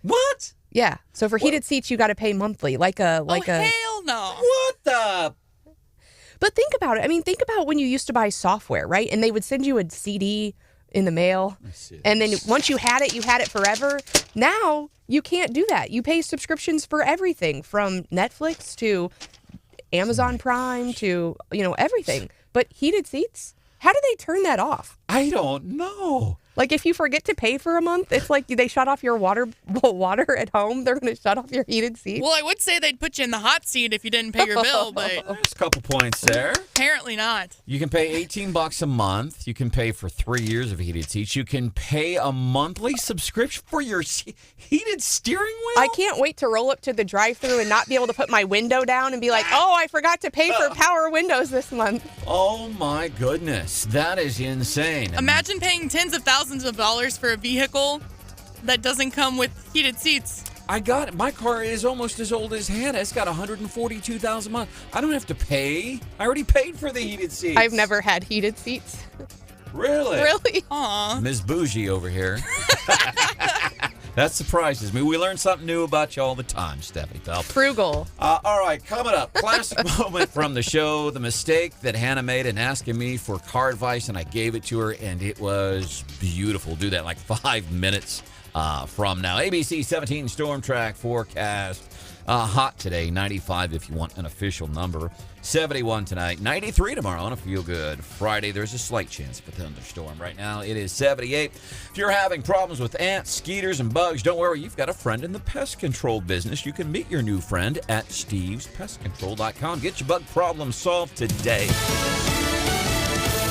C: What?
E: Yeah. So for heated seats, you got to pay monthly,
F: Hell no.
C: What the?
E: But think about it. I mean, think about when you used to buy software, right? And they would send you a CD in the mail. And then once you had it forever. Now you can't do that. You pay subscriptions for everything from Netflix to Amazon Prime to, everything. But heated seats? How do they turn that off?
C: I don't know.
E: Like if you forget to pay for a month, it's like they shut off your water at home. They're going to shut off your heated seat.
F: Well, I would say they'd put you in the hot seat if you didn't pay your bill, but
C: There's a couple points there.
F: apparently not.
C: You can pay $18 a month. You can pay for 3 years of heated seats. You can pay a monthly subscription for your heated steering wheel.
E: I can't wait to roll up to the drive-thru and not be able to put my window down and be like, oh, I forgot to pay for power windows this month.
C: Oh, my goodness. That is insane.
F: Imagine paying tens of thousands of dollars for a vehicle that doesn't come with heated seats.
C: My car is almost as old as Hannah. It's got 142,000 miles. I don't have to pay. I already paid for the heated seats.
E: I've never had heated seats.
C: Really?
E: Really?
F: Aw.
C: Ms. Bougie over here. That surprises me. We learn something new about you all the time, Stephanie Bell.
E: Frugal.
C: All right, coming up. Classic moment from the show. The mistake that Hannah made in asking me for car advice, and I gave it to her, and it was beautiful. Do that in like 5 minutes from now. ABC 17 storm track forecast. Hot today, 95 if you want an official number. 71 tonight, 93 tomorrow on a feel-good Friday. There's a slight chance of a thunderstorm. Right now, it is 78. If you're having problems with ants, skeeters, and bugs, don't worry. You've got a friend in the pest control business. You can meet your new friend at stevespestcontrol.com. Get your bug problem solved today.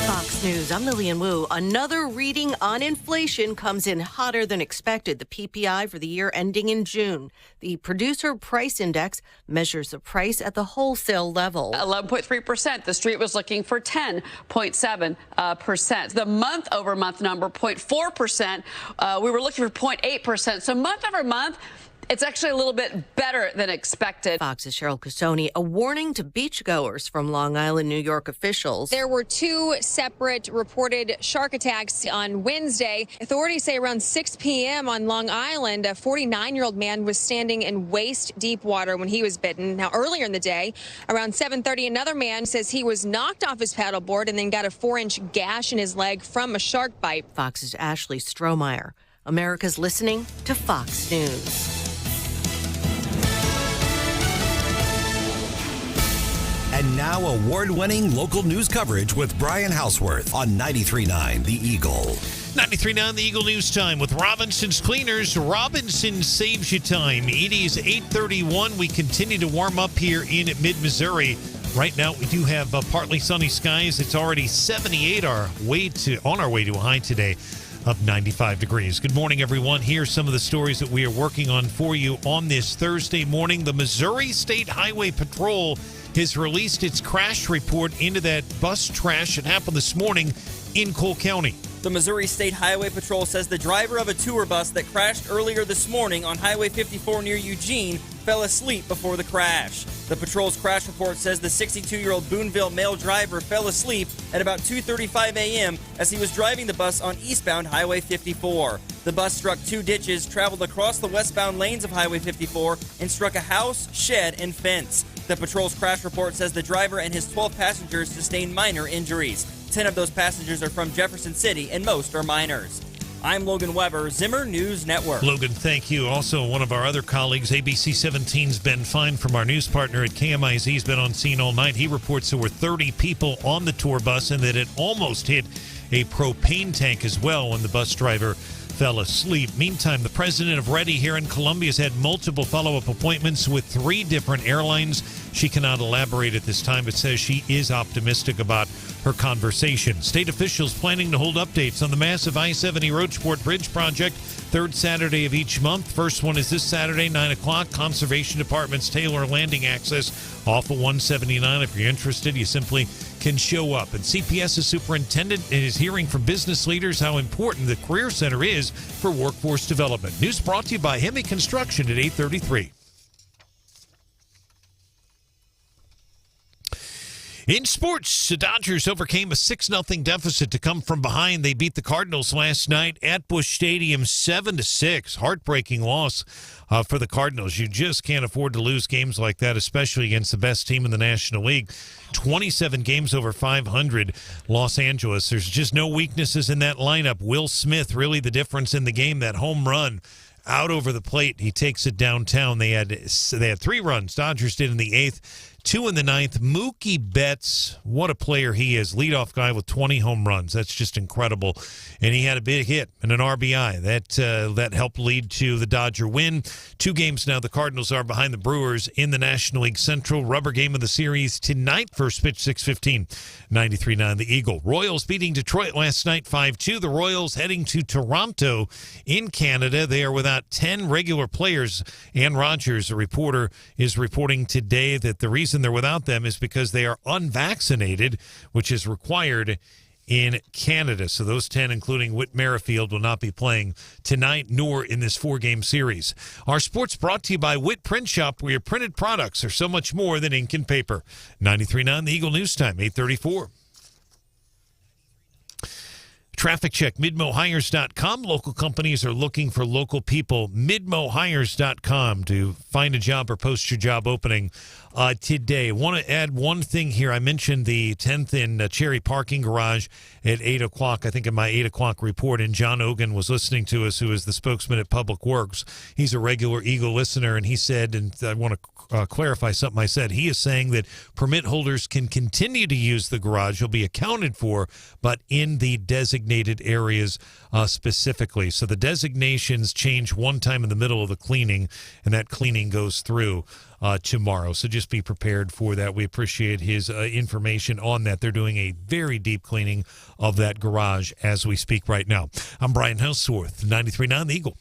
K: Fox News, I'm Lillian Wu. Another reading on inflation comes in hotter than expected. The PPI for the year ending in June. The Producer Price Index measures the price at the wholesale level.
L: 11.3%. The street was looking for 10.7%. The month-over-month number, 0.4%. We were looking for 0.8%. So month-over-month, it's actually a little bit better than expected.
K: Fox's Cheryl Casoni, a warning to beachgoers from Long Island, New York officials.
T: There were two separate reported shark attacks on Wednesday. Authorities say around 6 p.m. on Long Island, a 49-year-old man was standing in waist-deep water when he was bitten. Now, earlier in the day, around 7:30, another man says he was knocked off his paddleboard and then got a 4-inch gash in his leg from a shark bite.
K: Fox's Ashley Strohmeyer. America's listening to Fox News.
I: And now award-winning local news coverage with Brian Hauswirth on 93.9 The Eagle.
A: 93.9 The Eagle News Time with Robinson's Cleaners. Robinson saves you time. It is 8:31. We continue to warm up here in mid-Missouri. Right now, we do have partly sunny skies. It's already 78 on our way to a high today of 95 degrees. Good morning, everyone. Here's some of the stories that we are working on for you on this Thursday morning. The Missouri State Highway Patrol has released its crash report into that bus crash that happened this morning in Cole County.
M: The Missouri State Highway Patrol says the driver of a tour bus that crashed earlier this morning on Highway 54 near Eugene fell asleep before the crash. The patrol's crash report says the 62-year-old Boonville male driver fell asleep at about 2:35 a.m. as he was driving the bus on eastbound Highway 54. The bus struck 2 ditches, traveled across the westbound lanes of Highway 54, and struck a house, shed, and fence. The patrol's crash report says the driver and his 12 passengers sustained minor injuries. 10 of those passengers are from Jefferson City, and most are minors. I'm Logan Weber, Zimmer News Network.
A: Logan, thank you. Also, one of our other colleagues, ABC 17's Ben Fine from our news partner at KMIZ, has been on scene all night. He reports there were 30 people on the tour bus and that it almost hit a propane tank as well when the bus driver fell asleep. Meantime, the president of Ready here in Columbia has had multiple follow-up appointments with 3 different airlines. She cannot elaborate at this time, but says she is optimistic about her conversation. State officials planning to hold updates on the massive I-70 Roachport Bridge project, 3rd Saturday of each month. First one is this Saturday, 9 o'clock. Conservation Department's Taylor Landing access off of 179. If you're interested, you simply can show up. And CPS's superintendent is hearing from business leaders how important the Career Center is for workforce development. News brought to you by Hemi Construction at 8:33. In sports, the Dodgers overcame a 6-0 deficit to come from behind. They beat the Cardinals last night at Busch Stadium 7-6. Heartbreaking loss for the Cardinals. You just can't afford to lose games like that, especially against the best team in the National League. 27 games over 500, Los Angeles. There's just no weaknesses in that lineup. Will Smith, really the difference in the game, that home run out over the plate. He takes it downtown. They had 3 runs. Dodgers did in the 8th. 2 in the 9th. Mookie Betts, what a player he is. Leadoff guy with 20 home runs. That's just incredible. And he had a big hit and an RBI. That helped lead to the Dodger win. 2 games now. The Cardinals are behind the Brewers in the National League Central. Rubber game of the series tonight. First pitch 6:15. 93-9 the Eagle. Royals beating Detroit last night 5-2. The Royals heading to Toronto in Canada. They are without 10 regular players. Ann Rogers, a reporter, is reporting today that the reason they're without them is because they are unvaccinated, which is required in Canada. So those 10, including Whit Merrifield, will not be playing tonight nor in this 4-game series. Our sports brought to you by Whit Print Shop, where your printed products are so much more than ink and paper. 93.9 the Eagle News Time, 8:34. Traffic check, midmohires.com. Local companies are looking for local people. Midmohires.com to find a job or post your job opening today. Want to add one thing here. I mentioned the 10th in Cherry Parking Garage at 8 o'clock, I think in my 8 o'clock report, and John Ogan was listening to us, who is the spokesman at Public Works. He's a regular Eagle listener, and he said, and I want to clarify something I said, he is saying that permit holders can continue to use the garage. He'll be accounted for, but in the designated areas specifically. So the designations change one time in the middle of the cleaning, and that cleaning goes through tomorrow. So just be prepared for that. We appreciate his information on that. They're doing a very deep cleaning of that garage as we speak right now. I'm Brian Hauswirth, 93.9 The Eagle.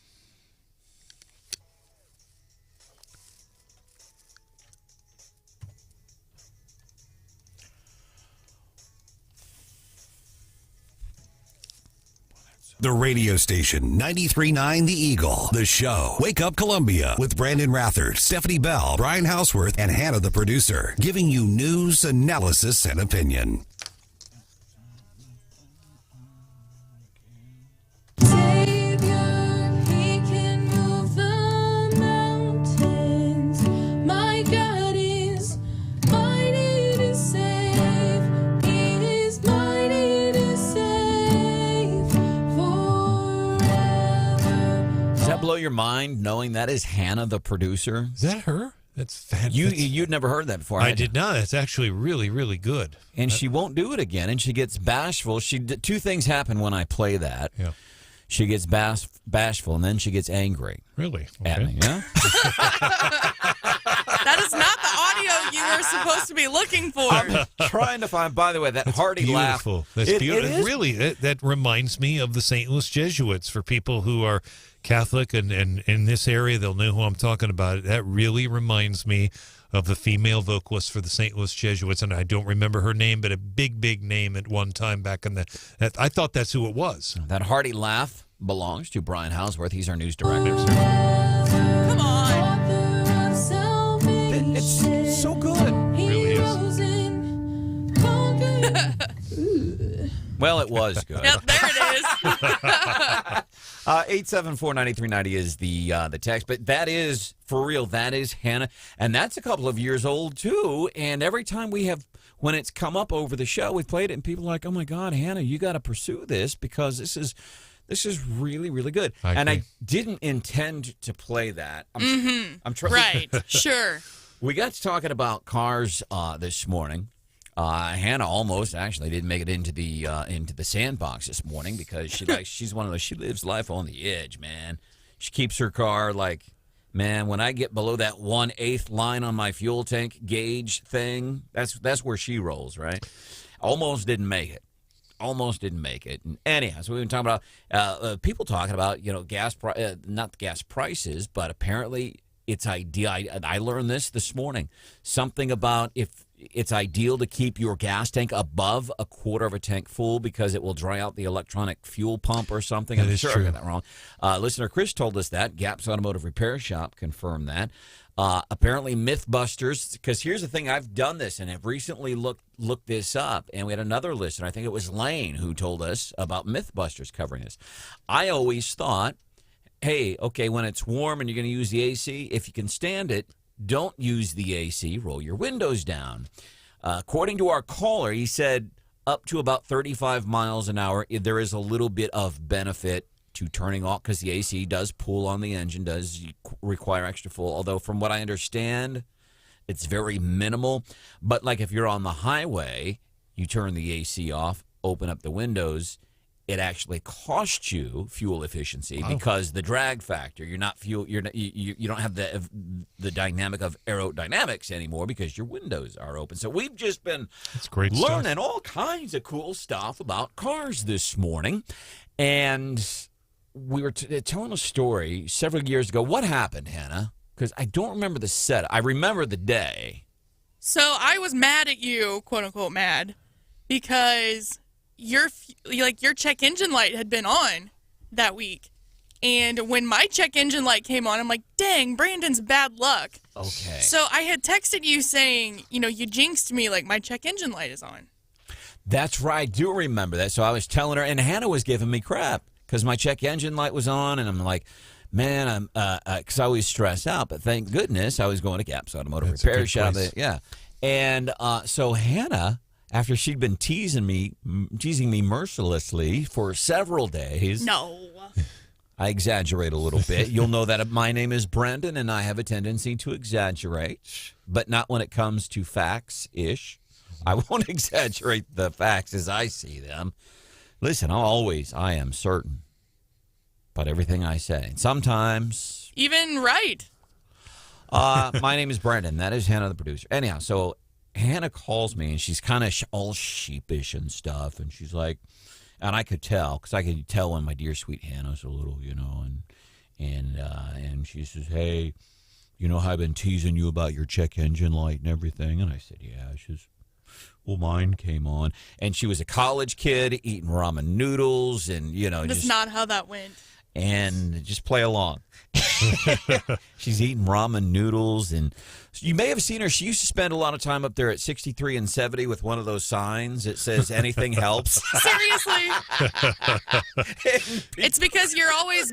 I: The radio station, 93.9 The Eagle. The show, Wake Up Columbia, with Branden Rathert, Stephanie Bell, Brian Hauswirth, and Hannah the producer, giving you news, analysis, and opinion.
C: Blow your mind knowing that is Hannah the producer?
A: Is that her? That's fantastic.
C: You'd never heard that before.
A: I did not. It's actually really, really good.
C: And she won't do it again, and she gets bashful. Two things happen when I play that.
A: Yeah.
C: She gets bashful, and then she gets angry.
A: Really?
C: At me, yeah?
F: That is not the audio you were supposed to be looking for.
C: I'm trying to find, by the way, that hearty laugh.
A: That's beautiful. It really, that reminds me of the St. Louis Jesuits. For people who are Catholic and in this area, they'll know who I'm talking about. That really reminds me of the female vocalist for the St. Louis Jesuits, and I don't remember her name, but a big name at one time back in I thought that's who it was.
C: That hearty laugh belongs to Brian Hauswirth. He's our news director.
F: Come on.
C: It's so good.
A: It really is.
C: Well, it was good.
F: Yep, there it is.
C: 874-9390 is the text, but that is, for real, that is Hannah, and that's a couple of years old, too, and every time when it's come up over the show, we've played it, and people are like, oh, my God, Hannah, you got to pursue this, because this is really, really good. I didn't intend to play that. I'm trying.
F: Right, sure.
C: We got to talking about cars this morning. Hannah almost actually didn't make it into the sandbox this morning because she's one of those, she lives life on the edge, man. She keeps her car like, man, when I get below that 1/8 line on my fuel tank gauge thing, that's where she rolls, right? Almost didn't make it. And anyhow, so we've been talking about people talking about, not gas prices, but apparently it's ideal. I learned this morning. Something about if it's ideal to keep your gas tank above a quarter of a tank full because it will dry out the electronic fuel pump or something. I'm sure I got that wrong. Listener Chris told us that. Gap's Automotive Repair Shop confirmed that. Apparently Mythbusters, because here's the thing, I've done this and have recently looked this up, and we had another listener, I think it was Lane, who told us about Mythbusters covering this. I always thought, hey, okay, when it's warm and you're going to use the AC, if you can stand it, don't use the AC, roll your windows down. According to our caller, he said up to about 35 miles an hour, there is a little bit of benefit to turning off because the AC does pull on the engine, does require extra fuel. Although from what I understand, it's very minimal. But like if you're on the highway, you turn the AC off, open up the windows, it actually costs you fuel efficiency because the drag factor. You don't have the dynamic of aerodynamics anymore because your windows are open. So we've just been learning all kinds of cool stuff about cars this morning, and we were telling a story several years ago. What happened, Hannah? Because I don't remember the set. I remember the day.
F: So I was mad at you, quote unquote mad, because your check engine light had been on that week. And when my check engine light came on, I'm like, dang, Branden's bad luck.
C: Okay.
F: So I had texted you saying, you jinxed me, like my check engine light is on.
C: That's right. I do remember that. So I was telling her, and Hannah was giving me crap because my check engine light was on, and I'm like, man, because I always stress out, but thank goodness I was going to Gap's Automotive Repair Shop. Yeah. And so Hannah, after she'd been teasing me mercilessly for several days.
F: No.
C: I exaggerate a little bit. You'll know that my name is Branden, and I have a tendency to exaggerate, but not when it comes to facts-ish. I won't exaggerate the facts as I see them. Listen, I am certain about everything I say. Sometimes.
F: Even right.
C: My name is Branden. That is Hannah, the producer. Anyhow, so Hannah calls me, and she's kind of all sheepish and stuff, and she's like, and I could tell, because I could tell when my dear sweet Hannah's a little, and she says, hey, you know how I've been teasing you about your check engine light and everything? And I said, yeah. She says, well, mine came on. And she was a college kid eating ramen noodles and,
F: That's not how that went.
C: And just play along. She's eating ramen noodles, and you may have seen her. She used to spend a lot of time up there at 63 and 70 with one of those signs that says anything helps.
F: Seriously. It's because you're always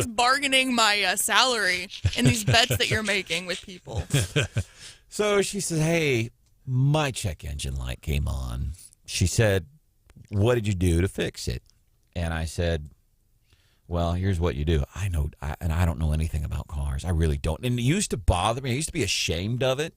F: bargaining my salary in these bets that you're making with people.
C: So she says, hey, my check engine light came on. She said, what did you do to fix it? And I said, well, here's what you do. I don't know anything about cars. I really don't. And it used to bother me. I used to be ashamed of it.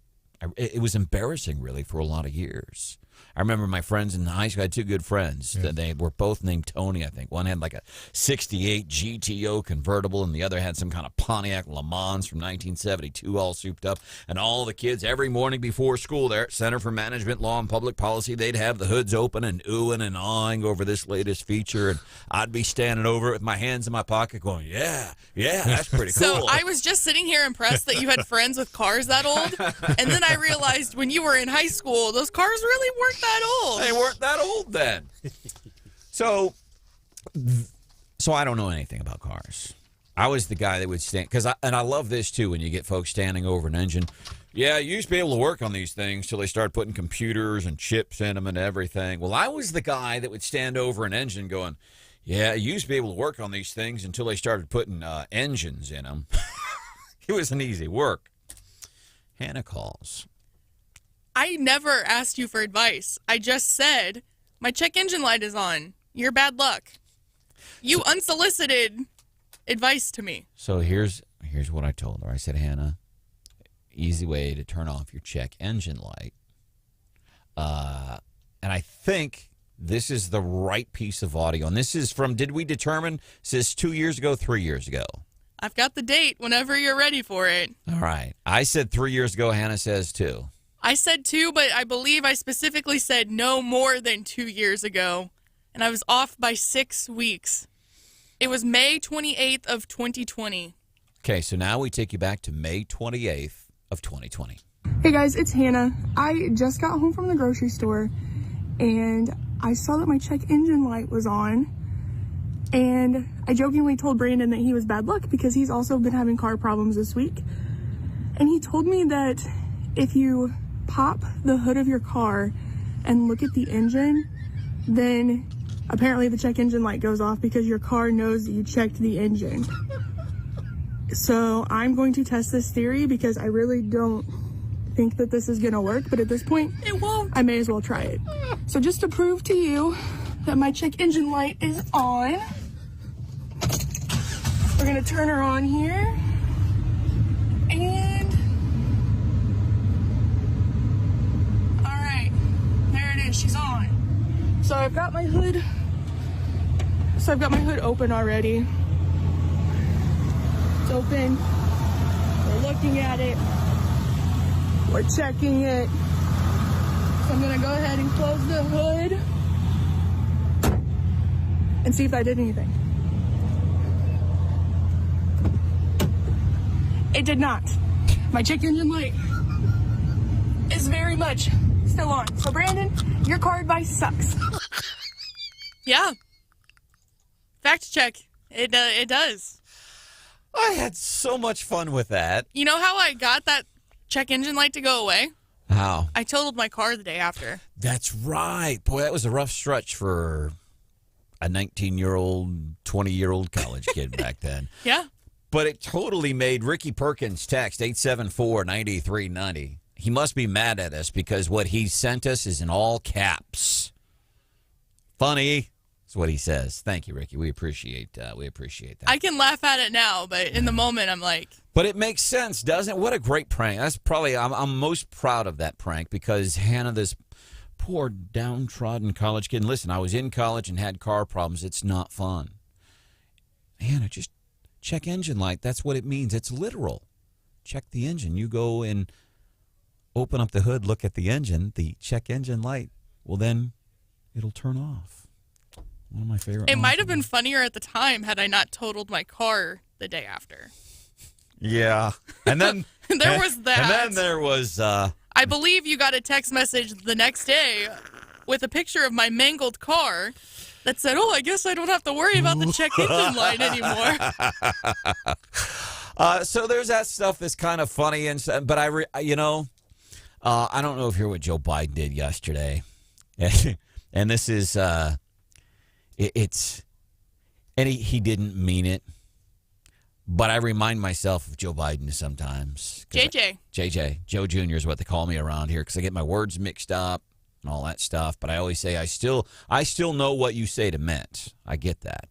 C: It was embarrassing, really, for a lot of years. I remember my friends in high school. I had two good friends. Yeah. They were both named Tony, I think. One had like a 68 GTO convertible, and the other had some kind of Pontiac Le Mans from 1972 all souped up. And all the kids, every morning before school there at Center for Management, Law, and Public Policy, they'd have the hoods open and oohing and awing over this latest feature. And I'd be standing over it with my hands in my pocket going, yeah, that's pretty cool.
F: So I was just sitting here impressed that you had friends with cars that old. And then I realized when you were in high school, those cars really weren't that old.
C: They weren't that old then. So I don't know anything about cars. I was the guy that would stand, and I love this too when you get folks standing over an engine. Yeah, you used to be able to work on these things till they started putting computers and chips in them and everything. Well, I was the guy that would stand over an engine going, yeah, you used to be able to work on these things until they started putting engines in them. It was an easy work. Hannah calls.
F: I never asked you for advice. I just said, my check engine light is on. You're bad luck. You unsolicited advice to me.
C: So here's what I told her. I said, Hannah, easy way to turn off your check engine light. And I think this is the right piece of audio. And this is from, did we determine, is this 2 years ago, 3 years ago?
F: I've got the date whenever you're ready for it.
C: All right. I said 3 years ago. Hannah says 2.
F: I said 2, but I believe I specifically said no more than 2 years ago. And I was off by 6 weeks. It was May 28th of 2020.
C: Okay, so now we take you back to May 28th of 2020.
O: Hey guys, it's Hannah. I just got home from the grocery store and I saw that my check engine light was on. And I jokingly told Branden that he was bad luck because he's also been having car problems this week. And he told me that if you pop the hood of your car and look at the engine, then apparently the check engine light goes off because your car knows that you checked the engine. So I'm going to test this theory because I really don't think that this is going to work, but at this point,
F: it won't.
O: I may as well try it. So just to prove to you that my check engine light is on, we're going to turn her on here. And all right, there it is. She's on. So I've got my hood. Open already. It's open. We're looking at it. We're checking it. So I'm gonna go ahead and close the hood and see if I did anything. It did not. My check engine light is very much still on. So Branden, your car advice sucks.
F: Yeah. Fact check. It does.
C: I had so much fun with that.
F: You know how I got that check engine light to go away?
C: How?
F: I totaled my car the day after.
C: That's right. Boy, that was a rough stretch for a 19-year-old, 20-year-old college kid back then.
F: Yeah.
C: But it totally made Ricky Perkins text 874-9390. He must be mad at us because what he sent us is in all caps. Funny. That's what he says. Thank you, Ricky. We appreciate that.
F: I can laugh at it now, but in the moment, I'm like...
C: But it makes sense, doesn't it? What a great prank. That's probably... I'm most proud of that prank because Hannah, this poor downtrodden college kid... And listen, I was in college and had car problems. It's not fun. Hannah, just check engine light. That's what it means. It's literal. Check the engine. You go and open up the hood, look at the engine, the check engine light. Well, then it'll turn off. One of my favorite.
F: It might have been funnier at the time had I not totaled my car the day after.
C: Yeah. And then
F: there was that.
C: And then there was
F: I believe you got a text message the next day with a picture of my mangled car that said, "Oh, I guess I don't have to worry about the check engine light anymore."
C: So there's that stuff that's kind of funny, but I don't know if you heard what Joe Biden did yesterday, and this is he didn't mean it, but I remind myself of Joe Biden sometimes. JJ, Joe Jr. is what they call me around here because I get my words mixed up and all that stuff. But I always say I still know what you say to meant. I get that.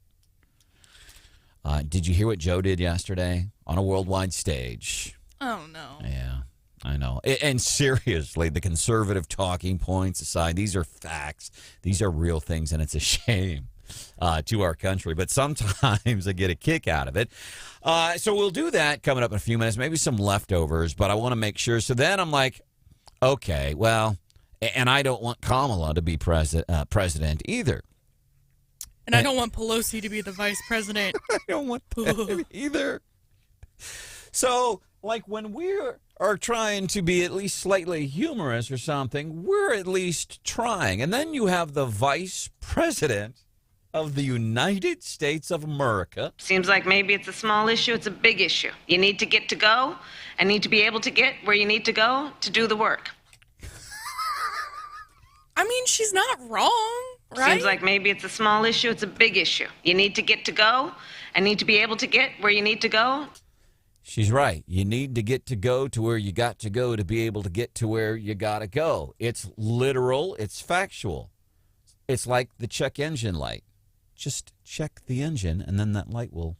C: Did you hear what Joe did yesterday on a worldwide stage?
F: Oh, no.
C: Yeah. I know. And seriously, the conservative talking points aside, these are facts. These are real things, and it's a shame to our country. But sometimes I get a kick out of it. So we'll do that coming up in a few minutes, maybe some leftovers, but I want to make sure. So then I'm like, okay, well, and I don't want Kamala to be president either.
F: And I don't want Pelosi to be the vice president.
C: I don't want that either. So, like, when we are trying to be at least slightly humorous or something, we're at least trying. And then you have the vice president of the United States of America.
D: Seems like maybe it's a small issue, it's a big issue. You need to get to go and need to be able to get where you need to go to do the work.
F: I mean, she's not wrong, right?
D: Seems like maybe it's a small issue, it's a big issue. You need to get to go and need to be able to get where you need to go.
C: She's right. You need to get to go to where you got to go to be able to get to where you got to go. It's literal. It's factual. It's like the check engine light. Just check the engine, and then that light will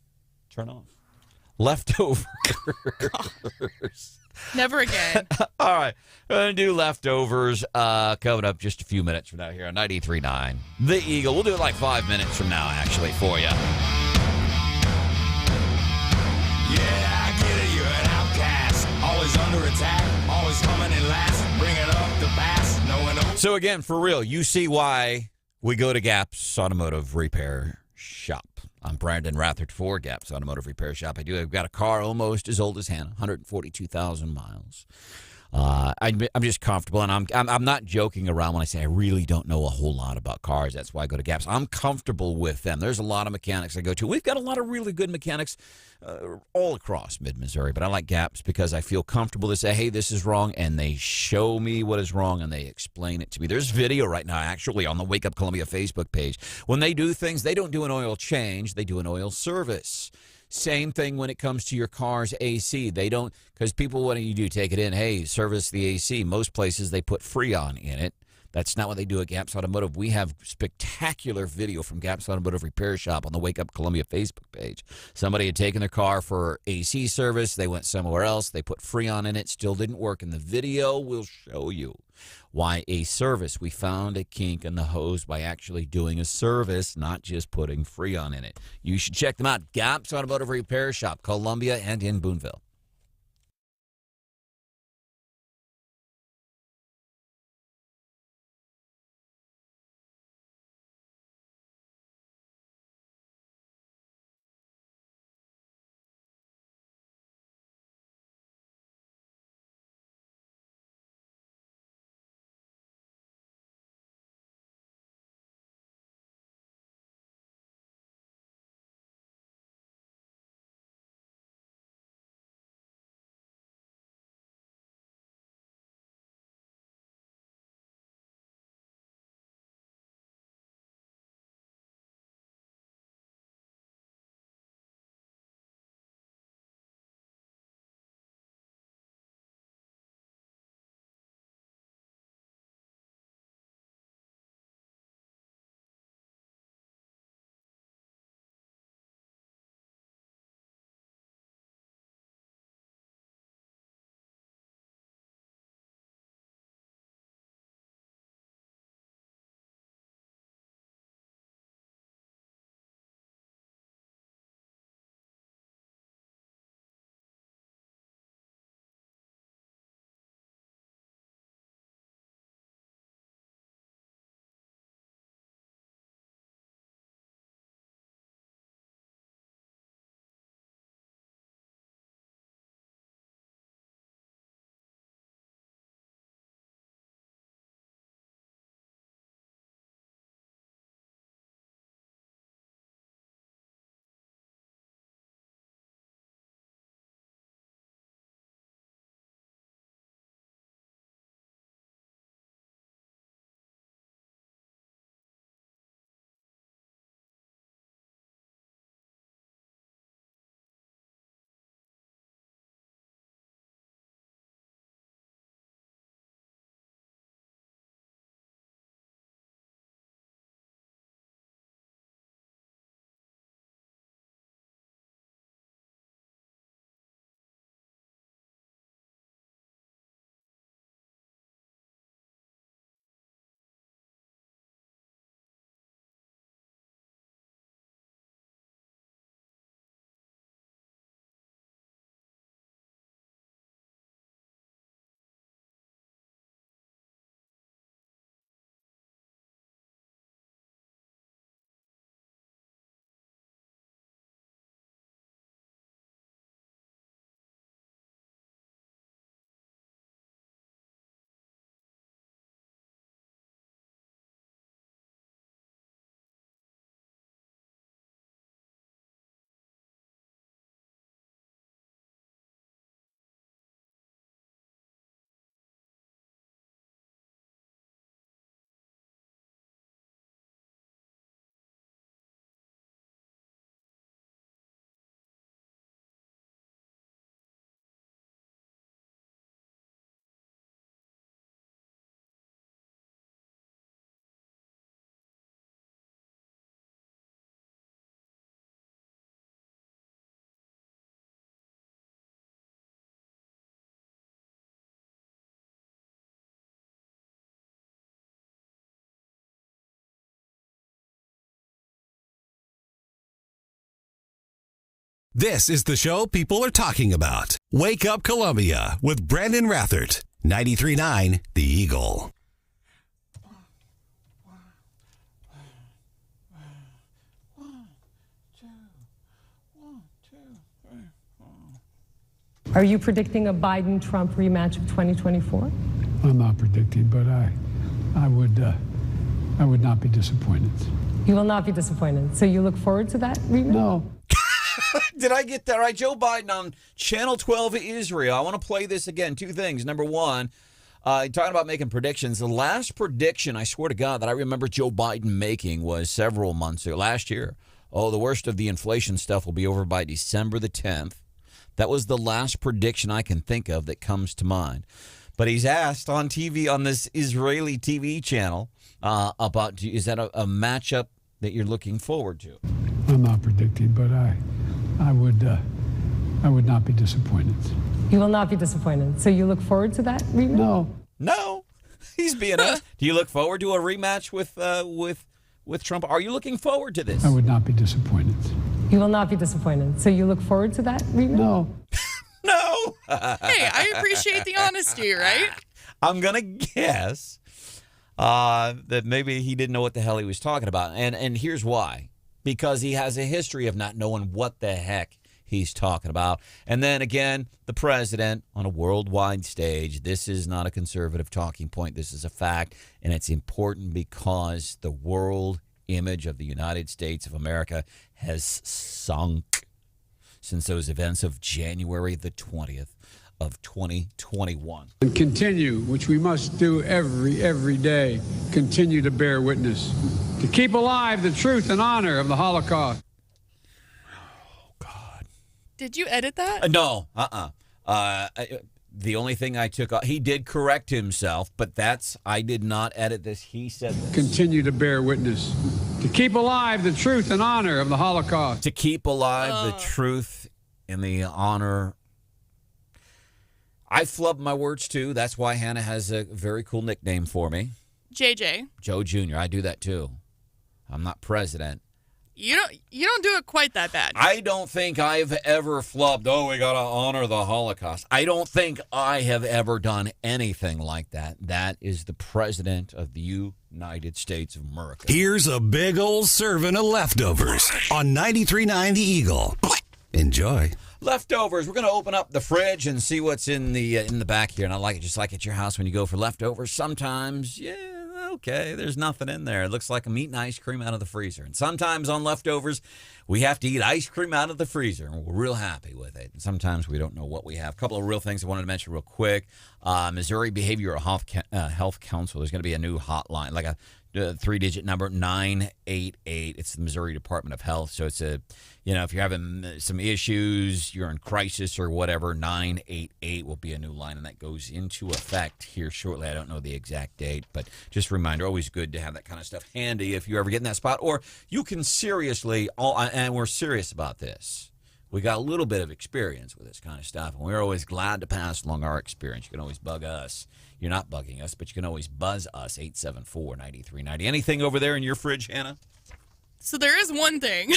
C: turn off. Leftovers.
F: Never again.
C: All right. We're going to do leftovers coming up just a few minutes from now here on 93.9 The Eagle. We'll do it like 5 minutes from now, actually, for you.
P: Always under attack, always coming in last, bringing up the past.
C: So again, for real, you see why we go to Gap's Automotive Repair Shop. I'm Branden Rathert for Gap's Automotive Repair Shop. I've got a car almost as old as Hannah, 142,000 miles. I'm just comfortable, and I'm not joking around when I say I really don't know a whole lot about cars. That's why I go to Gap's. I'm comfortable with them. There's a lot of mechanics I go to. We've got a lot of really good mechanics all across mid-Missouri, but I like Gap's because I feel comfortable to say, hey, this is wrong, and they show me what is wrong, and they explain it to me. There's video right now, actually, on the Wake Up Columbia Facebook page. When they do things, they don't do an oil change. They do an oil service. Same thing when it comes to your car's AC. They don't, because people, what do you do? Take it in, hey, service the AC. Most places, they put Freon in it. That's not what they do at Gap's Automotive. We have spectacular video from Gap's Automotive Repair Shop on the Wake Up Columbia Facebook page. Somebody had taken their car for AC service. They went somewhere else. They put Freon in it. Still didn't work. And the video will show you why a service. We found a kink in the hose by actually doing a service, not just putting Freon in it. You should check them out. Gap's Automotive Repair Shop, Columbia and in Boonville.
I: This is the show people are talking about. Wake Up Columbia with Branden Rathert. 93.9 The Eagle.
Q: Are you predicting a Biden-Trump rematch of 2024?
G: I'm not predicting, but I would not be disappointed.
Q: You will not be disappointed. So you look forward to that rematch?
G: No.
C: Did I get that right? Joe Biden on Channel 12 Israel. I want to play this again. Two things. Number one, talking about making predictions. The last prediction, I swear to God, that I remember Joe Biden making was several months ago, last year. Oh, the worst of the inflation stuff will be over by December the 10th. That was the last prediction I can think of that comes to mind. But he's asked on TV, on this Israeli TV channel, about, is that a matchup that you're looking forward to?
G: I'm not predicting, but I would not be disappointed.
Q: You will not be disappointed. So you look forward to that rematch?
C: No. He's being honest. Do you look forward to a rematch with Trump? Are you looking forward to this?
G: I would not be disappointed.
Q: You will not be disappointed. So you look forward to that rematch?
G: No.
C: No.
F: Hey, I appreciate the honesty, right?
C: I'm going to guess that maybe he didn't know what the hell he was talking about. And here's why. Because he has a history of not knowing what the heck he's talking about. And then again, the president on a worldwide stage. This is not a conservative talking point. This is a fact. And it's important because the world image of the United States of America has sunk since those events of January the 20th of 2021.
G: And continue, which we must do every day, continue to bear witness, to keep alive the truth and honor of the Holocaust.
F: Did you edit that?
C: No, the only thing I took off, he did correct himself, but I did not edit this. He said this.
G: Continue to bear witness, to keep alive the truth and honor of the Holocaust.
C: To keep alive the truth and the honor. I flub my words too. That's why Hannah has a very cool nickname for me.
F: JJ.
C: Joe Jr. I do that too. I'm not president.
F: You don't do it quite that bad.
C: I don't think I've ever flubbed, we got to honor the Holocaust. I don't think I have ever done anything like that. That is the president of the United States of America.
I: Here's a big old serving of leftovers on 93.9 The Eagle. Enjoy.
C: Leftovers. We're going to open up the fridge and see what's in the back here. And I like it just like at your house when you go for leftovers. Sometimes, okay, there's nothing in there. It looks like I'm eating ice cream out of the freezer. And sometimes on leftovers, we have to eat ice cream out of the freezer, and we're real happy with it. And sometimes we don't know what we have. A couple of real things I wanted to mention real quick. Missouri Behavioral Health Council, there's going to be a new hotline, like a 3-digit number, 988. It's the Missouri Department of Health. So it's if you're having some issues, you're in crisis or whatever, 988 will be a new line, and that goes into effect here shortly. I don't know the exact date, but just a reminder, always good to have that kind of stuff handy if you ever get in that spot. Or you can seriously, and we're serious about this, we got a little bit of experience with this kind of stuff, and we're always glad to pass along our experience. You can always bug us. You're not bugging us, but you can always buzz us, 874-9390. Anything over there in your fridge, Hannah?
F: So there is one thing.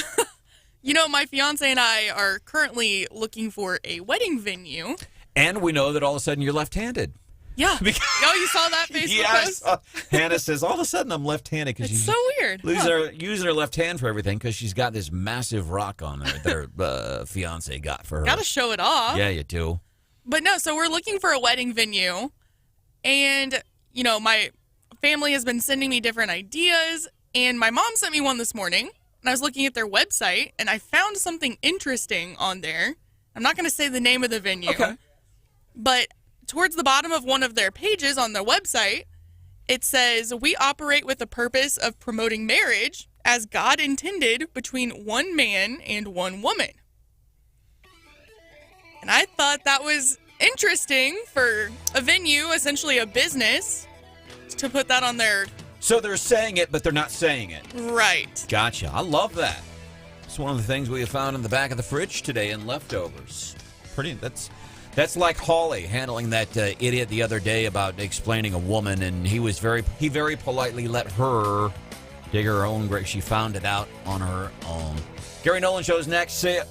F: My fiance and I are currently looking for a wedding venue.
C: And we know that all of a sudden you're left-handed.
F: Yeah. You saw that Facebook post?
C: Hannah says, all of a sudden I'm left-handed.
F: It's so weird.
C: Using her left hand for everything because she's got this massive rock on there that her fiance got for her.
F: Got to show it off.
C: Yeah, you do.
F: But no, so we're looking for a wedding venue. And, my family has been sending me different ideas. And my mom sent me one this morning. And I was looking at their website, and I found something interesting on there. I'm not going to say the name of the venue.
C: Okay.
F: But towards the bottom of one of their pages on their website, it says, "We operate with the purpose of promoting marriage as God intended between one man and one woman." And I thought that was interesting for a venue, essentially a business, to put that on there.
C: So they're saying it, but they're not saying it.
F: Right.
C: Gotcha. I love that. It's one of the things we have found in the back of the fridge today in leftovers. That's like Hawley handling that idiot the other day about explaining a woman, and he very politely let her dig her own grave. She found it out on her own. Gary Nolan Show's next. See ya.